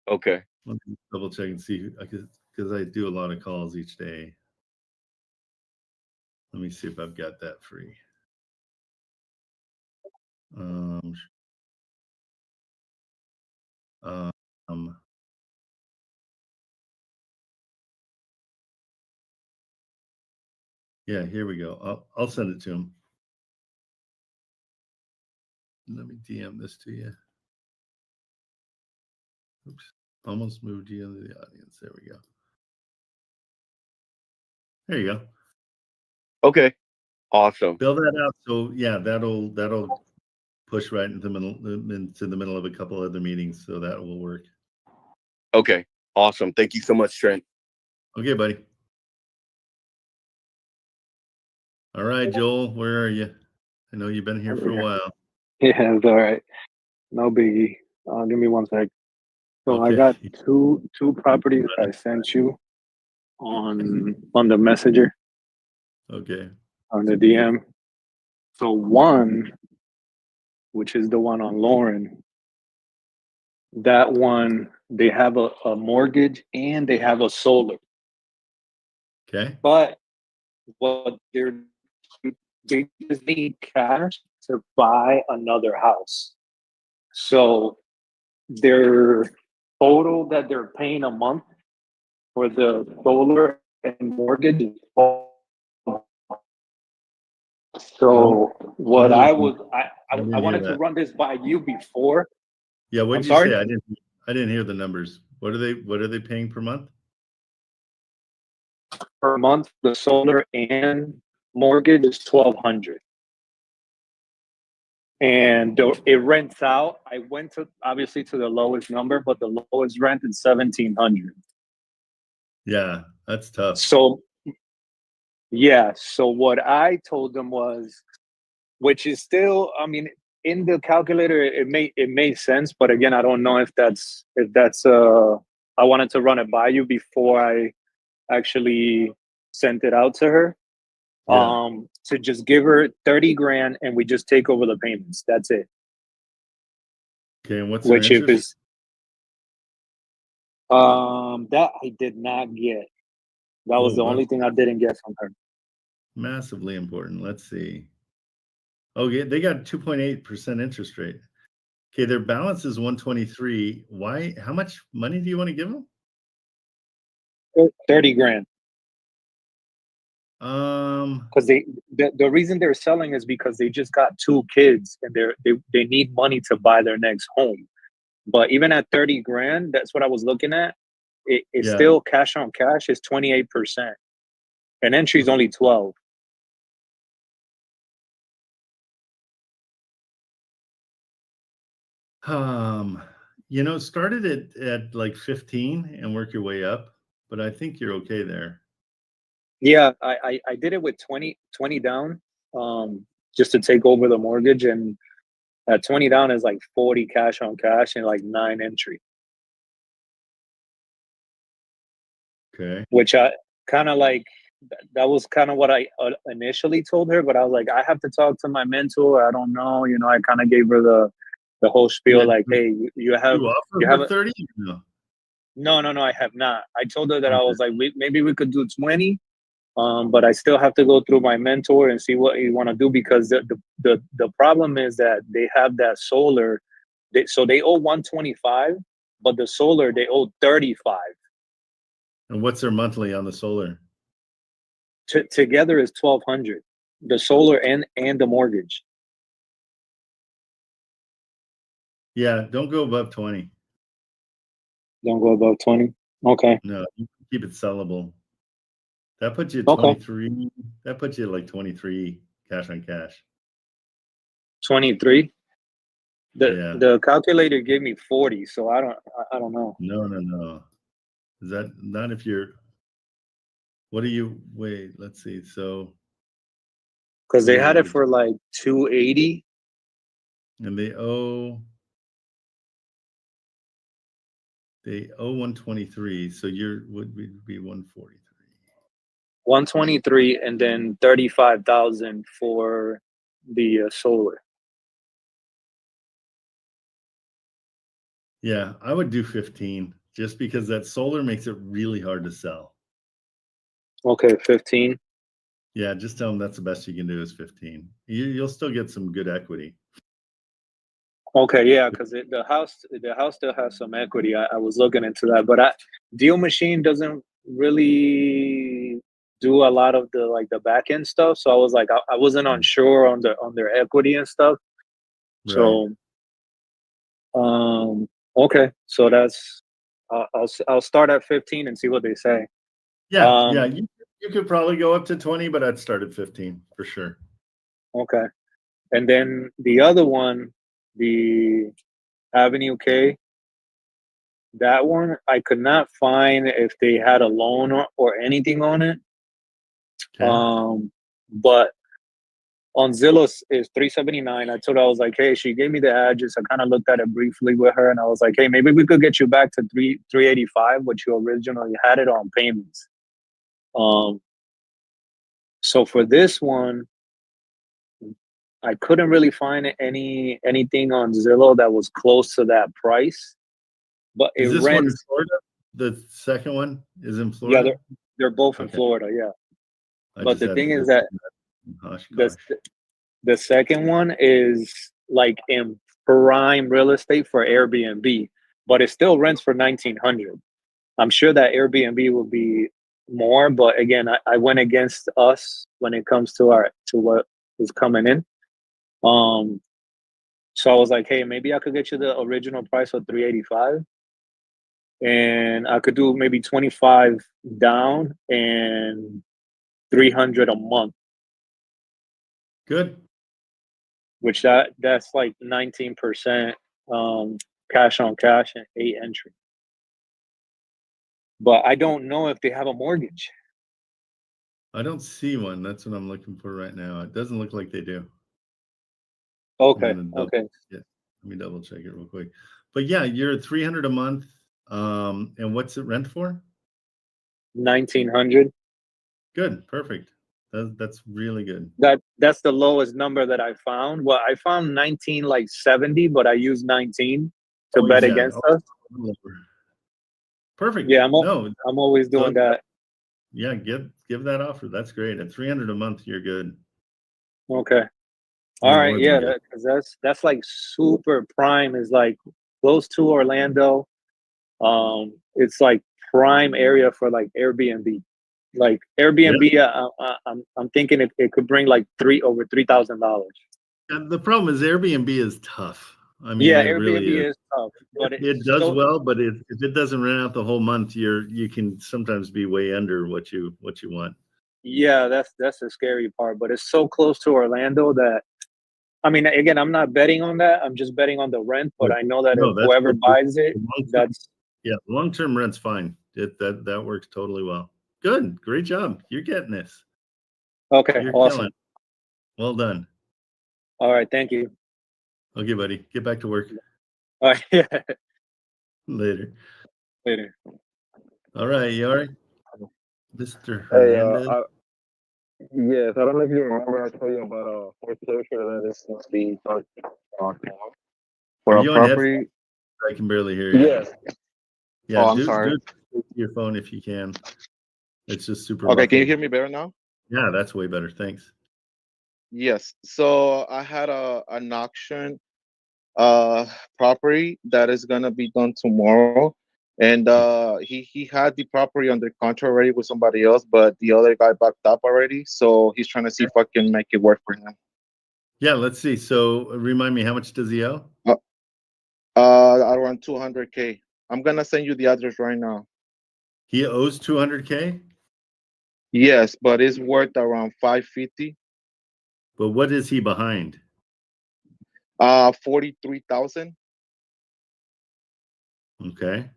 Okay. Let me double check and see, because I do a lot of calls each day. Let me see if I've got that free. Yeah, here we go. I'll send it to him. Let me DM this to you. Oops, almost moved you into the audience. There we go. There you go. Okay, awesome. Fill that out. So yeah, that'll push right into the middle of a couple other meetings. So that will work. Okay, awesome. Thank you so much, Trent. Okay, buddy. All right, Joel, where are you? I know you've been here for a while. Yeah, it's all right. No biggie. Give me 1 sec. So I got two properties I sent you on the messenger. Okay. On the DM. So one, which is the one on Lauren, that one, they have a mortgage and they have a solar. Okay. But they just need cash to buy another house. So their total that they're paying a month for the solar and mortgage is 12. So what I wanted to run this by you before. Yeah, what did you say? I didn't hear the numbers. What are they paying per month? Per month, the solar and mortgage is $1,200. And it rents out. I went to obviously to the lowest number, but the lowest rent is $1,700. Yeah, that's tough. So yeah, so what I told them was, which is still, I mean, in the calculator it made sense, but again, I don't know if that's I wanted to run it by you before I actually sent it out to her. Yeah. To just give her 30 grand and we just take over the payments. That's it. Okay, and what's their Which if interest? it's that I did not get. That was the only thing I didn't get from her. Massively important. Let's see. Okay, they got 2.8% interest rate. Okay, their balance is 123. Why? How much money do you want to give them? 30 grand. Um, Because the reason they're selling is because they just got 2 kids and they need money to buy their next home. But even at 30 grand, that's what I was looking at. It's still cash on cash is 28%. And entry's only 12. Started it at like 15 and work your way up, but I think you're okay there. Yeah, I did it with 20 down, just to take over the mortgage, and at 20 down is like 40 cash on cash and like 9 entry. Okay. Which I kind of like, that was kind of what I initially told her, but I was like, I have to talk to my mentor. I don't know, I kind of gave her the whole spiel, like, hey, you have a 30? No, I have not. I told her that I was like, maybe we could do 20. But I still have to go through my mentor and see what you want to do, because the problem is that they have that solar, so they owe 125, but the solar they owe 35. And what's their monthly on the solar? Together is 1,200. The solar and the mortgage. Yeah, don't go above 20. Don't go above 20. Okay. No, you keep it sellable. That puts you at Okay. 23. That puts you at like 23 cash on cash. 23. The calculator gave me 40, so I don't know. No. Is that not if you're? What do you wait? Let's see. So, because they had it for like 280, and they owe 123. So would be 143. 123, and then 35,000 for the solar. Yeah, I would do 15, just because that solar makes it really hard to sell. Okay, 15. Yeah, just tell them that's the best you can do is 15. You'll still get some good equity. Okay, yeah, because the house still has some equity. I was looking into that, but Deal Machine doesn't really do a lot of the back end stuff. So I was like, I wasn't unsure on their equity and stuff. Right. So, okay, so that's I'll start at 15 and see what they say. Yeah, you could probably go up to 20, but I'd start at 15 for sure. Okay, and then the other one, the Avenue K. That one, I could not find if they had a loan or anything on it. Okay. But on Zillow is 379. I told her, I was like, hey, she gave me the address. I kind of looked at it briefly with her, and I was like, hey, maybe we could get you back to 385, which you originally had it on payments. So for this one, I couldn't really find anything on Zillow that was close to that price. But it Is this one in rents. Florida? The second one is in Florida? Yeah, they're both in Florida, yeah. But the thing is that the second one is like in prime real estate for Airbnb, but it still rents for $1,900. I'm sure that Airbnb will be more, but again, I went against us when it comes to what is coming in. So I was like, hey, maybe I could get you the original price for 385, and I could do maybe 25 down and 300 a month. Good. Which that's like 19% cash on cash and 8 entry. But I don't know if they have a mortgage. I don't see one. That's what I'm looking for right now. It doesn't look like they do. Okay. Okay. Yeah, let me double check it real quick. But yeah, you're at 300 a month. And what's it rent for? 1,900. Good, perfect. That's really good. That's the lowest number that I found. Well, I found 19 like 70, but I used 19 to bet against us. Perfect. Yeah, no, I'm always doing that. Yeah, give that offer. That's great. At 300 a month, you're good. Okay. You're All right. more than Yeah, good. that's like super prime. Is like close to Orlando. It's like prime area for like Airbnb. Like Airbnb, I'm thinking it could bring like over $3,000. The problem is Airbnb is tough. I mean, Yeah, it really Airbnb is. is tough, but It does well, but if it doesn't rent out the whole month, you can sometimes be way under what you want. Yeah, that's the scary part. But it's so close to Orlando that, I mean, again, I'm not betting on that. I'm just betting on the rent. But I know that if that's whoever good. buys it, that's long-term rent's fine. That works totally well. Good, great job. You're getting this. Okay. You're Awesome. killing. Well done. All right, thank you. Okay, buddy. Get back to work. All right. Yeah. Later. Later. All right, you all right? Mr. Hey, Hernandez. yes, I don't know if you remember I told you about foreclosure that is going to be for Are a you on property. headphones? I can barely hear you. Yes. Yeah, I'm do sorry. it your phone if you can. It's just super Okay, can you muffled. hear me better now? Yeah, that's way better. Thanks. Yes. So I had an auction property that is gonna be done tomorrow. And he had the property under contract already with somebody else, but the other guy backed up already. So he's trying to see if I can make it work for him. Yeah, let's see. So remind me, how much does he owe? Around 200K. I'm gonna send you the address right now. He owes 200K? Yes, but it's worth around 550. But what is he behind? 43,000. Okay.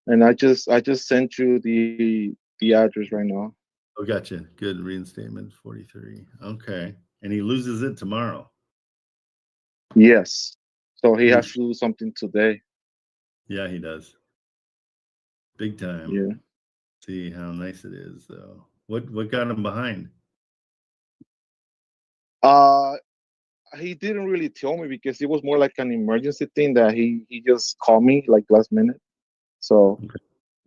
And I just sent you the address right now. Oh, gotcha. Good. Reinstatement 43. Okay. And he loses it tomorrow. Yes. So he has to do something today. Yeah, he does. Big time. Yeah. See how nice it is, though. What got him behind? He didn't really tell me because it was more like an emergency thing that he just called me like last minute. So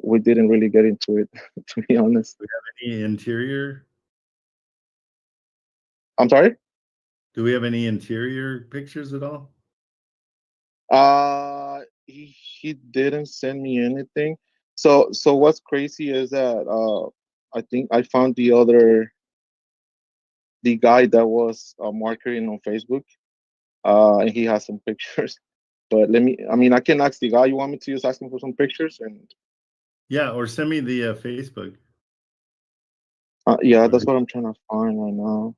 we didn't really get into it, to be honest. Do we have any interior? I'm sorry? Do we have any interior pictures at all? He didn't send me anything. So what's crazy is that I think I found the guy that was marketing on Facebook, and he has some pictures. But I can ask the guy. You want me to just ask him for some pictures? And Yeah, or send me the Facebook. yeah, that's what I'm trying to find right now.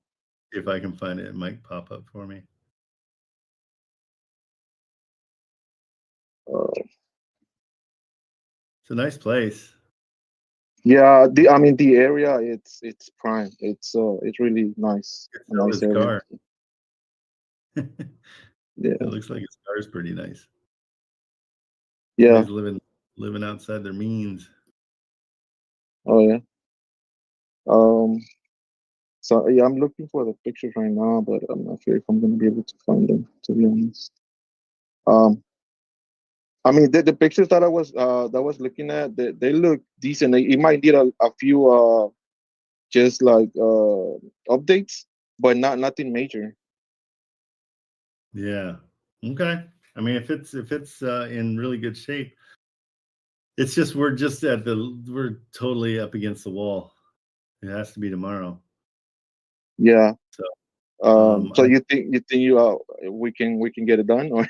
See if I can find it. It might pop up for me. It's a nice place. Yeah, the area it's prime. It's really nice. It's A nice his area. car. Yeah. It looks like his car is pretty nice. Yeah. He's living outside their means. Oh yeah. So yeah, I'm looking for the pictures right now, but I'm not sure if I'm gonna be able to find them, to be honest. The pictures that I was looking at, they look decent. It might need a few just like updates, but nothing major. Yeah. Okay. I mean, if it's in really good shape, it's just we're totally up against the wall. It has to be tomorrow. Yeah. So, so you think we can get it done, or?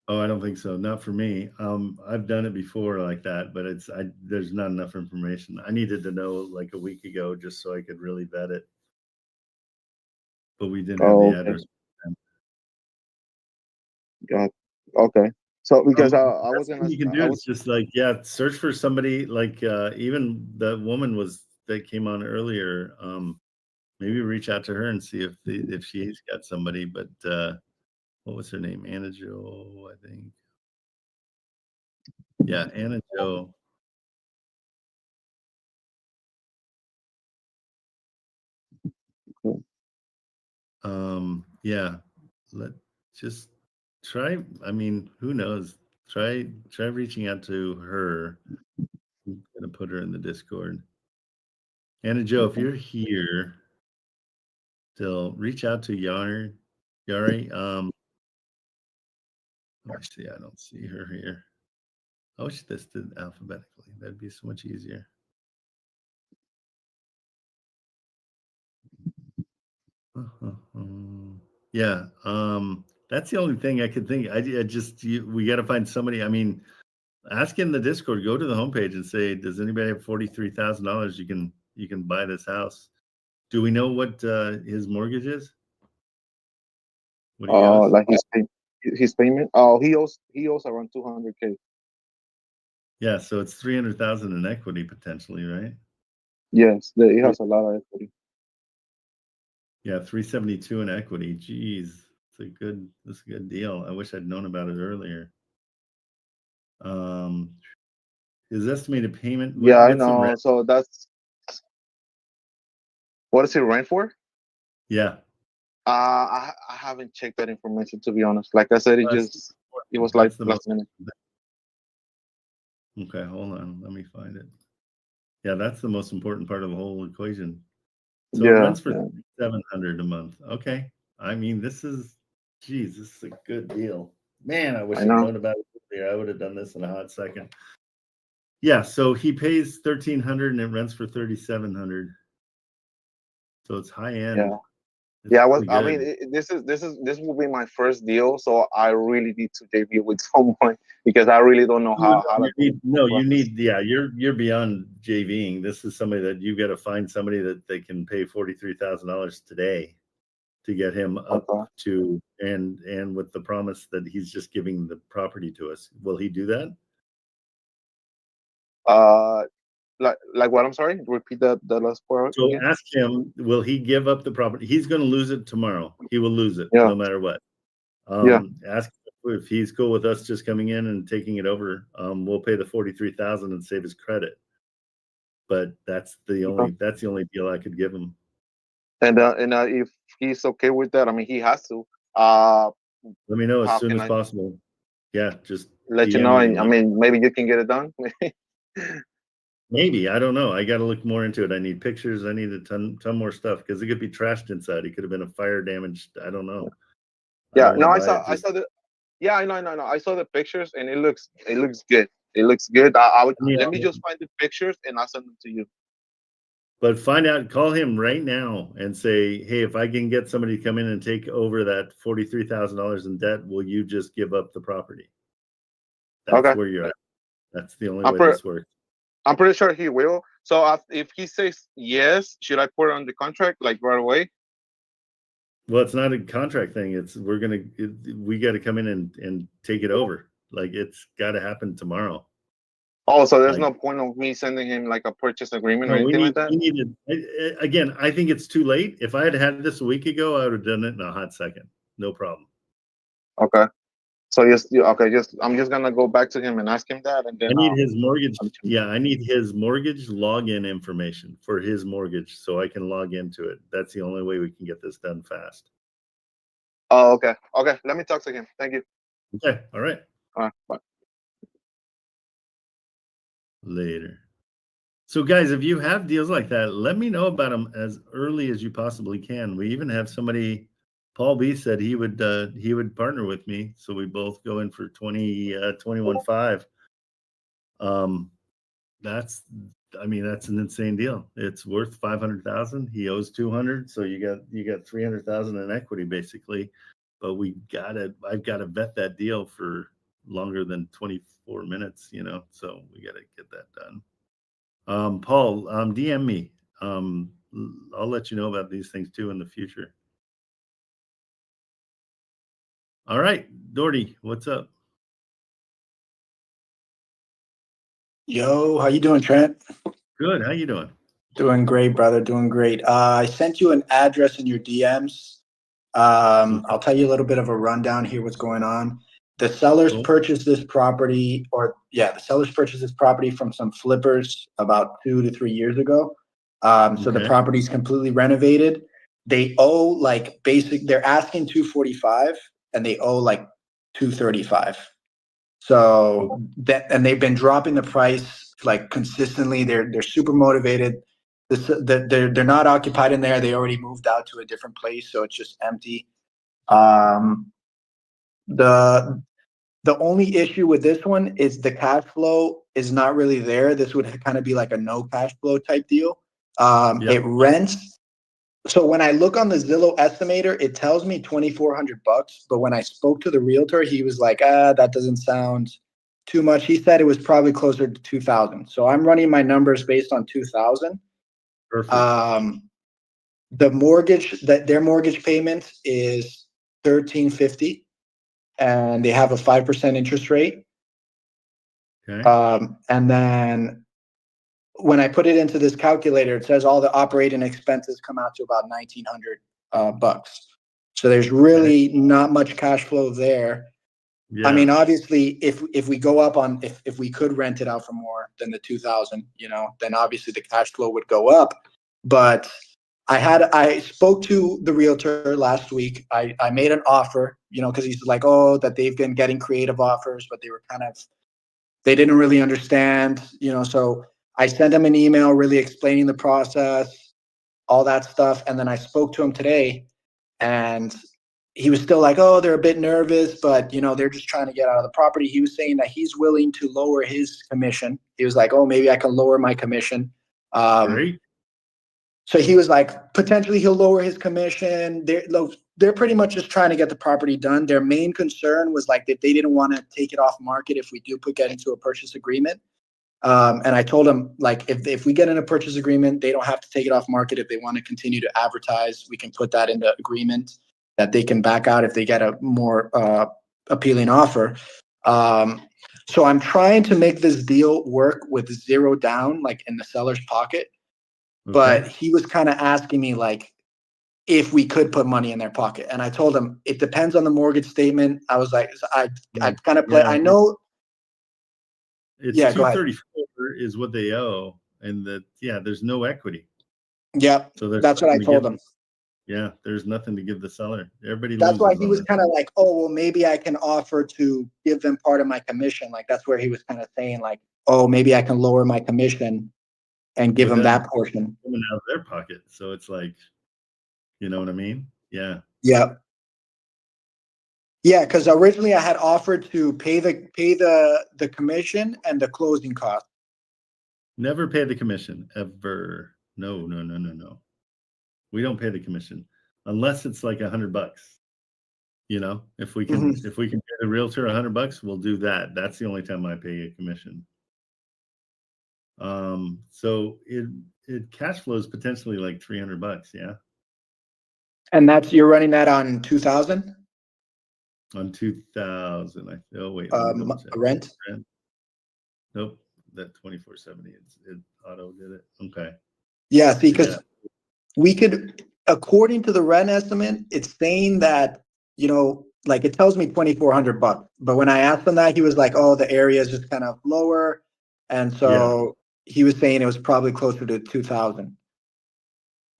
Oh, I don't think so. Not for me. I've done it before like that, but there's not enough information. I needed to know like a week ago just so I could really vet it. But we didn't have the Okay. address. Got okay. So because I was Best thing gonna, you can do is just like search for somebody like even that woman that came on earlier. Maybe reach out to her and see if she's got somebody. But what was her name? Anna Jo, I think. Yeah, Anna Jo. Cool. Yeah, just try. I mean, who knows? Try reaching out to her. I'm gonna put her in the Discord. Anna Jo, if you're here, still reach out to Yari. Let me see. I don't see her here. I wish this did alphabetically. That'd be so much easier. Yeah. That's the only thing I could think. We got to find somebody. I mean, ask in the Discord. Go to the homepage and say, "Does anybody have $43,000? You can buy this house." Do we know what his mortgage is? What he owes? Like his payment. Oh, he owes around 200K. Yeah, so it's 300,000 in equity potentially, right? Yes, he has a lot of equity. Yeah, 372 in equity. Jeez, that's a good deal. I wish I'd known about it earlier. His estimated payment. Yeah, I What's the know. rent? So that's what does he rent for? Yeah. I haven't checked that information, to be honest. Like I said, it was like That's the last most. minute. Okay, hold on. Let me find it. Yeah, that's the most important part of the whole equation. So it rents for $700 a month. Okay. I mean, this is a good deal. Man, I wish I'd known about it earlier. I would have done this in a hot second. Yeah, so he pays $1,300 and it rents for $3,700. So it's high end. Yeah. I mean, this will be my first deal, so I really need to JV with someone because I really don't know how to. You're beyond JVing. This is somebody that you got to find somebody that they can pay $43,000 today to get him up to and with the promise that he's just giving the property to us. Will he do that? Like what? I'm sorry. Repeat that last part. So again. ask him, will he give up the property? He's going to lose it tomorrow. He will lose it no matter what. Ask if he's cool with us just coming in and taking it over. We'll pay the $43,000 and save his credit. But that's the only deal I could give him. And if he's okay with that, I mean, he has to. Let me know as soon as possible. Yeah, just let you know. I mean, maybe you can get it done. Maybe, I don't know. I got to look more into it. I need pictures. I need a ton more stuff because it could be trashed inside. It could have been a fire damaged. I don't know. Yeah, no, I saw the. Yeah, I know. I saw the pictures and it looks good. It looks good. Let me just find the pictures and I'll send them to you. But call him right now and say, hey, if I can get somebody to come in and take over that $43,000 in debt, will you just give up the property? That's where you're at. That's the only way this works. I'm pretty sure he will. So if he says yes, should I put it on the contract like right away? Well, it's not a contract thing. We got to come in and take it over. Like it's got to happen tomorrow. Oh, so there's no point of me sending him like a purchase agreement or anything like that? Again, I think it's too late. If I had this a week ago, I would have done it in a hot second. No problem. Okay. So I'm just gonna go back to him and ask him that, and then I need his mortgage. Yeah, I need his mortgage login information for his mortgage so I can log into it. That's the only way we can get this done fast. Oh, okay. Okay, let me talk to him. Thank you. Okay, all right. All right, bye. Later. So guys, if you have deals like that, let me know about them as early as you possibly can. We even have somebody Paul B said he would partner with me, so we both go in for 21.5. That's an insane deal. It's worth 500,000. He owes 200, so you got 300,000 in equity basically. But I've got to vet that deal for longer than 24 minutes, so we got to get that done. Paul, DM me. I'll let you know about these things too in the future. All right, Doherty, what's up? Yo, how you doing, Trent? Good. How you doing? Doing great, brother. Doing great. I sent you an address in your DMs. I'll tell you a little bit of a rundown here. What's going on? The sellers purchased this property, the sellers purchased this property from some flippers about 2 to 3 years ago. So the property's completely renovated. They owe they're asking 245 and they owe like 235. So and they've been dropping the price like consistently. They're super motivated. They're not occupied in there. They already moved out to a different place, so it's just empty. The only issue with this one is the cash flow is not really there. This would kind of be like a no cash flow type deal. It rents. So when I look on the Zillow estimator, it tells me $2,400. But when I spoke to the realtor, he was like, that doesn't sound too much. He said it was probably closer to 2,000. So I'm running my numbers based on 2,000. Perfect. The mortgage their mortgage payment is $1,350, and they have a 5% interest rate. Okay. And then when I put it into this calculator, it says all the operating expenses come out to about $1,900. So there's really not much cash flow there. Yeah. I mean, obviously, if we go up on if we could rent it out for more than the 2,000, then obviously the cash flow would go up. But I spoke to the realtor last week. I made an offer, because he's like, that they've been getting creative offers, but they didn't really understand, so I sent him an email really explaining the process, all that stuff. And then I spoke to him today and he was still like, they're a bit nervous, but they're just trying to get out of the property. He was saying that he's willing to lower his commission. He was like, maybe I can lower my commission. Great. So he was like, potentially he'll lower his commission. They're pretty much just trying to get the property done. Their main concern was like that they didn't want to take it off market if we do get into a purchase agreement. And I told them, like, if we get in a purchase agreement, they don't have to take it off market. If they want to continue to advertise, we can put that in the agreement that they can back out if they get a more appealing offer. So I'm trying to make this deal work with zero down, like in the seller's pocket. But he was kind of asking me, like, if we could put money in their pocket. And I told him, it depends on the mortgage statement. I was like, I kind of play. I know. It's 234 is what they owe, and there's no equity. Yep. So that's what I told him. Yeah, there's nothing to give the seller. Everybody. That's why he was kind of like, maybe I can offer to give them part of my commission. Like that's where he was kind of saying, like, maybe I can lower my commission and give them that portion coming out of their pocket. So it's like, you know what I mean? Yeah. Yeah. Yeah, because originally I had offered to pay the commission and the closing cost. Never pay the commission ever. No. We don't pay the commission unless it's like $100. If we can pay the realtor $100, we'll do that. That's the only time I pay a commission. So it cash flows potentially like $300. Yeah. And you're running that on 2,000. On 2,000, rent. Nope, that 2470. It auto did it. Okay. Yeah, because we could, according to the rent estimate, it's saying that like it tells me $2,400. But when I asked him that, he was like, the area is just kind of lower, and so he was saying it was probably closer to 2,000.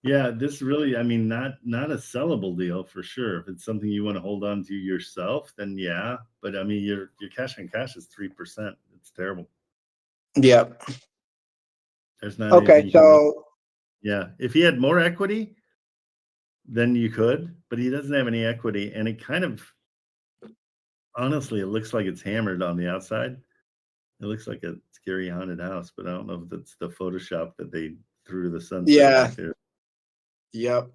Yeah, this really, not a sellable deal for sure. If it's something you want to hold on to yourself, then yeah. But your cash on cash is 3%. It's terrible. Yeah. There's not. Okay, so yeah, if he had more equity, then you could, but he doesn't have any equity, and it kind of, honestly, it looks like it's hammered on the outside. It looks like a scary haunted house, but I don't know if that's the Photoshop that they threw to the sunset Yeah. back there. Yep.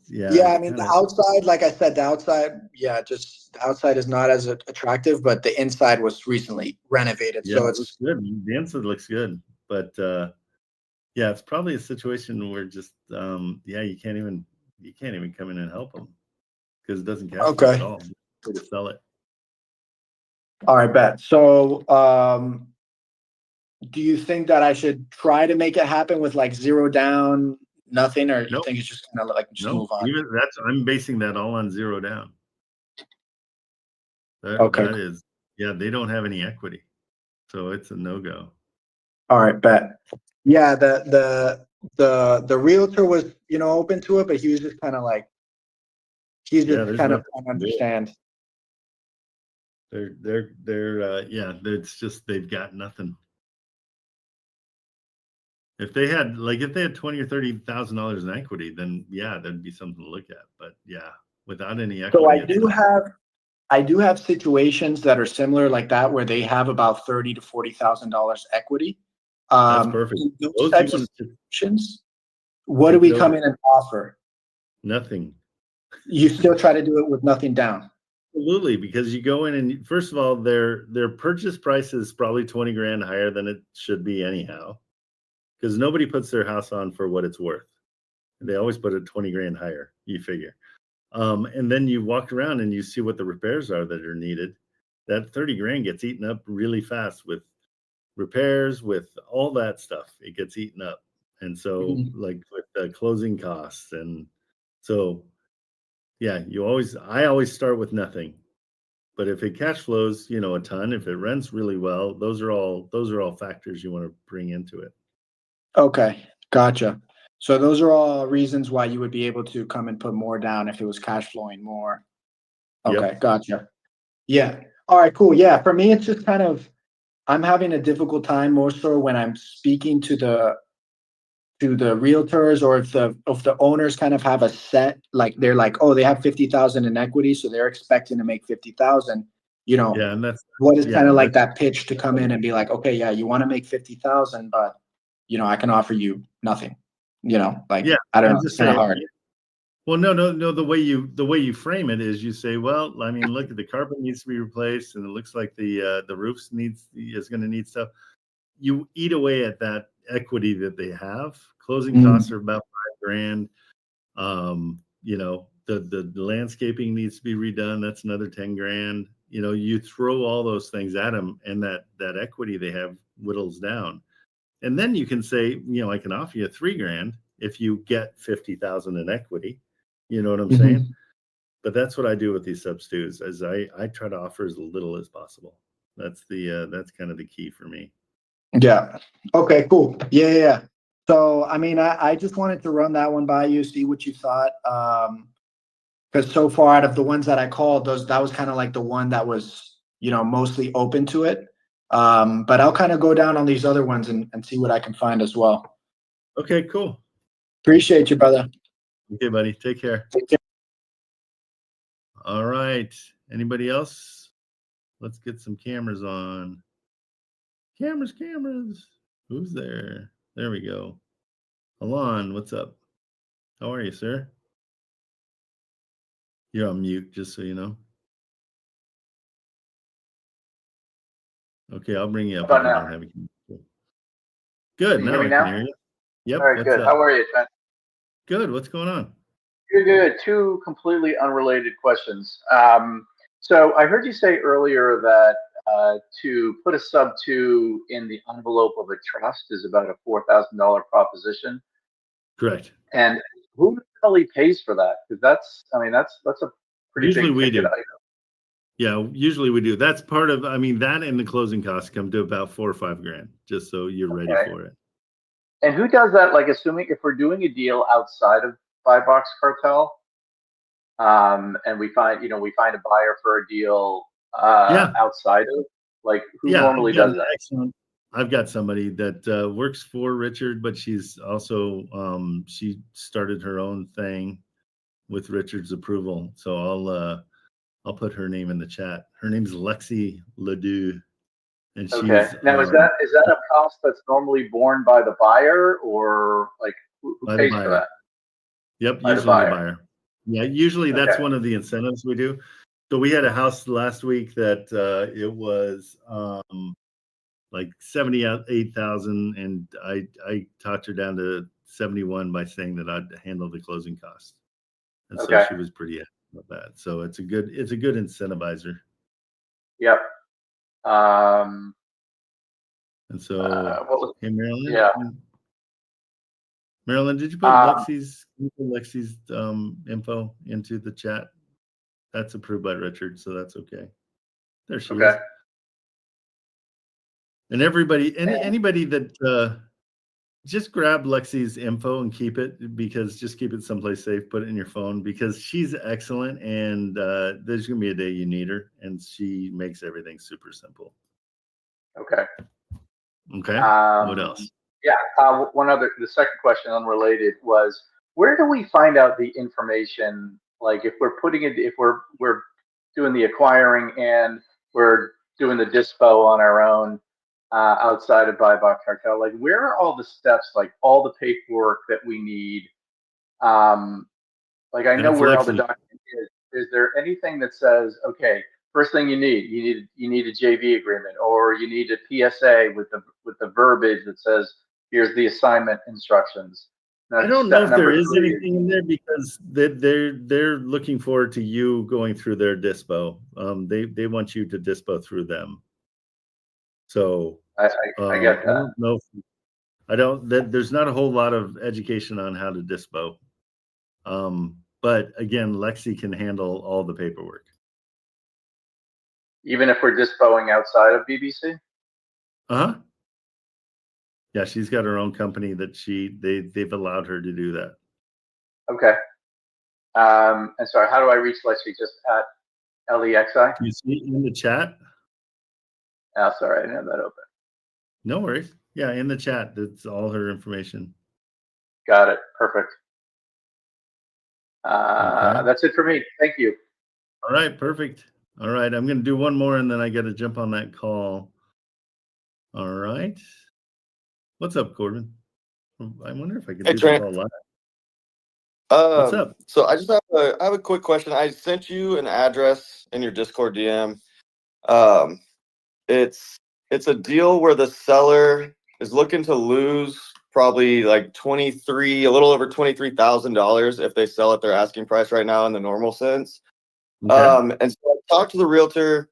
Yeah, I mean, the outside, like I said, the outside, just the outside is not as attractive, but the inside was recently renovated. Yeah, So it looks good. The inside looks good, but yeah, it's probably a situation where just you can't even come in and help them because it doesn't cash flow at all. To sell it. All right, bet. So, do you think that I should try to make it happen with like zero down, nothing, or you think it's just gonna like just move on? Even I'm basing that all on zero down. Okay. That is, they don't have any equity, so it's a no-go. All right, bet. Yeah, the realtor was open to it, but he was just kind of like there's kind of nothing trying to understand. It's just they've got nothing. If they had $20,000 or $30,000 in equity, then that'd be something to look at. But without any equity, So I do have situations that are similar like that where they have about $30,000 to $40,000 equity. That's perfect. In those types of situations, what do take we it come over. in and offer? Nothing. You still try to do it with nothing down. Absolutely, because you go in and first of all, their purchase price is probably 20 grand higher than it should be anyhow, because nobody puts their house on for what it's worth. They always put it 20 grand higher. You figure, and then you walk around and you see what the repairs are that are needed. That 30 grand gets eaten up really fast with repairs, with all that stuff. It gets eaten up, and so like with the closing costs, and so. I always start with nothing, but if it cash flows, a ton, if it rents really well, those are all factors you want to bring into it. Okay, gotcha. So those are all reasons why you would be able to come and put more down if it was cash flowing more. Okay, gotcha. Yeah. All right, cool. Yeah, for me, it's just kind of, I'm having a difficult time more so when I'm speaking to the realtors, or if the owners kind of have a set, like they're like, oh, they have 50,000 in equity, so they're expecting to make 50,000. And that's what is kind of like that pitch to come in and be like, okay, you want to make 50,000, but I can offer you nothing. I don't know, it's kind of hard. Well, no. The way you frame it is you say, well, I mean, look, the carpet needs to be replaced, and it looks like the roof is going to need stuff. You eat away at that equity that they have. Closing costs are about $5,000. The landscaping needs to be redone. That's another $10,000. You throw all those things at them, and that equity they have whittles down. And then you can say, I can offer you $3,000 if you get 50,000 in equity. You know what I'm saying? But that's what I do with these substitutes, is I try to offer as little as possible. That's kind of the key for me. Yeah. Okay, cool. Yeah. So, I mean, I just wanted to run that one by you, see what you thought. Because so far out of the ones that I called, that was kind of like the one that was, mostly open to it. But I'll kind of go down on these other ones and see what I can find as well. Okay, cool. Appreciate you, brother. Okay, buddy. Take care. Take care. All right. Anybody else? Let's get some cameras on. Cameras. Who's there? There we go. Alon, what's up? How are you, sir? You're on mute, just so you know. Okay, I'll bring you up if you don't have a. Good. Now I can hear you. Yep. All right, good. How are you, Trent? Good. What's going on? Good. Two completely unrelated questions. So I heard you say earlier that to put a sub-2 in the envelope of a trust is about a $4,000 proposition. Correct. And who really pays for that? Because that's a pretty usually big we ticket do. item. Yeah, usually we do. That's part of. I mean, that and the closing costs come to about $4,000 or $5,000, just so you're ready for it. And who does that? Like, assuming if we're doing a deal outside of Buy Box Cartel, and we find a buyer for a deal outside of, like, who normally does that? Excellent. I've got somebody that works for Richard, but she's also she started her own thing. with Richard's approval. So I'll put her name in the chat. Her name's Lexi Ledoux, and Okay. she's Now, is that a cost that's normally borne by the buyer, or like who by the pays for buyer. that? Yep, By the usually the buyer. buyer. Yeah, usually that's Okay. one of the incentives we do. So we had a house last week that it was like 78,000, and I talked her down to 71 by saying that I'd handle the closing costs, and so Okay. she was pretty happy about that. So it's a good incentivizer. Yep. And so, What was? hey Marilyn, Yeah. Marilyn, did you put Lexi's info into the chat? That's approved by Richard, so that's okay. There she is. And everybody, anybody that just grab Lexi's info and keep it, because just keep it someplace safe. Put it in your phone, because she's excellent, and there's gonna be a day you need her, and she makes everything super simple. Okay. Okay. What else? Yeah. The second question, unrelated, was where do we find out the information? Like if we're putting it, if we're doing the acquiring and we're doing the dispo on our own outside of Buy Box Cartel, like where are all the steps, like all the paperwork that we need? Like I know That's where all the Lexi. document is. Is there anything that says, okay, first thing you need a JV agreement, or you need a PSA with the verbiage that says, here's the assignment instructions. Now, I don't know if there is 3 anything in there, because they're looking forward to you going through their dispo. They want you to dispo through them. So I get that. I don't know. There's not a whole lot of education on how to dispo. But again, Lexi can handle all the paperwork. Even if we're dispoing outside of BBC? Uh-huh. Yeah, she's got her own company that they've allowed her to do that. Okay. And sorry, how do I reach Lexi? Just at LEXI? You see in the chat? Oh, sorry, I didn't have that open. No worries. Yeah, in the chat, that's all her information. Got it. Perfect. Okay. That's it for me. Thank you. All right, perfect. All right, I'm going to do one more, and then I got to jump on that call. All right. What's up, Corbin? I wonder if I can Hey, do Trent. the call live. What's up? So I just have a quick question. I sent you an address in your Discord DM. It's a deal where the seller is looking to lose probably like a little over $23,000 if they sell at their asking price right now in the normal sense. Okay. And so I talked to the realtor.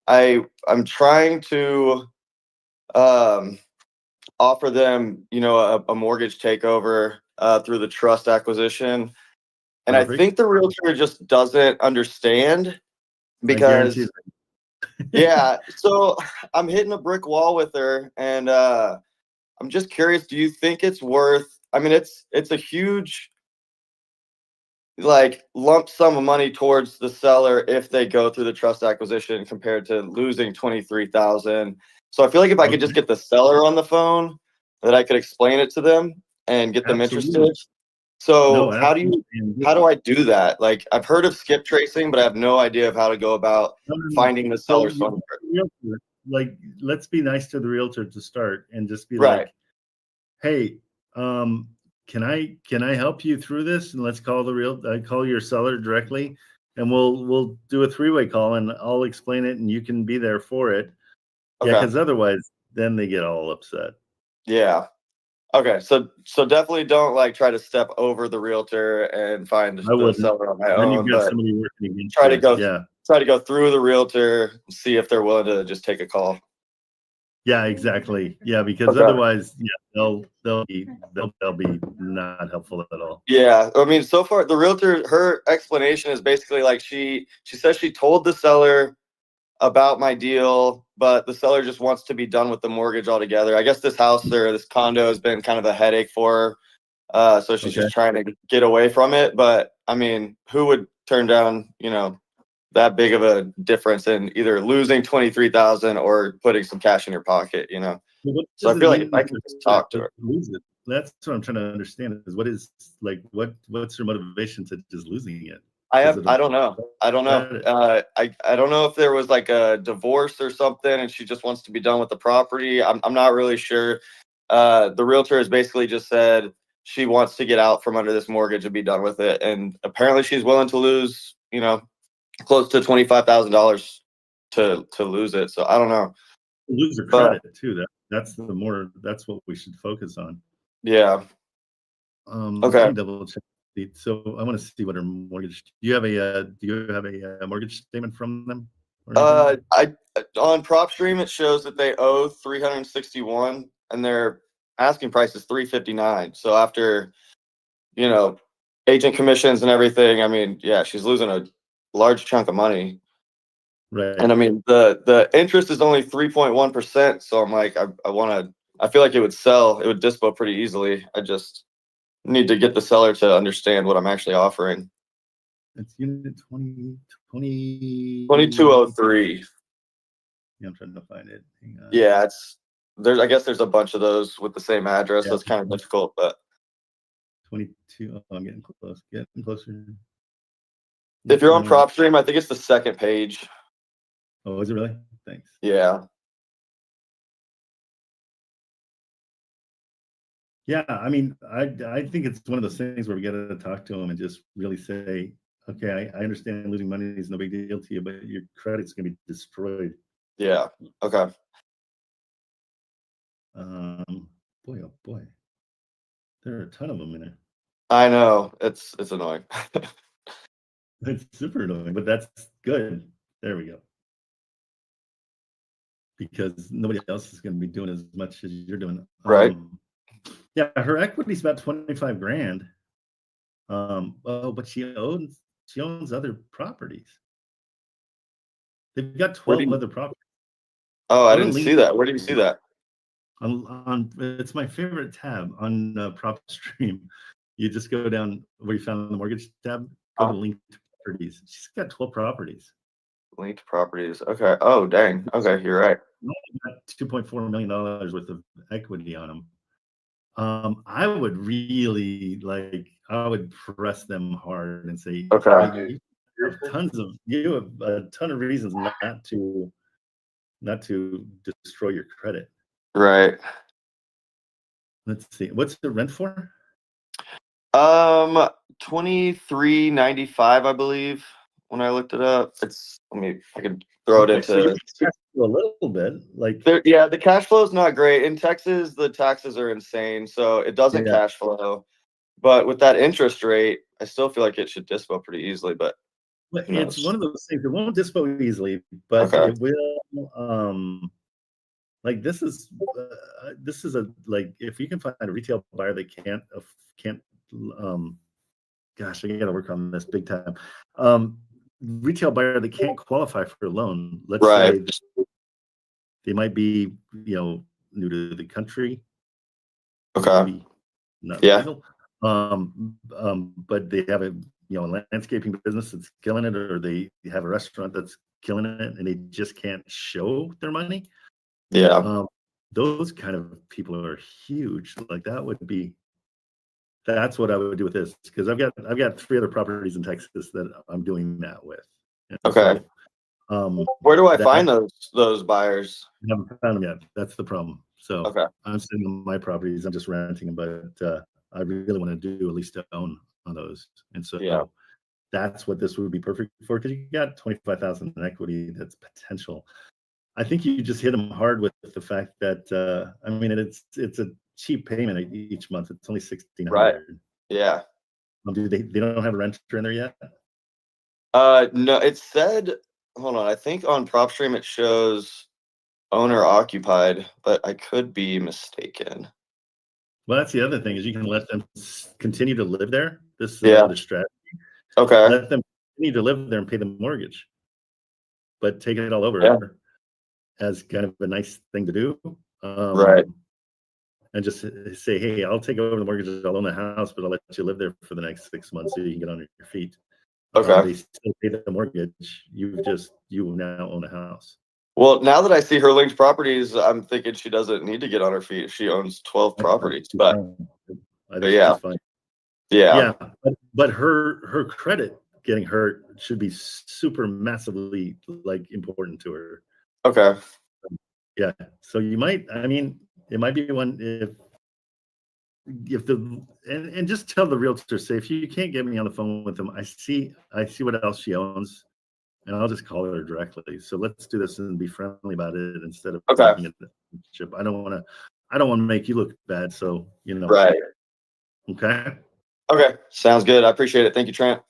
I'm trying to offer them, a mortgage takeover through the trust acquisition. And Perfect. I think the realtor just doesn't understand, because yeah, so I'm hitting a brick wall with her, and I'm just curious, do you think it's worth, I mean, it's a huge like lump sum of money towards the seller if they go through the trust acquisition compared to losing 23,000. So I feel like if I could just get the seller on the phone, that I could explain it to them and get them interested. So how do I do that? Like, I've heard of skip tracing, but I have no idea of how to go about finding the seller's phone number. Like, let's be nice to the realtor to start, and just be Right. like, hey, can I help you through this? And let's call call your seller directly, and we'll do a 3-way call, and I'll explain it, and you can be there for it. Okay. Yeah, because otherwise then they get all upset. Yeah. Okay. So definitely don't like try to step over the realtor and find the seller on my Then own. you've got But somebody working against try you. to go Yeah. try to go through the realtor, see if they're willing to just take a call. Yeah, exactly. Yeah, because Okay. otherwise, yeah, they'll be not helpful at all. Yeah, I mean, so far the realtor, her explanation is basically like she says she told the seller about my deal, but the seller just wants to be done with the mortgage altogether. I guess this house or this condo has been kind of a headache for her, so she's just trying to get away from it. But I mean, who would turn down, that big of a difference in either losing 23,000 or putting some cash in your pocket, So I feel like if I can just talk to her. That's what I'm trying to understand is what's your motivation to just losing it? I don't know. I don't know. I don't know if there was like a divorce or something and she just wants to be done with the property. I'm not really sure. The realtor has basically just said she wants to get out from under this mortgage and be done with it. And apparently she's willing to lose, close to $25,000 to lose it. So I don't know. Lose your credit too. That's what we should focus on. Yeah. Okay. Let me double check. So I want to see what her mortgage. Do you have a mortgage statement from them? On PropStream it shows that they owe 361 and their asking price is 359. So after, agent commissions and everything, I mean, yeah, she's losing a large chunk of money. Right. And I mean, the interest is only 3.1%. So I'm like, I feel like it would sell. It would dispo pretty easily. I just need to get the seller to understand what I'm actually offering. It's unit 2203. Yeah, I'm trying to find it. Hang on. Yeah, I guess there's a bunch of those with the same address, so it's kind of difficult, but 22. Oh, I'm getting closer. If you're on PropStream, I think it's the second page. Oh, is it really? Thanks. Yeah. Yeah, I mean, I think it's one of those things where we got to talk to them and just really say, okay, I understand losing money is no big deal to you, but your credit's going to be destroyed. Yeah. Okay. Boy, oh boy, there are a ton of them in there. I know it's annoying. It's super annoying, but that's good. There we go. Because nobody else is going to be doing as much as you're doing. Right. Yeah, her equity's about 25 grand. But she owns other properties. They've got 12 other properties. Oh, I didn't see that. Where did you see that? On it's my favorite tab on PropStream. You just go down where you found the mortgage tab, go to linked properties. She's got 12 properties. Linked properties. Okay. Oh, dang. Okay, you're right. $2.4 million worth of equity on them. I would really I would press them hard and say, okay, you have a ton of reasons not to destroy your credit. Right. Let's see. What's the rent for? $23.95, I believe. When I looked it up, I could throw it into a little bit. Yeah, the cash flow is not great in Texas. The taxes are insane, so it doesn't cash flow. But with that interest rate, I still feel like it should dispo pretty easily. But it's one of those things. It won't dispo easily, but it will. This is if you can find a retail buyer that can't gosh, I got to work on this big time. Retail buyer that can't qualify for a loan. Let's say they might be, new to the country. Okay. Not legal. But they have a landscaping business that's killing it, or they have a restaurant that's killing it, and they just can't show their money. Yeah. Those kind of people are huge. That's what I would do with this, because I've got 3 other properties in Texas that I'm doing that with. And okay. So, where do I find those buyers? I haven't found them yet. That's the problem. So okay. I'm sitting on my properties. I'm just renting them, but I really want to do at least to own on those. And so that's what this would be perfect for, because you got 25,000 in equity. That's potential. I think you just hit them hard with the fact that it's a cheap payment each month. It's only $1,600. Right. Yeah. They don't have a renter in there yet? No, it said, hold on, I think on PropStream it shows owner occupied, but I could be mistaken. Well, that's the other thing, is you can let them continue to live there. This is another strategy. Okay. Let them continue to live there and pay the mortgage, but take it all over as kind of a nice thing to do. Right. And just say, hey, I'll take over the mortgage, I'll own the house, but I'll let you live there for the next 6 months so you can get on your feet. Okay. They still pay the mortgage. You now own a house. Well, now that I see her linked properties, I'm thinking she doesn't need to get on her feet. She owns 12 properties, but I think yeah. she's fine. Yeah. But her credit getting hurt should be super massively like important to her. Okay. Yeah. So you might, I mean, it might be one if and just tell the realtor, say, if you can't get me on the phone with them, I see what else she owns, and I'll just call her directly. So let's do this and be friendly about it instead of making it a relationship. I don't want to make you look bad. So, you know. Right. Okay. Okay. Sounds good. I appreciate it. Thank you, Trent.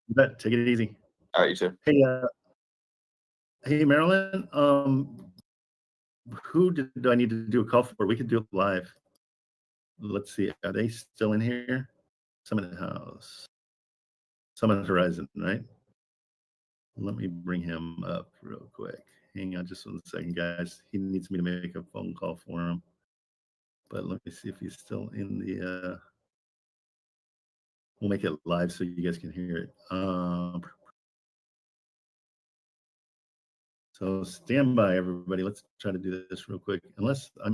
You bet. Take it easy. All right, you too. Hey, Marilyn. Who do I need to do a call for? We could do it live. Let's see. Are they still in here? Summit House. Summit Horizon, right? Let me bring him up real quick. Hang on just 1 second, guys. He needs me to make a phone call for him. But let me see if he's still in the we'll make it live so you guys can hear it. So stand by, everybody. Let's try to do this real quick. Unless I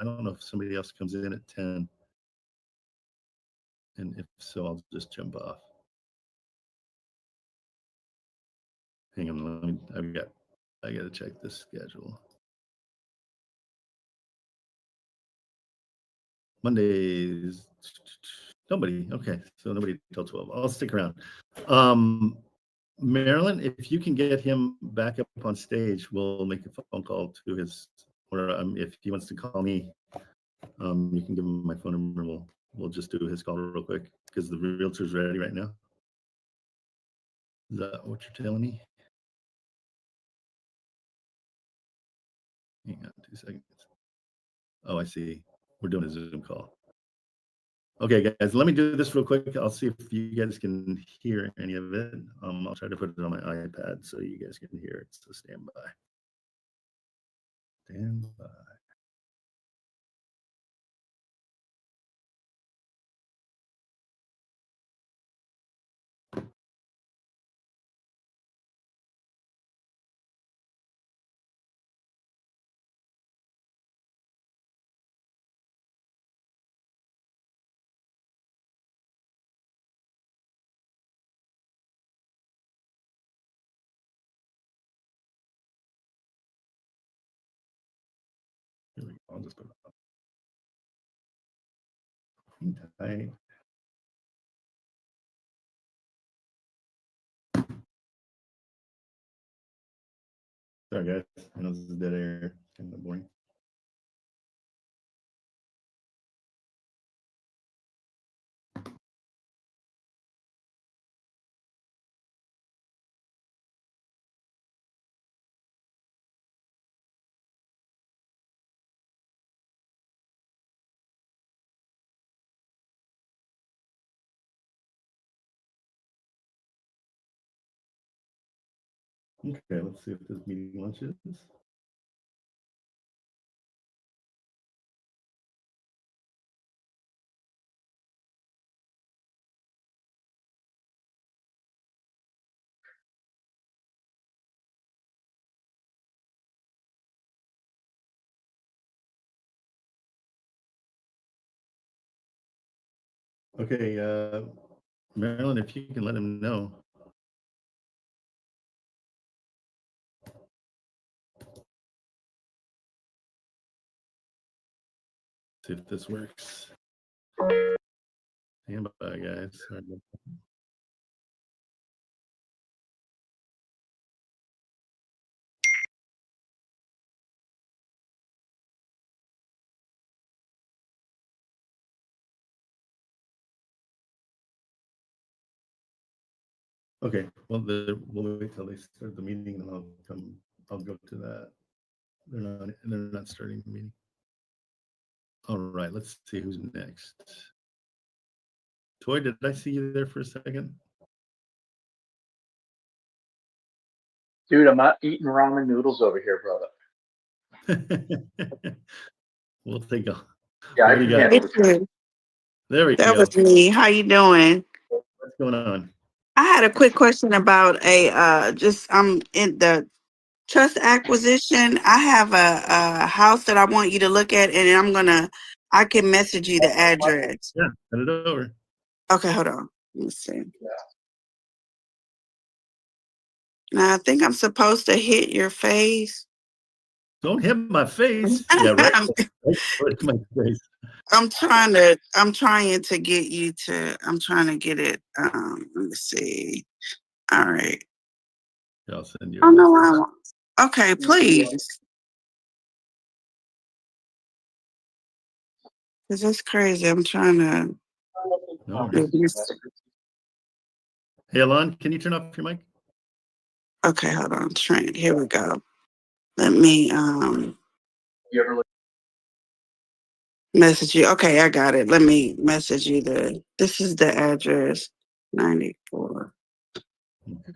don't know if somebody else comes in at 10. And if so, I'll just jump off. Hang on, I gotta check this schedule. Mondays, nobody. Okay, so nobody till 12. I'll stick around. Marilyn, if you can get him back up on stage, we'll make a phone call to his, or if he wants to call me, you can give him my phone number. We'll just do his call real quick because the realtor's ready right now. Is that what you're telling me? Hang on 2 seconds. Oh, I see. We're doing a Zoom call. Okay, guys, let me do this real quick. I'll see if you guys can hear any of it. I'll try to put it on my iPad so you guys can hear it. So stand by. Stand by. Here we go. I'll just put it up. Hang tight. Sorry, guys. I know this is dead air. It's kind of boring. Okay, let's see if this meeting launches. Okay, Marilyn, if you can let him know. See if this works. Stand by, guys. Okay, well, we'll wait till they start the meeting, and I'll go to that. They're not starting the meeting. All right, let's see who's next. Toy, did I see you there for a second? Dude, I'm not eating ramen noodles over here, brother. We'll take a. Yeah, I can handle it. There we go. That was me. How you doing? What's going on? I had a quick question about I'm in the trust acquisition. I have a house that I want you to look at, and I can message you the address. Yeah, send it over. Okay, hold on. Let me see. Now I think I'm supposed to hit your face. Don't hit my face. Yeah, right. Right to my face. I'm trying to get you to, I'm trying to get it. Let me see. All right. Yeah, I'll send you. Oh no, okay, please. Cause that's crazy. I'm trying to. No Hey, Alon, can you turn off your mic? Okay, hold on, Trent. Here we go. Let me message you. Okay, I got it. Let me message you this is the address. 94. Okay.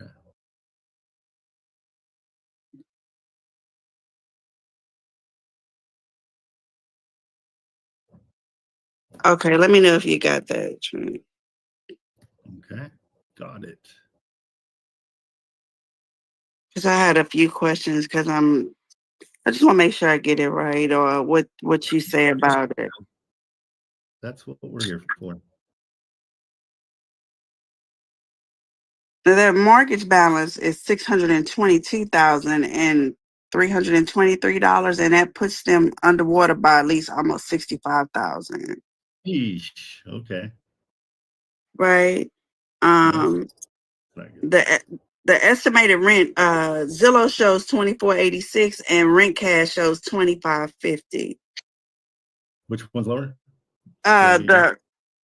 Okay, let me know if you got that, Trent. Okay, got it. Because I had a few questions because I just want to make sure I get it right or what you say about it. That's what we're here for. Their mortgage balance is $622,323, and that puts them underwater by at least almost $65,000. Eesh. Okay. Right. The estimated rent, Zillow shows $24.86 and Rent Cash shows $25.50. Which one's lower? The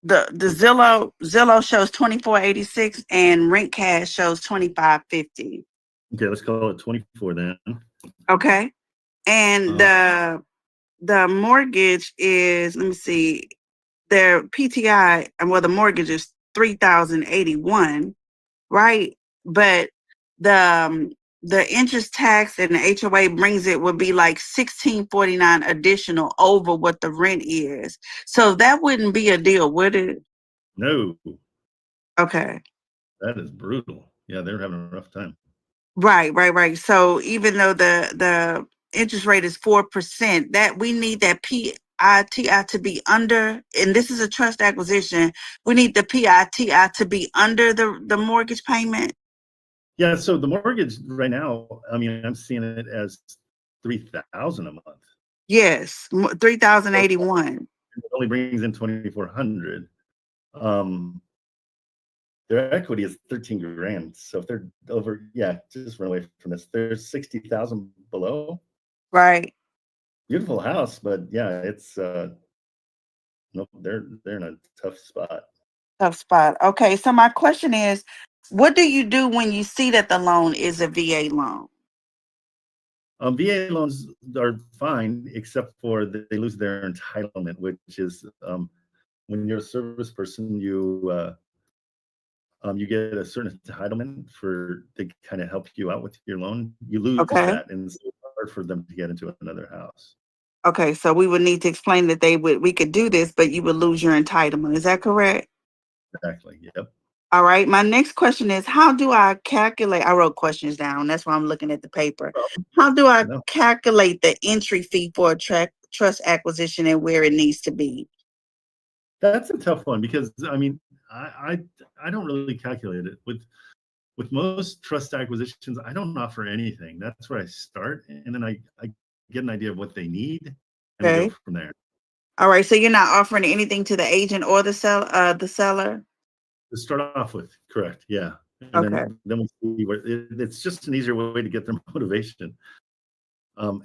Zillow shows $24.86 and Rent Cash shows $25.50. Okay, let's call it 24 then. Okay. And the mortgage is, let me see, their PTI, well, the mortgage is $3,081, right? But the interest tax and the HOA brings it would be like $1,649 additional over what the rent is. So that wouldn't be a deal, would it? No. Okay. That is brutal. Yeah, they're having a rough time. Right. So even though the interest rate is 4%, that we need that PITI to be under, and this is a trust acquisition, we need the PITI to be under the mortgage payment. Yeah, so the mortgage right now, I mean, I'm seeing it as $3,000 a month. Yes, $3,081. It only brings in $2,400. Their equity is 13 grand. So if they're over, just run away from this. There's 60,000 below. Right. Beautiful house, but yeah, it's nope, they're in a tough spot. Tough spot. Okay, so my question is, what do you do when you see that the loan is a VA loan? VA loans are fine, except for they lose their entitlement, which is when you're a service person, you get a certain entitlement they kind of help you out with your loan. You lose that, and it's hard for them to get into another house. Okay, so we would need to explain that we could do this, but you would lose your entitlement. Is that correct? Exactly. Yep. All right. My next question is, how do I calculate? I wrote questions down. That's why I'm looking at the paper. How do I calculate the entry fee for a trust acquisition and where it needs to be? That's a tough one because I mean, I don't really calculate it with most trust acquisitions. I don't offer anything. That's where I start, and then I get an idea of what they need, and I go from there. All right. So you're not offering anything to the agent or the seller? To start off with, correct? Yeah. And then we see where it's just an easier way to get their motivation. And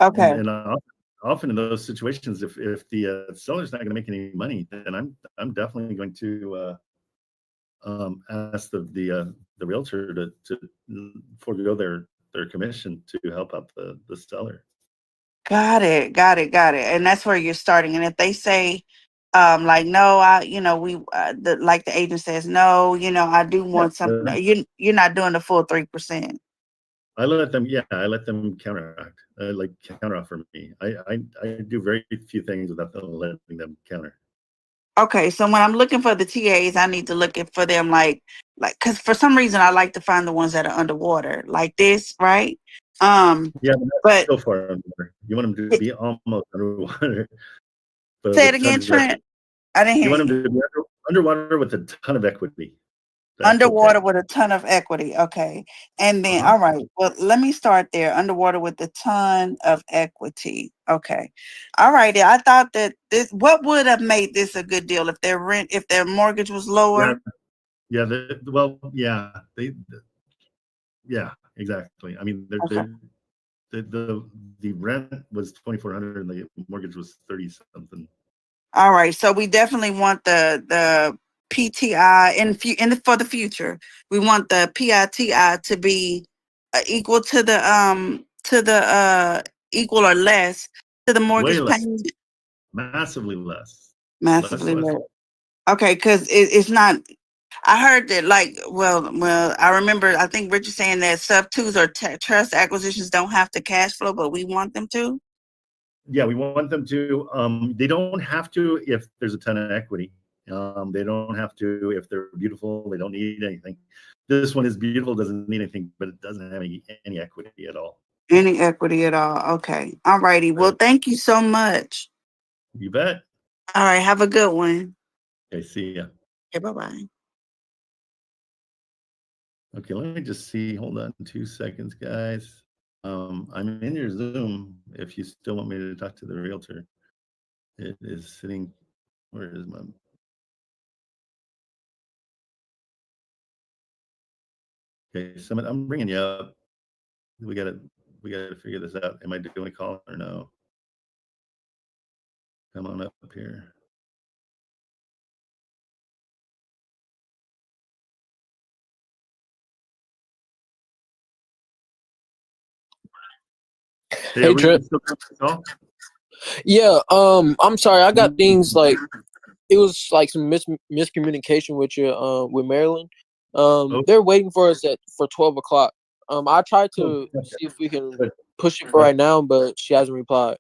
often in those situations, if the seller's not going to make any money, then I'm definitely going to ask the realtor to forego their commission to help out the seller. Got it. And that's where you're starting. And if they say, like, no, like the agent says, no, I do want something. You're not doing the full 3%. I let them counteract, counteroffer me. I do very few things without them letting them counter. Okay, so when I'm looking for the TAs, I need to look for them like, because for some reason I like to find the ones that are underwater, like this, right? Yeah, but so far underwater. You want them to be almost underwater. But Say it with again, tons of equity. Trent. I didn't You hear want them you. to be underwater with a ton of equity. That's Underwater okay. with a ton of equity. Okay. And then, all right. Well, let me start there. Underwater with a ton of equity. Okay. All righty. I thought that what would have made this a good deal if their mortgage was lower? Yeah. Yeah, exactly. I mean, Okay. the rent was 2,400 and the mortgage was 30 something. All right. So we definitely want the PTI for the future. We want the PITI to be equal to the equal or less to the Way mortgage less, payment. massively less. Massively less. Okay, because it's not. I heard that I remember. I think Richard saying that sub twos or trust acquisitions don't have to cash flow, but we want them to. Yeah, we want them to. They don't have to if there's a ton of equity. They don't have to if they're beautiful. They don't need anything. This one is beautiful, doesn't need anything, but it doesn't have any equity at all. Any equity at all? Okay. All righty. Well, thank you so much. You bet. All right. Have a good one. Okay, see ya. Okay. Bye bye. Okay, let me just see. Hold on 2 seconds, guys. I'm in your Zoom if you still want me to talk to the realtor. It is sitting, where is my? Okay, Summit, I'm bringing you up. We gotta figure this out. Am I doing a call or no? Come on up here. Hey, Trent. Yeah, I'm sorry. I got things like it was like some miscommunication with you, with Maryland. They're waiting for us for 12 o'clock. I tried to see if we can push it for right now, but she hasn't replied.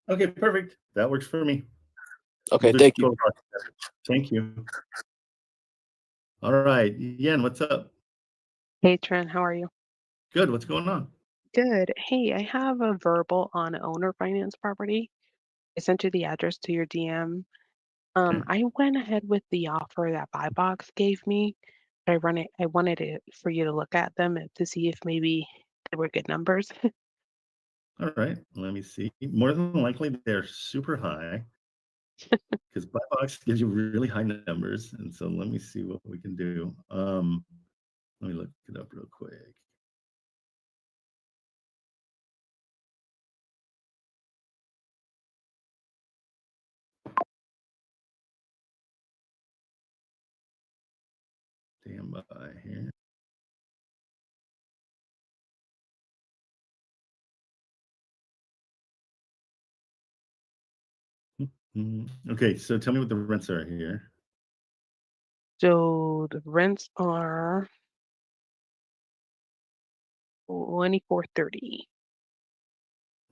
Okay, perfect. That works for me. Okay, thank you. Thank you. All right, Yen, what's up? Hey, Trent, how are you? Good. What's going on? Good. Hey, I have a verbal on owner finance property. I sent you the address to your DM. I went ahead with the offer that Buy Box gave me. I wanted it for you to look at them and to see if maybe they were good numbers. All right, let me see. More than likely, they're super high because Buy Box gives you really high numbers, and so let me see what we can do. Let me look it up real quick. Stand by here. Okay, so tell me what the rents are here. So the rents are $24.30.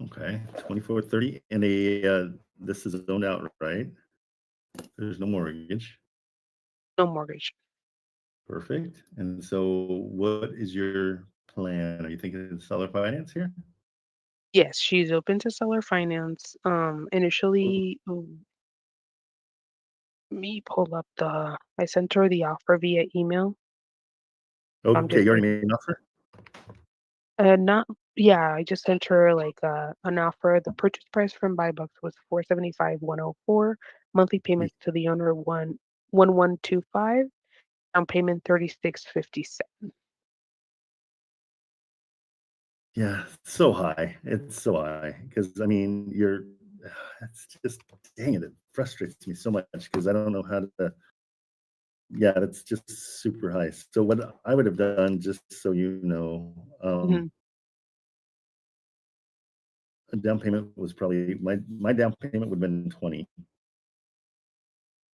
Okay, 2430, and this is zoned out, right? There's no mortgage. No mortgage. Perfect. And so, what is your plan? Are you thinking of seller finance here? Yes, she's open to seller finance. Initially, let me pull up I sent her the offer via email. Okay, you already made an offer? I just sent her like an offer. The purchase price from Buybox was $475,104. Monthly payments to the owner 11125. Down payment $36.57. Yeah, so high. It's so high because I mean, it's just dang it. It frustrates me so much because I don't know how to. Yeah, it's just super high. So what I would have done, just so you know, a down payment was probably my down payment would have been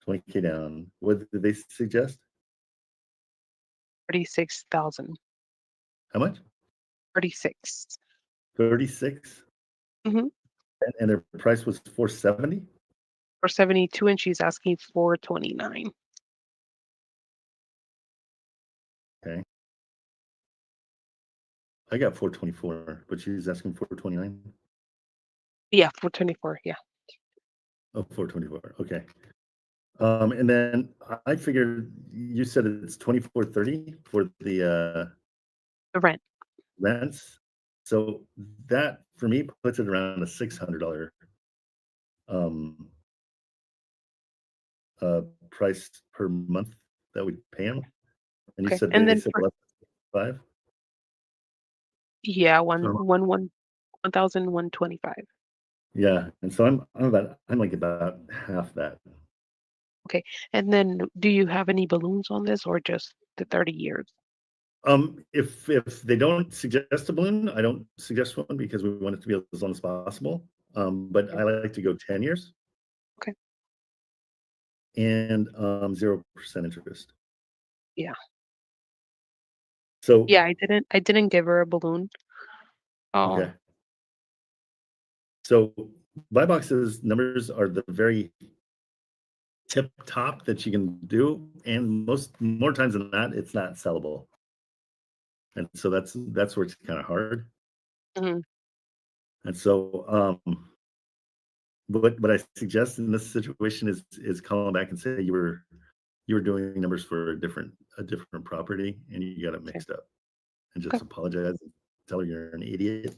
20K down. What did they suggest? 36,000. How much? 36. 36. Mm-hmm. And their price was 470. 472, and she's asking 429. Okay. I got 424, but she's asking 429. Yeah, 424. Yeah. Oh, 424. Okay. And then I figured you said it's 2430 for the rent. Rents. So that for me puts it around a $600 um price per month that we pay him. And you Okay. said And they then said for, less than 5? yeah, So 1,125. yeah, and so I'm like about half that. Okay. And then do you have any balloons on this or just the 30 years? If they don't suggest a balloon, I don't suggest one because we want it to be as long as possible. But I like to go 10 years. Okay. And 0% interest. Yeah. So Yeah, I didn't give her a balloon. okay. So buy boxes numbers are the very tip top that you can do, and more times than not, it's not sellable. And so that's where it's kind of hard. Mm-hmm. And so what I suggest in this situation is calling back and say you were doing numbers for a different property and you got it mixed up, and just apologize and tell her you're an idiot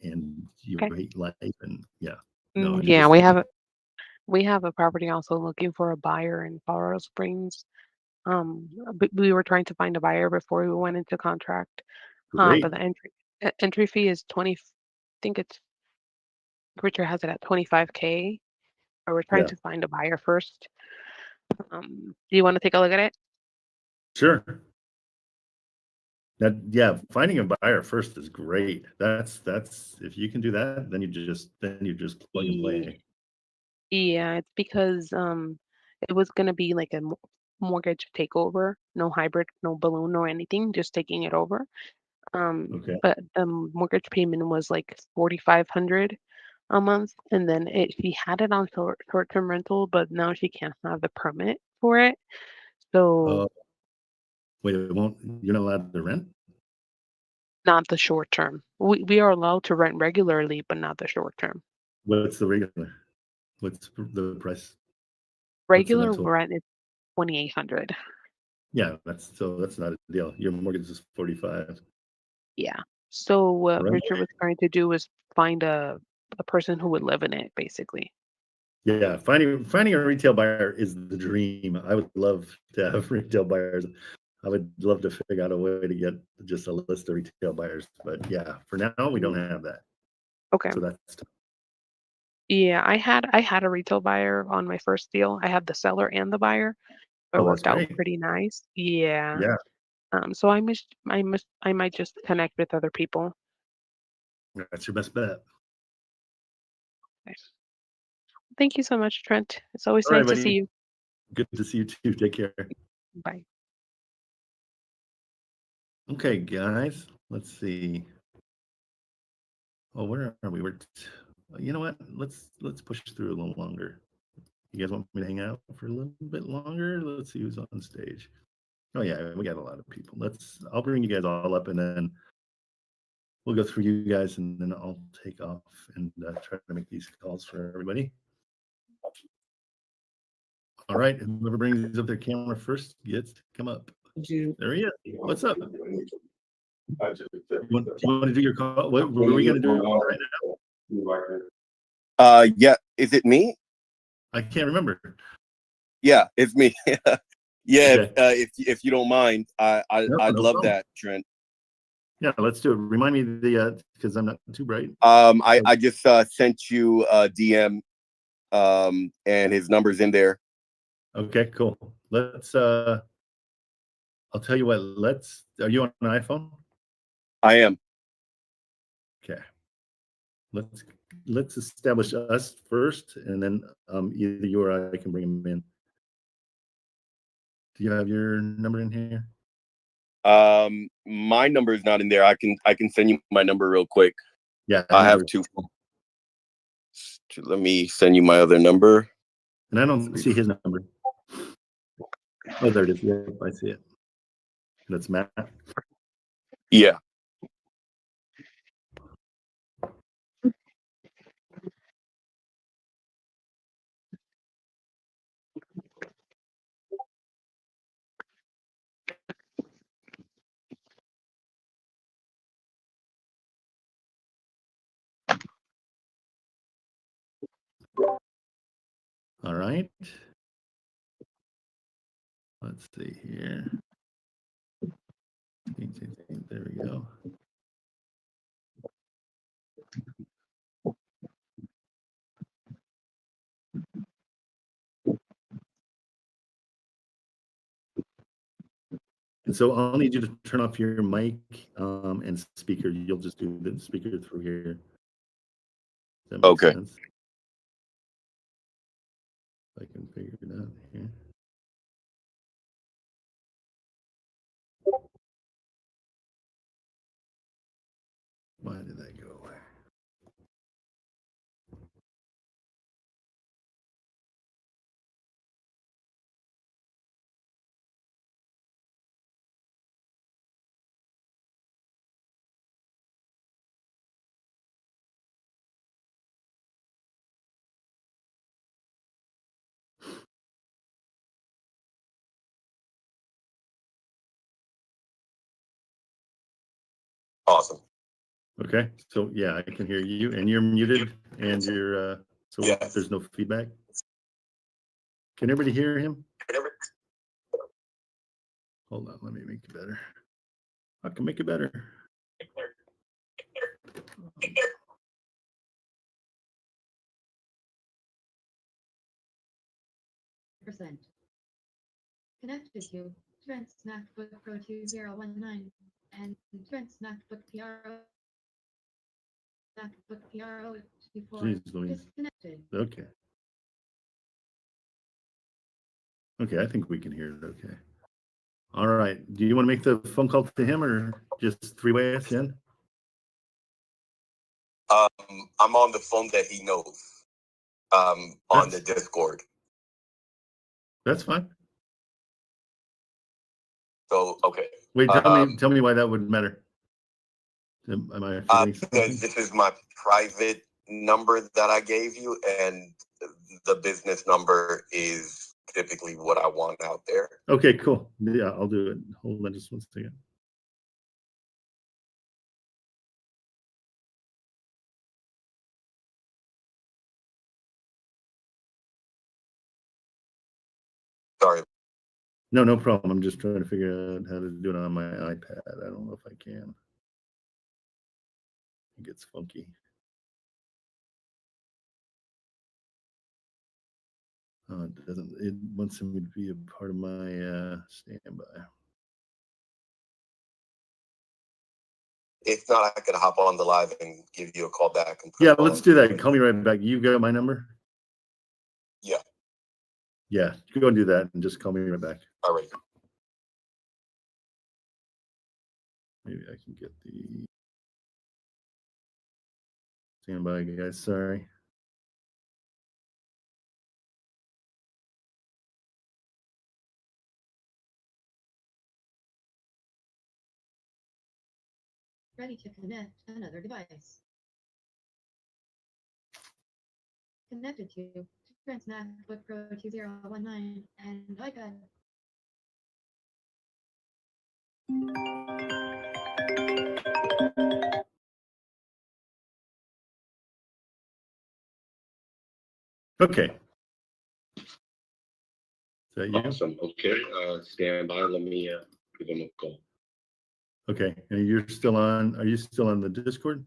and you hate life. And yeah, no, you Yeah, just we have a property also looking for a buyer in Colorado Springs. But we were trying to find a buyer before we went into contract. But great. the entry fee is 20. I think it's Richard has it at 25K. But we're trying Yeah, to find a buyer first. Do you want to take a look at it? sure. That yeah, finding a buyer first is great. That's if you can do that, then you just plug and play. Yeah, it's because it was gonna be like a mortgage takeover, no hybrid, no balloon, no anything, just taking it over. Okay. But the mortgage payment was like 4,500 a month, and then she had it on short-term rental, but now she can't have the permit for it. So Wait, you're not allowed to rent? not the short term. We are allowed to rent regularly, but not the short term. What's the regular? What's the price? What's the Regular rental? rent is 2,800. Yeah, that's not a deal. Your mortgage is 45. Yeah. So what Right. Richard was trying to do was find a person who would live in it, basically. Yeah, finding a retail buyer is the dream. I would love to have retail buyers. I would love to figure out a way to get just a list of retail buyers. But yeah, for now we don't have that. Okay. So that's Yeah, I had a retail buyer on my first deal. I had the seller and the buyer. It that's worked out great. pretty nice. Yeah. Yeah, So I might just connect with other people. that's your best bet. Nice. Thank you so much, Trent. It's always All right, nice to see buddy. you. Good to see you too. Take care. Bye. Okay, guys. Let's see. Oh, where are we? You know what? Let's push through a little longer. You guys want me to hang out for a little bit longer? Let's see who's on stage. Oh yeah, we got a lot of people. I'll bring you guys all up and then we'll go through you guys and then I'll take off and try to make these calls for everybody. All right, whoever brings up their camera first gets to come up. There he is. What's up? You want to do your call? What are we going to do right now? Yeah. Is it me? I can't remember. Yeah, it's me. Yeah. Okay. If you don't mind, I'd No love problem. that, Trent. Yeah, let's do it. Remind me because I'm not too bright. I just sent you a DM, and his number's in there. Okay, cool. Let's I'll tell you what, are you on an iPhone? I am. Okay. Let's establish us first and then either you or I can bring him in. Do you have your number in here? My number is not in there. I can send you my number real quick. Yeah, I have two. Let me send you my other number. And I don't see his number. Oh, there it is. Yeah, I see it. That's Matt. Yeah. All right. Let's see here. There we go. And so I'll need you to turn off your mic and speaker. You'll just do the speaker through here. Does that make sense? I can figure it out here. Why did that go away? Awesome. Okay, so yeah, I can hear you, and you're muted, and you're so there's no feedback. Can everybody hear him? Hold on, let me make it better. I can make it better. Percent connected to Trent's MacBook Pro 2019 and Trent's MacBook Pro before Jeez Louise. disconnected. Okay. Okay, I think we can hear it okay. All right. Do you want to make the phone call to him or just three-way us in? I'm on the phone that he knows. On the Discord. That's fine. So okay. Wait, tell me why that would matter. Am I because this is my private number that I gave you, and the business number is typically what I want out there. Okay, cool. Yeah, I'll do it. Hold on just one second. Sorry. No problem. I'm just trying to figure out how to do it on my iPad. I don't know if I can. It gets funky. It doesn't. It wants me to be a part of my standby. If not, I could hop on the live and give you a call back. And Yeah, let's do that. Call me right back. You got my number? Yeah. Yeah, go and do that and just call me right back. All right. Maybe I can get the standby, guys. Sorry. Ready to connect another device. Connected to Trent's MacBook Pro 2019 and iPad. Okay. Is that you? Awesome. Okay. Stand by. Let me give him a call. Okay. And you're still on? Are you still on the Discord?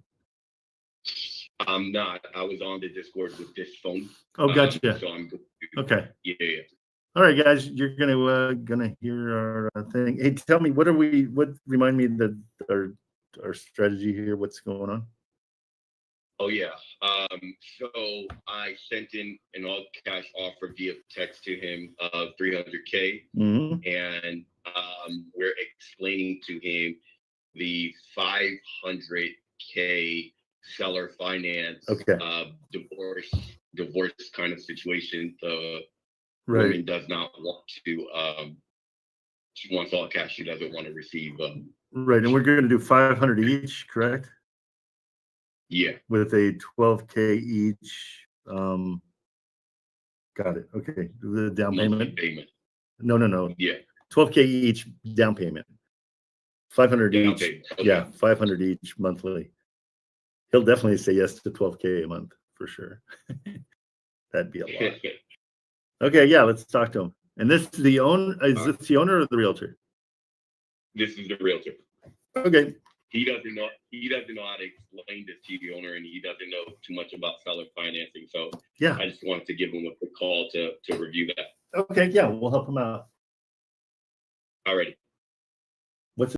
I'm not. I was on the Discord with this phone. Oh, gotcha. So I'm okay. Yeah. All right, guys. You're gonna hear our thing. Hey, tell me what remind me that our strategy here. What's going on? Oh yeah. So I sent in an all cash offer via text to him of 300K, and we're explaining to him the 500K seller finance, divorce kind of situation. The woman does not want to. She wants all cash. She doesn't want to receive. Right, and we're going to do 500 each, correct? Yeah. With a 12K each. Got it. Okay. The down payment. No. Yeah. 12K each down payment. 500 down each. Payment. Okay. Yeah, 500 each monthly. He'll definitely say yes to 12K a month for sure. That'd be a lot. Okay, yeah, let's talk to him. And this is the owner. Is this the owner or the realtor? This is the realtor. Okay. He doesn't know how to explain this to the owner, and he doesn't know too much about seller financing. So yeah, I just wanted to give him a quick call to review that. Okay, yeah, we'll help him out. Alrighty.